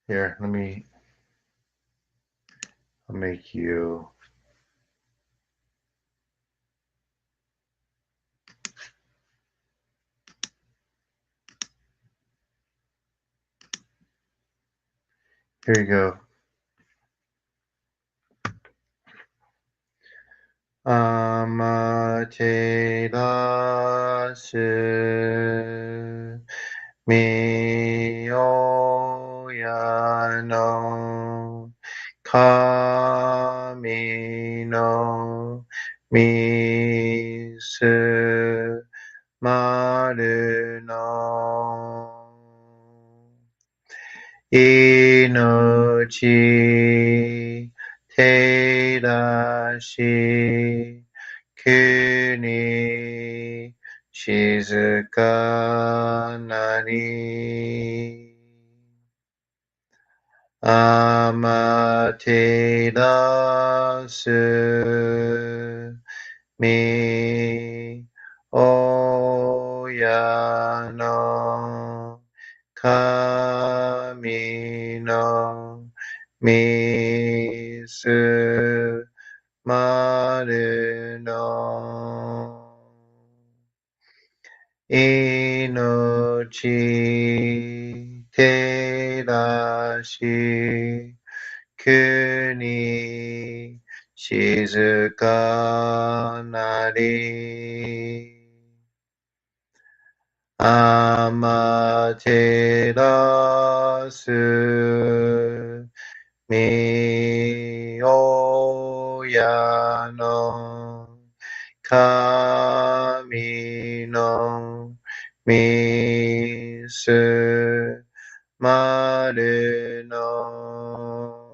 [SPEAKER 1] Here, I'll make you. Here you go. Amaterasu Miyoyano Kami no Misu Maru no Inochi Terashi Kuni Shizuka Nari Amaterasu Mi Oyano Kami no Misu Maru no Inochi Terashi Kuni Shizuka Nari Amaterasu Mi Oyano Kami no Misu Maru no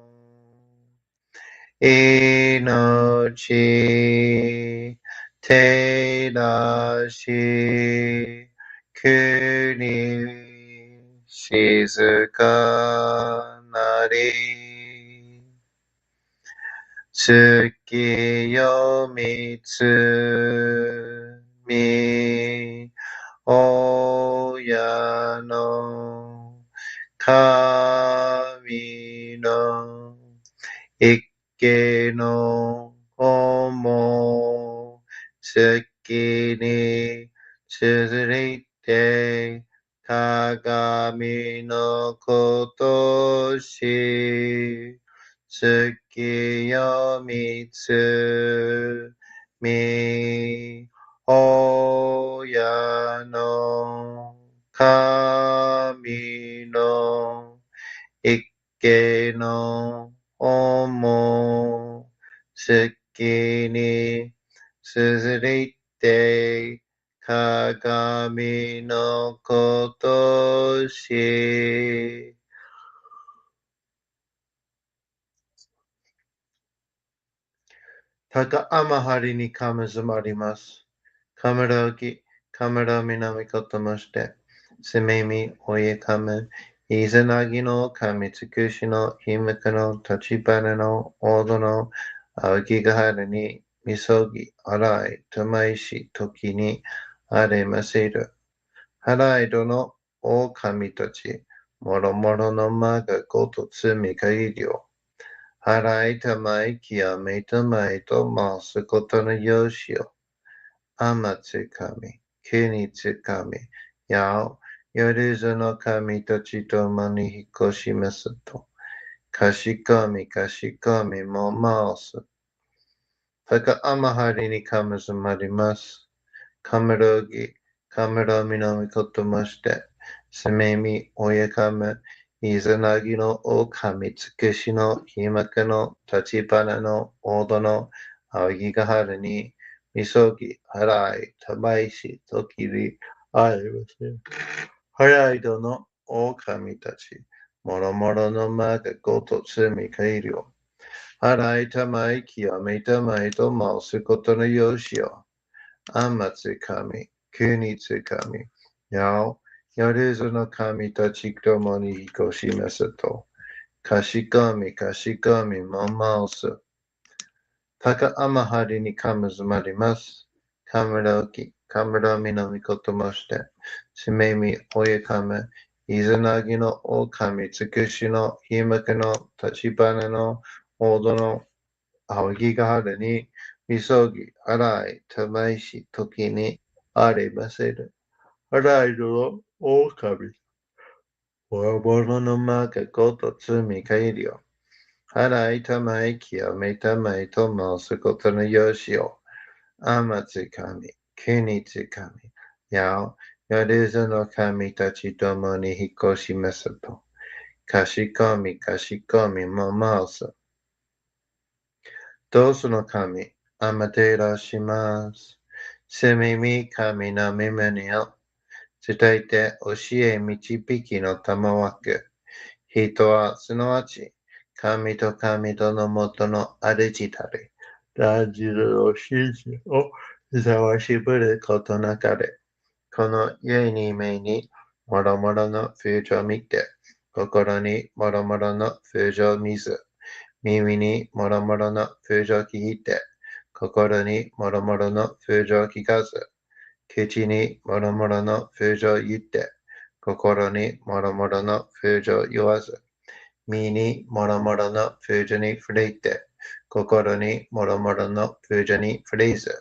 [SPEAKER 1] Inochi Terashi Kuni Shizuka Nari Tsukiyo Mitsu Mi Oyano Kami no Ikke no Homo Tsuki ni Tsurite Kagami no Kotoshi Tsukiyo Mitsu Mi Oyano Kami no Ikke no Homo Tsuki ni Tsurite Kagami no Kotoshi Taka amahari ni kamazumarimasu. Kamarogi, kamaro minami kotomoshite. Sumemi oye kame. Izanagi no kamitsukushi no himika no tachibana no odo no aokigahara ni misogi arai tamaishi toki ni aremaseru. Harai no o kamitachi. Moro moro no ma ga goto tsumi kagiri yo. Harai tamai kiyame tamai to masu koto no yoshi yo. Amatsukami, Kunitsukami, Yao, Yoruzu no kami tachi to mani hikoshimasu to. Kashikomi, kashikomi mo maosu. Taka amahari ni kamazumarimasu. Kamarogi, 神の御事もして、すめみおやかめ、いざなぎの狼、つくしのひまくの立花の大戸の青木が春に、みそぎ、払い、たばいし、ときり、ありません。払いどの狼たち、もろもろの間がごと罪改良。払いたまい、清めたまいと申すことのよしよ。あまつかみ、国つかみ、やお、やるぞの神たちともに引こしますと、かしこみ、かしこみ、もまおす。たかあまはりにかむずまります。かむらおき、かむらみのみこともして、すめみ、おやかめ、いずなぎのおかみ、つくしの、ひまくの、たちばなの、おどの、青木が春に、みそぎ、洗い、たまいし、時に、ありませる。洗いの狼、もろもろの間がごと罪改良。払いたまい、清めたまいと申すことのよしを。あまつかみ、国つかみ、やお、やるぞの神たちともに引っ越しますと。かしこみ、かしこみ、もまおす。どうすの神、あまていらします。すみみ神の耳を伝えて教え導きの玉枠。人はすなわち神と神とのもとの主たり。断じるの真実をざわしぶることなかれ。この家に目にもろもろの風情を見て、心にもろもろの風情を見ず、耳にもろもろの風情を聞いて、心にもろもろの風情を聞かず、口にもろもろの風情を言って、心にもろもろの風情を言わず、身にもろもろの風情に触れて、心にもろもろの風情に触れず、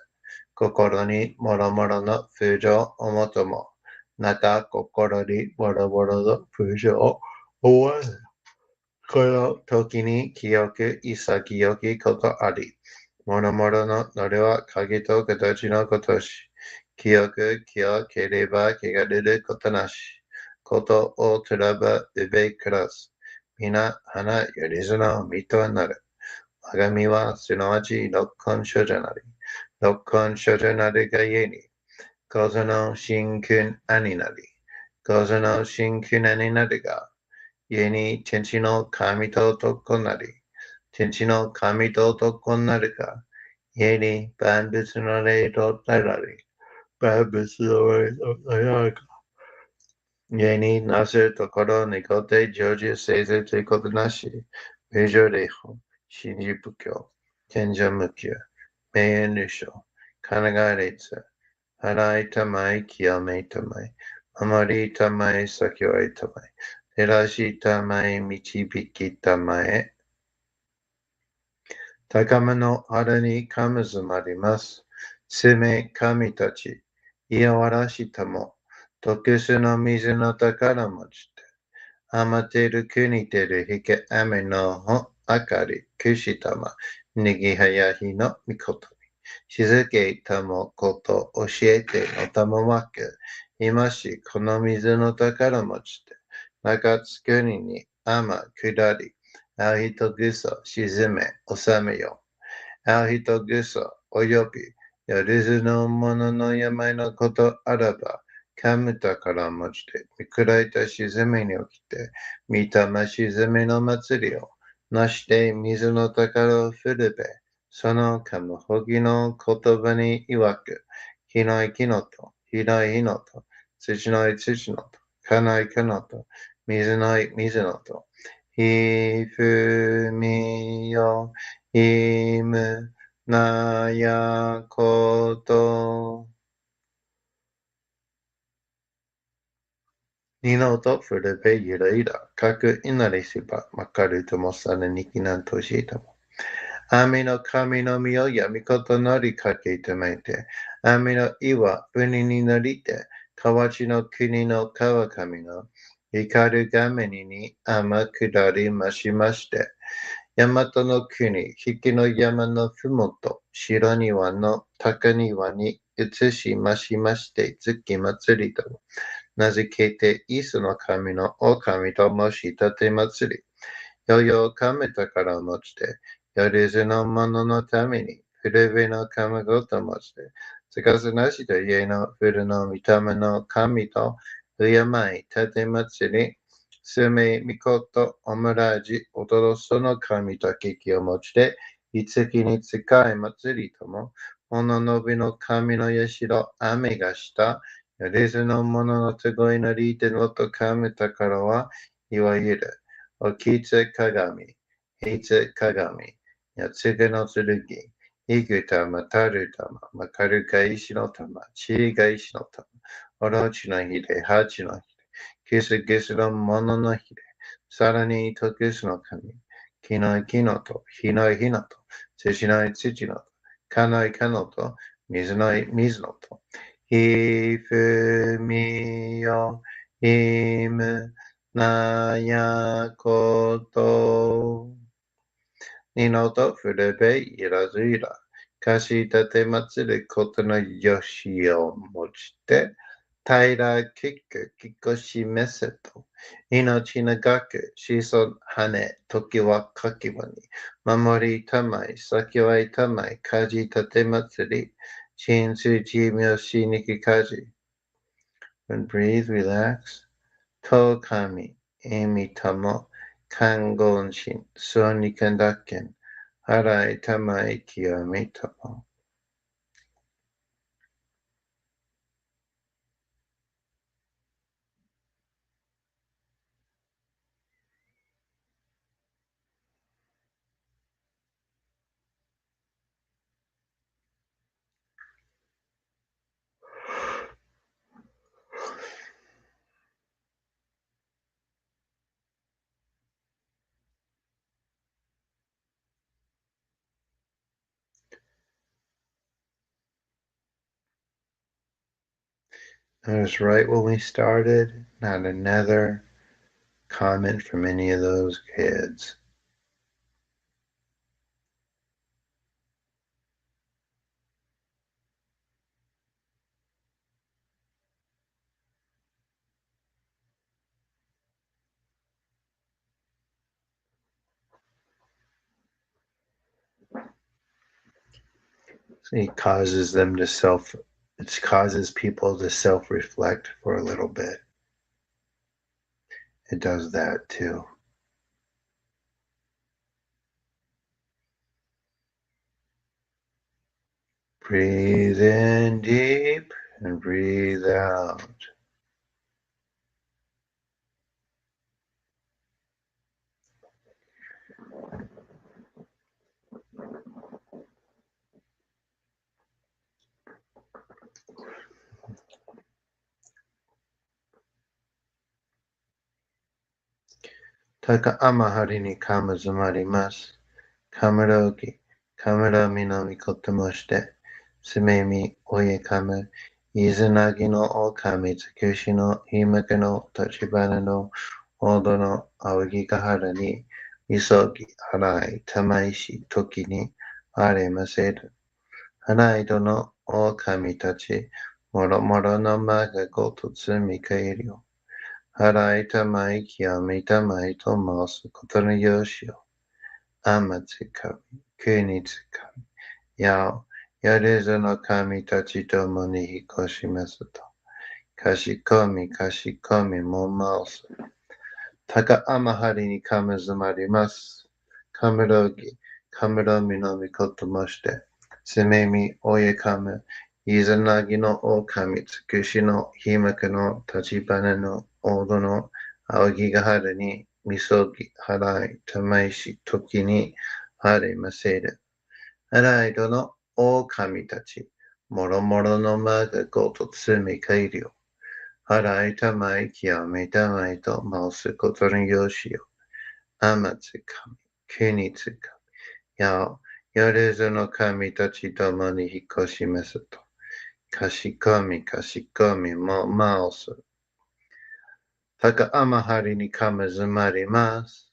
[SPEAKER 1] 心にもろもろの風情を思とも、また心にもろもろの風情を思わず、この時に清く潔きことあり、もろもろののれは影と形のことし、清く清ければ汚れることなし、ことをつらばうべくらす。皆花よりずの身となる。我が身はすなわち六根所じゃなり。六根所じゃなりがゆえに、こぞの真君兄なり。こぞの真君兄なりが、故に天地の神と男なり、天地の神と男なるか、故に万物の霊とならり、万物の霊とならるか、故になするところにごて成就せずということなし、無常霊法、真珠仏教、天上無休、名縁無償、神が列、払いたまい、清めたまい、守りたまい、先はいたまい、照らしたまえ、導きたまえ。高めの春にかむずまります。すめ神たち、いやわらしたも、特殊の水の宝持ちて、余ってる国てるひけ雨のほあかり、くしたま、にぎはやひのみことに。静けたもこと教えてのたもわく、今しこの水の宝持ちて、中津国に雨下り、あう人ぐそ沈め収めよ。あう人ぐそおよび、やるずのものの病のことあらば、かむたから持ちて、見くらいた沈めに起きて、見たま沈めの祭りを、なして水の宝を振るべ、そのかむほぎの言葉に曰く、火のい木のと、火のい火のと、土のい土のと、かのいかのと、水のい水のと、ひふみよ、いむなやこと。ニノとフルベユライラ、各稲荷しば、まかるともさねにきなんとしいたも。雨の神の実を闇ことなりかけてめて、雨の岩、船に乗りて、河内の国の川上の光る画面に雨下りましまして、大和の国、引きの山のふもと、白庭の高庭に移しましまして、月祭りと名付けて、イスの神の狼と申し立て祭り。よよ神宝を持ちて、よりずの者のために、古べの神ごと持ちて、つかずなしと家の古の御霊の神と、敬い立て祭り、すめみこと、おむらじ、おどろその神と危機を持ちて、いつきに使い祭りとも、おののびの神の社、雨がした、よりずの者の手ごいのりてのと神宝は、いわゆる、おきつ鏡、いつ鏡、やつげの剣、いぐたま、たるたま、まかるが石の玉、ちりが石の玉、おろちのひれ、はちのひれ、キスギスのもののひれ、さらにとくすの神、きのきのと、ひのひのと、土の土のと、かのかのと、水の水のと、ひふみよ、いむ、なやこと。にのとふれべいらずいら。かしたて祭ることのよしをもちて、平きくきこしめせと。命長くしそはね、時はかきわに。守りたまい、先はいたまい、かじたて祭り。鎮守地名しにきかじ。And breathe, relax. と神、意味とも、看護心、そうにかんだけん。払いたまい清みとも。That was right when we started. Not another comment from any of those kids. It causes them to it causes people to self-reflect for a little bit. It does that too. Breathe in deep and breathe out. Taka amahari ni kama zumarimasu. Kamarogi, Kamarami no mikotomoshite, Sumemi oyekame, Izanagi no okami, Tsukushi no himaka no tachibana no odo no awagikahara ni, Misogi, Harai, Tamaishi, Toki ni, Are maseru. Harai do no okami tachi, Moro moro no maga go to tsumi kairyo. Harai tamai kiyami tamai to masu koto no yoshio. Amatsuka, Kunitsuka, Yao, Yarezu no kami tachi tomo ni hikoshimasu to. Kashikomi, kashikomi mo maosu. Taka amahari ni kamazumarimasu. Kamarogi, kamaromi no mikoto moshite. Sumemi oyekame, Izanagi no okami, tsukushi no himaka no tachibana no odo no awagigahara ni misogi, harai, tamaishi, toki ni hare maseru. Harai do no okami tachi, moro moro no maga go to tsumi kairyo. Harai tamai kiyame tamai to maosu koto no yoshi yo. Amatsukami, kunitsukami, yao, yorezu no kami tachi tomo ni hikoshimasu to. Kashikomi, kashikomi mo maosu. Taka amahari ni kamazumarimasu.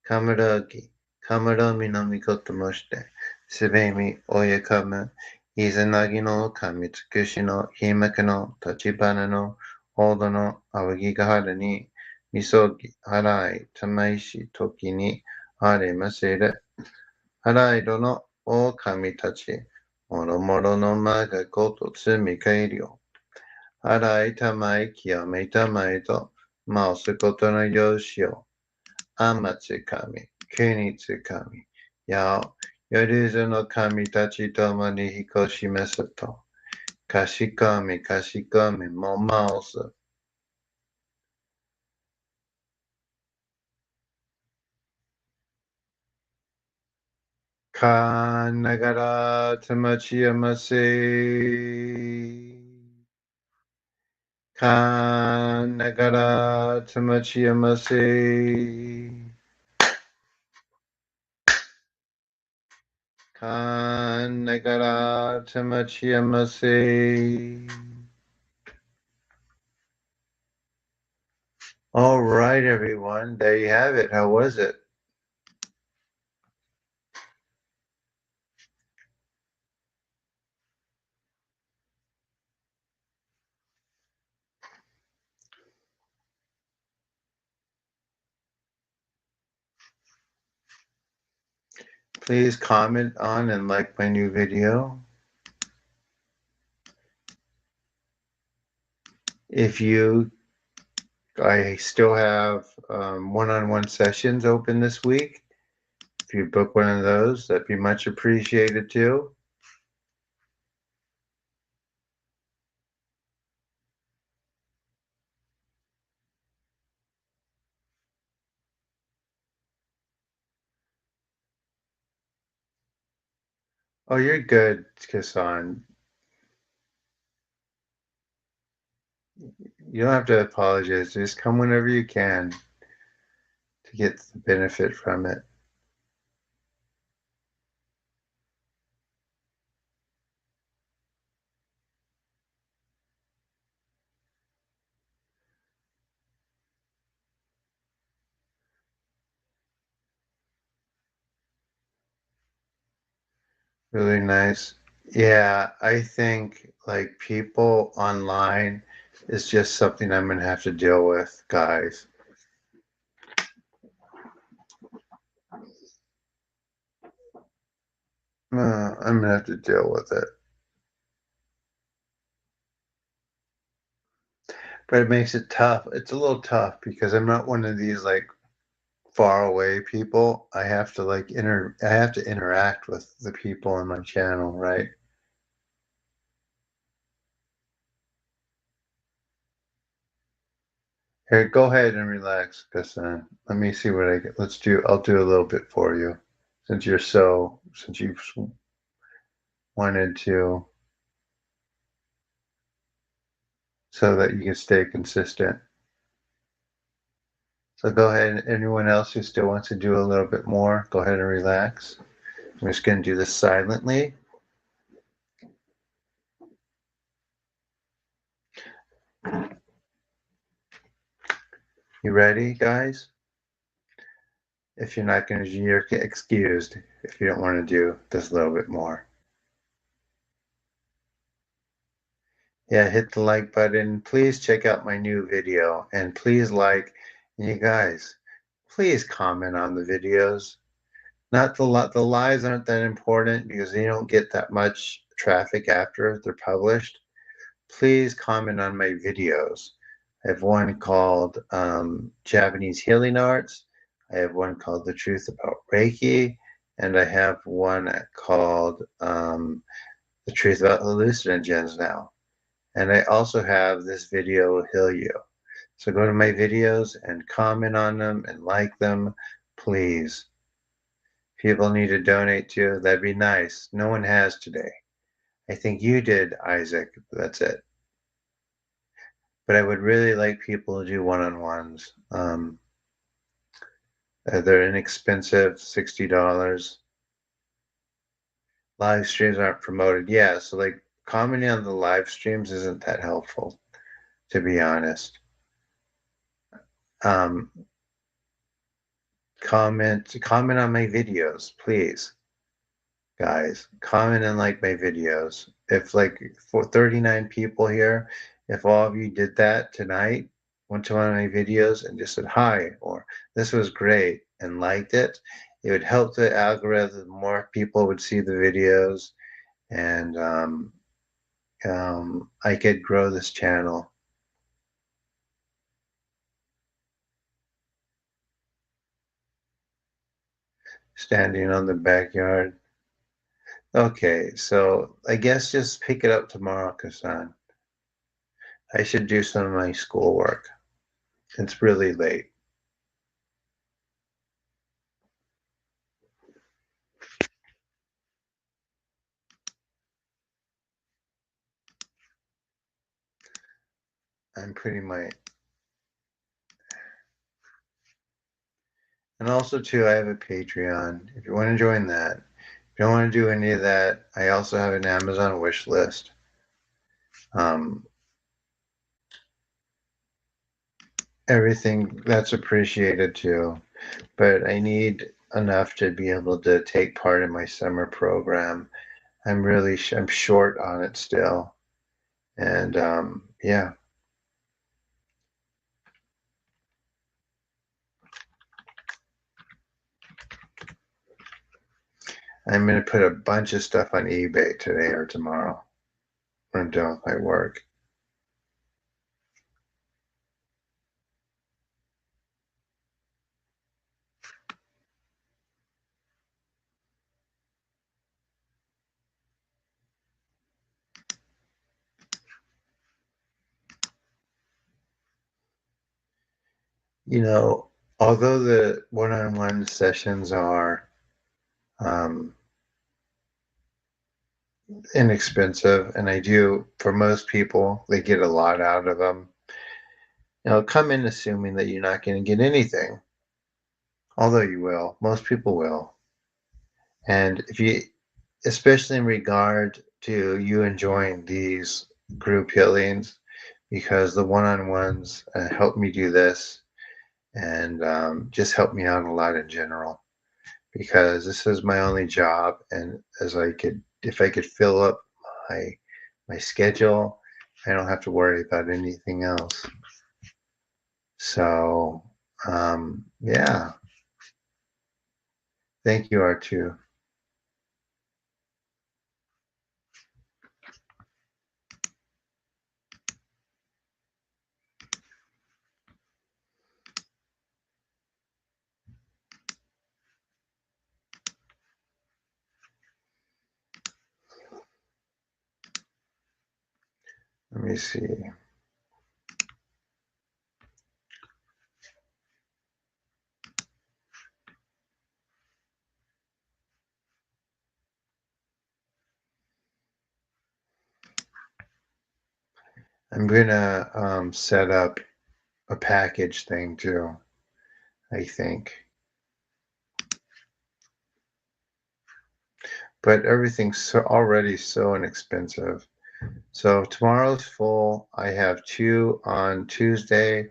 [SPEAKER 1] Kamarogi, kamaromi no mikoto moshite. Subemi oyakama. イザナギの神尽くしのひまくの立花のほどの仰ぎがはるに、みそぎ、払い、たまいし、時に、あれませる。払いどの狼たち、もろもろの間がこと積み返りを。払いたまい、清めたまいと、回すことのよしを。あまつかみ、国つかみ、やお、夜ずの神たちともに彦しますと、かしこみかしこみも回す。かながらつまちやませ。かながらつまちやませ。かながらつまちやませ。All right, everyone. There you have it. How was it? Please comment on and like my new video. If you, I still have one-on-one sessions open this week. If you book one of those, that'd be much appreciated too. Oh, you're good, Kasan. You don't have to apologize. Just come whenever you can to get the benefit from it. Really nice. Yeah, I think like people online is just something I'm gonna have to deal with, guys. I'm gonna have to deal with it. But it makes it tough. It's a little tough because I'm not one of these like far away people. I have to I have to interact with the people on my channel, right? Here, go ahead and relax, Kassan. Let me see what I get. I'll do a little bit for you since you've wanted to, so that you can stay consistent. So go ahead. Anyone else who still wants to do a little bit more, go ahead and relax. I'm just going to do this silently. You ready, guys? If you're not going to, you're excused if you don't want to do this a little bit more. Yeah, hit the like button. Please check out my new video and please you guys, please comment on the videos. Not the lives aren't that important because they don't get that much traffic after they're published. Please comment on my videos. I have one called Japanese Healing Arts. I have one called The Truth About Reiki. And I have one called The Truth About Hallucinogens now. And I also have This Video Will Heal You. So go to my videos and comment on them and like them, please. People need to donate to, that'd be nice. No one has today. I think you did, Isaac. That's it. But I would really like people to do one-on-ones. They're inexpensive, $60. Live streams aren't promoted. Yeah, so like commenting on the live streams isn't that helpful, to be honest. Um, comment on my videos, please. guys, comment and like my videos. If like for 39 people here, if all of you did that tonight, went to one of my videos and just said hi or this was great and liked it would help the algorithm. More people would see the videos, and I could grow this channel. Standing on the backyard. Okay, so I guess just pick it up tomorrow, Kasan. I should do some of my schoolwork. It's really late. I'm pretty much. And also, too, I have a Patreon. If you want to join that, if you don't want to do any of that, I also have an Amazon wish list. Everything that's appreciated too, but I need enough to be able to take part in my summer program. I'm short on it still, and yeah, I'm gonna put a bunch of stuff on eBay today or tomorrow when I'm done with my work. You know, although the one-on-one sessions are um, inexpensive, and I do, for most people, they get a lot out of them. Come in assuming that you're not going to get anything, although you will. Most people will. And if you, especially in regard to you enjoying these group healings, because the one-on-ones help me do this and just help me out a lot in general. Because this is my only job, and if I could fill up my my schedule, I don't have to worry about anything else. So, yeah, thank you, R2. Let me see. I'm gonna set up a package thing too, I think. But everything's already so inexpensive. So tomorrow's full. I have 2 on Tuesday,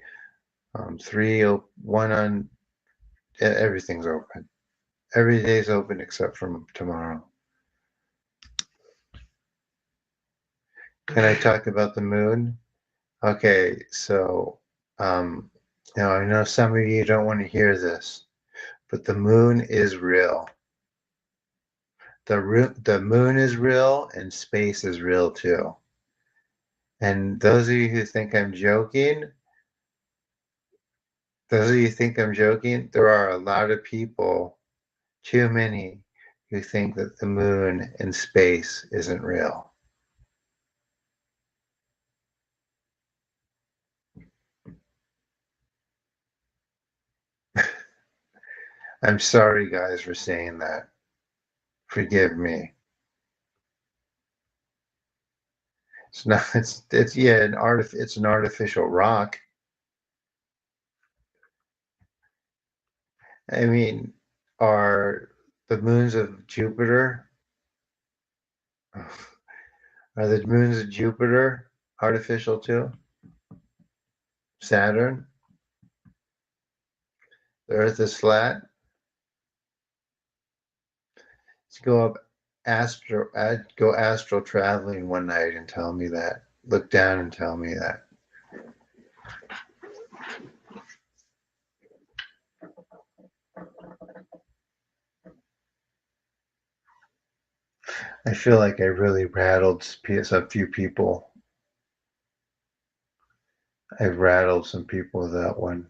[SPEAKER 1] 3, 1 on, everything's open. Every day's open except for tomorrow. Can I talk about the moon? Okay, so um, I know some of you don't want to hear this, but the moon is real. The moon is real, and space is real too. And those of you who think I'm joking, there are a lot of people, too many, who think that the moon and space isn't real. I'm sorry, guys, for saying that. Forgive me. It's not. It's yeah. It's an artificial rock. I mean, are the moons of Jupiter? Are the moons of Jupiter artificial too? Saturn? The Earth is flat. Let's go up. I'd go astral traveling one night and tell me that. Look down and tell me that. I feel like I really rattled a few people. I've rattled some people with that one.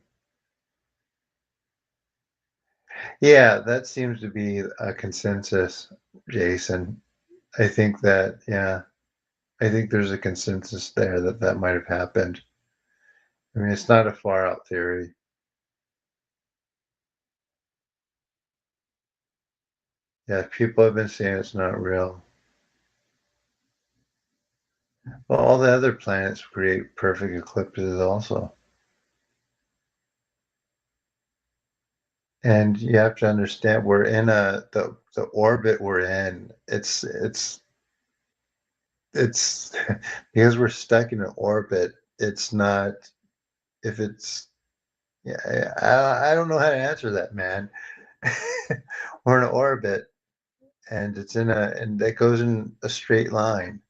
[SPEAKER 1] Yeah, that seems to be a consensus, Jason. I think that, yeah, I think there's a consensus there that that might have happened. I mean, it's not a far out theory. Yeah, people have been saying it's not real. Well, all the other planets create perfect eclipses also. And you have to understand we're in the orbit we're in. It's because we're stuck in an orbit. It's not if it's yeah, I don't know how to answer that, man. We're in an orbit and it's in a and that goes in a straight line.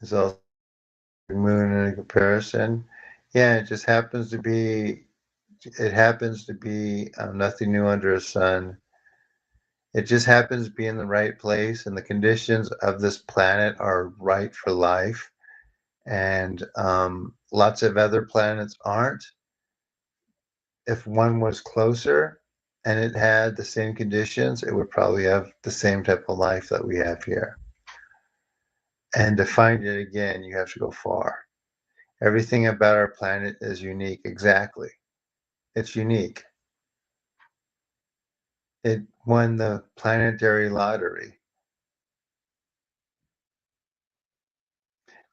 [SPEAKER 1] It's also the moon in a comparison. Yeah, it happens to be nothing new under the sun. It just happens to be in the right place, and the conditions of this planet are right for life. And lots of other planets aren't. If one was closer and it had the same conditions, it would probably have the same type of life that we have here. And to find it again, you have to go far. Everything about our planet is unique. Exactly. It's unique. It won the planetary lottery.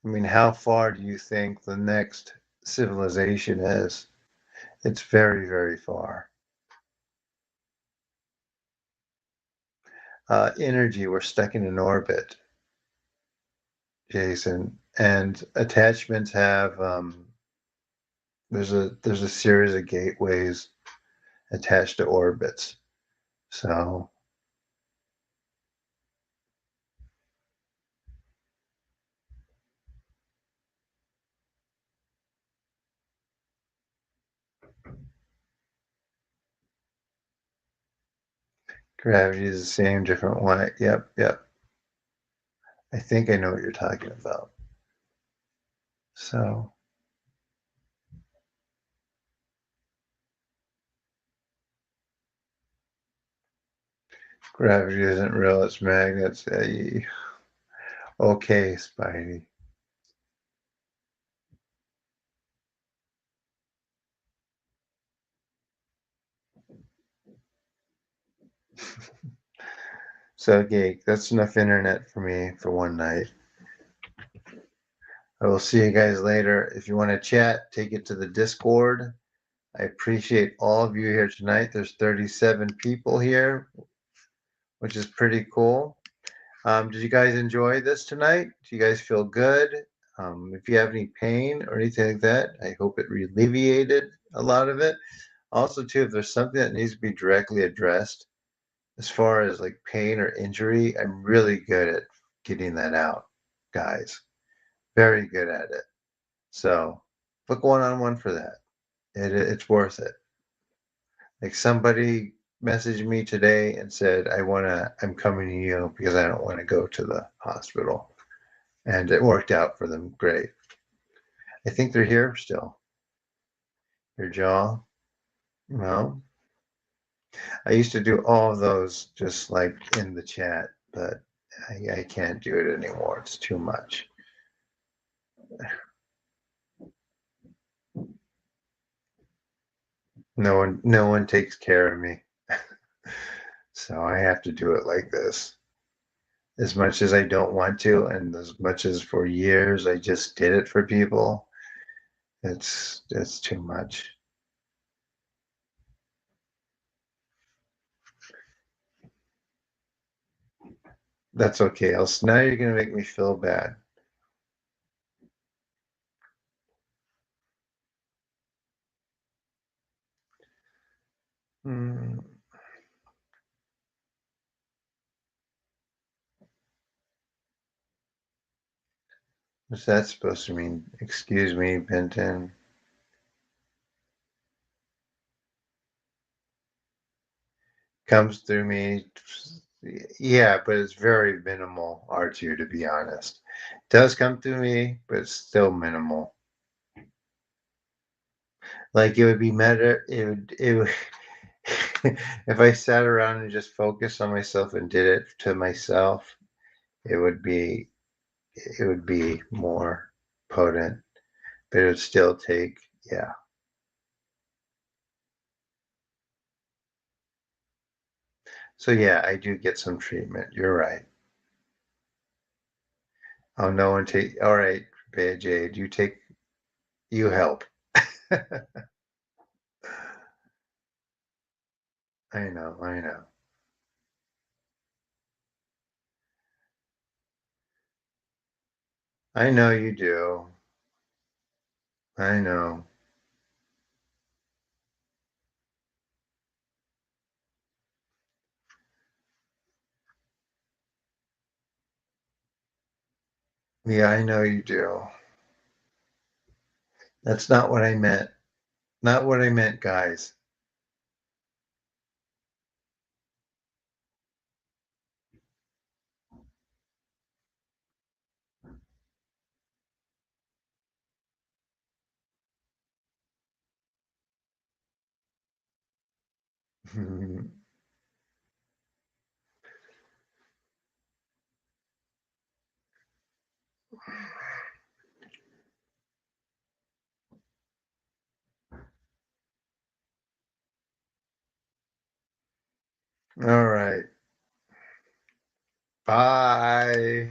[SPEAKER 1] I mean, how far do you think the next civilization is? It's very, very far. Energy, we're stuck in an orbit, Jason, and attachments have there's a series of gateways attached to orbits. So gravity is the same, different way. Yep, yep. I think I know what you're talking about. So gravity isn't real, it's magnets. Okay, Spidey. So, okay, that's enough internet for me for one night. I will see you guys later. If you want to chat, take it to the Discord. I appreciate all of you here tonight. There's 37 people here, which is pretty cool. Did you guys enjoy this tonight? Do you guys feel good? If you have any pain or anything like that, I hope it alleviated a lot of it. Also, too, if there's something that needs to be directly addressed, as far as like pain or injury, I'm really good at getting that out, guys. Very good at it. So book one-on-one for that. It's worth it. Like somebody messaged me today and said, I'm coming to you because I don't want to go to the hospital. And it worked out for them great. I think they're here still. Your jaw. No. I used to do all of those just like in the chat, but I can't do it anymore. It's too much. No one takes care of me. So I have to do it like this. As much as I don't want to, and as much as for years I just did it for people, it's too much. That's okay. Else now you're gonna make me feel bad. Hmm. What's that supposed to mean? Excuse me, Benton. Comes through me. Yeah, but it's very minimal, R2, to be honest. Does come through me, but it's still minimal. Like it would be better. It would if I sat around and just focused on myself and did it to myself, it would be it would be more potent, but it would still take, yeah. So yeah, I do get some treatment. You're right. Oh, no one take. All right, Jade, you take. You help. I know. I know. I know you do. I know. Yeah, I know you do. That's not what I meant. Not what I meant, guys. All right. Bye.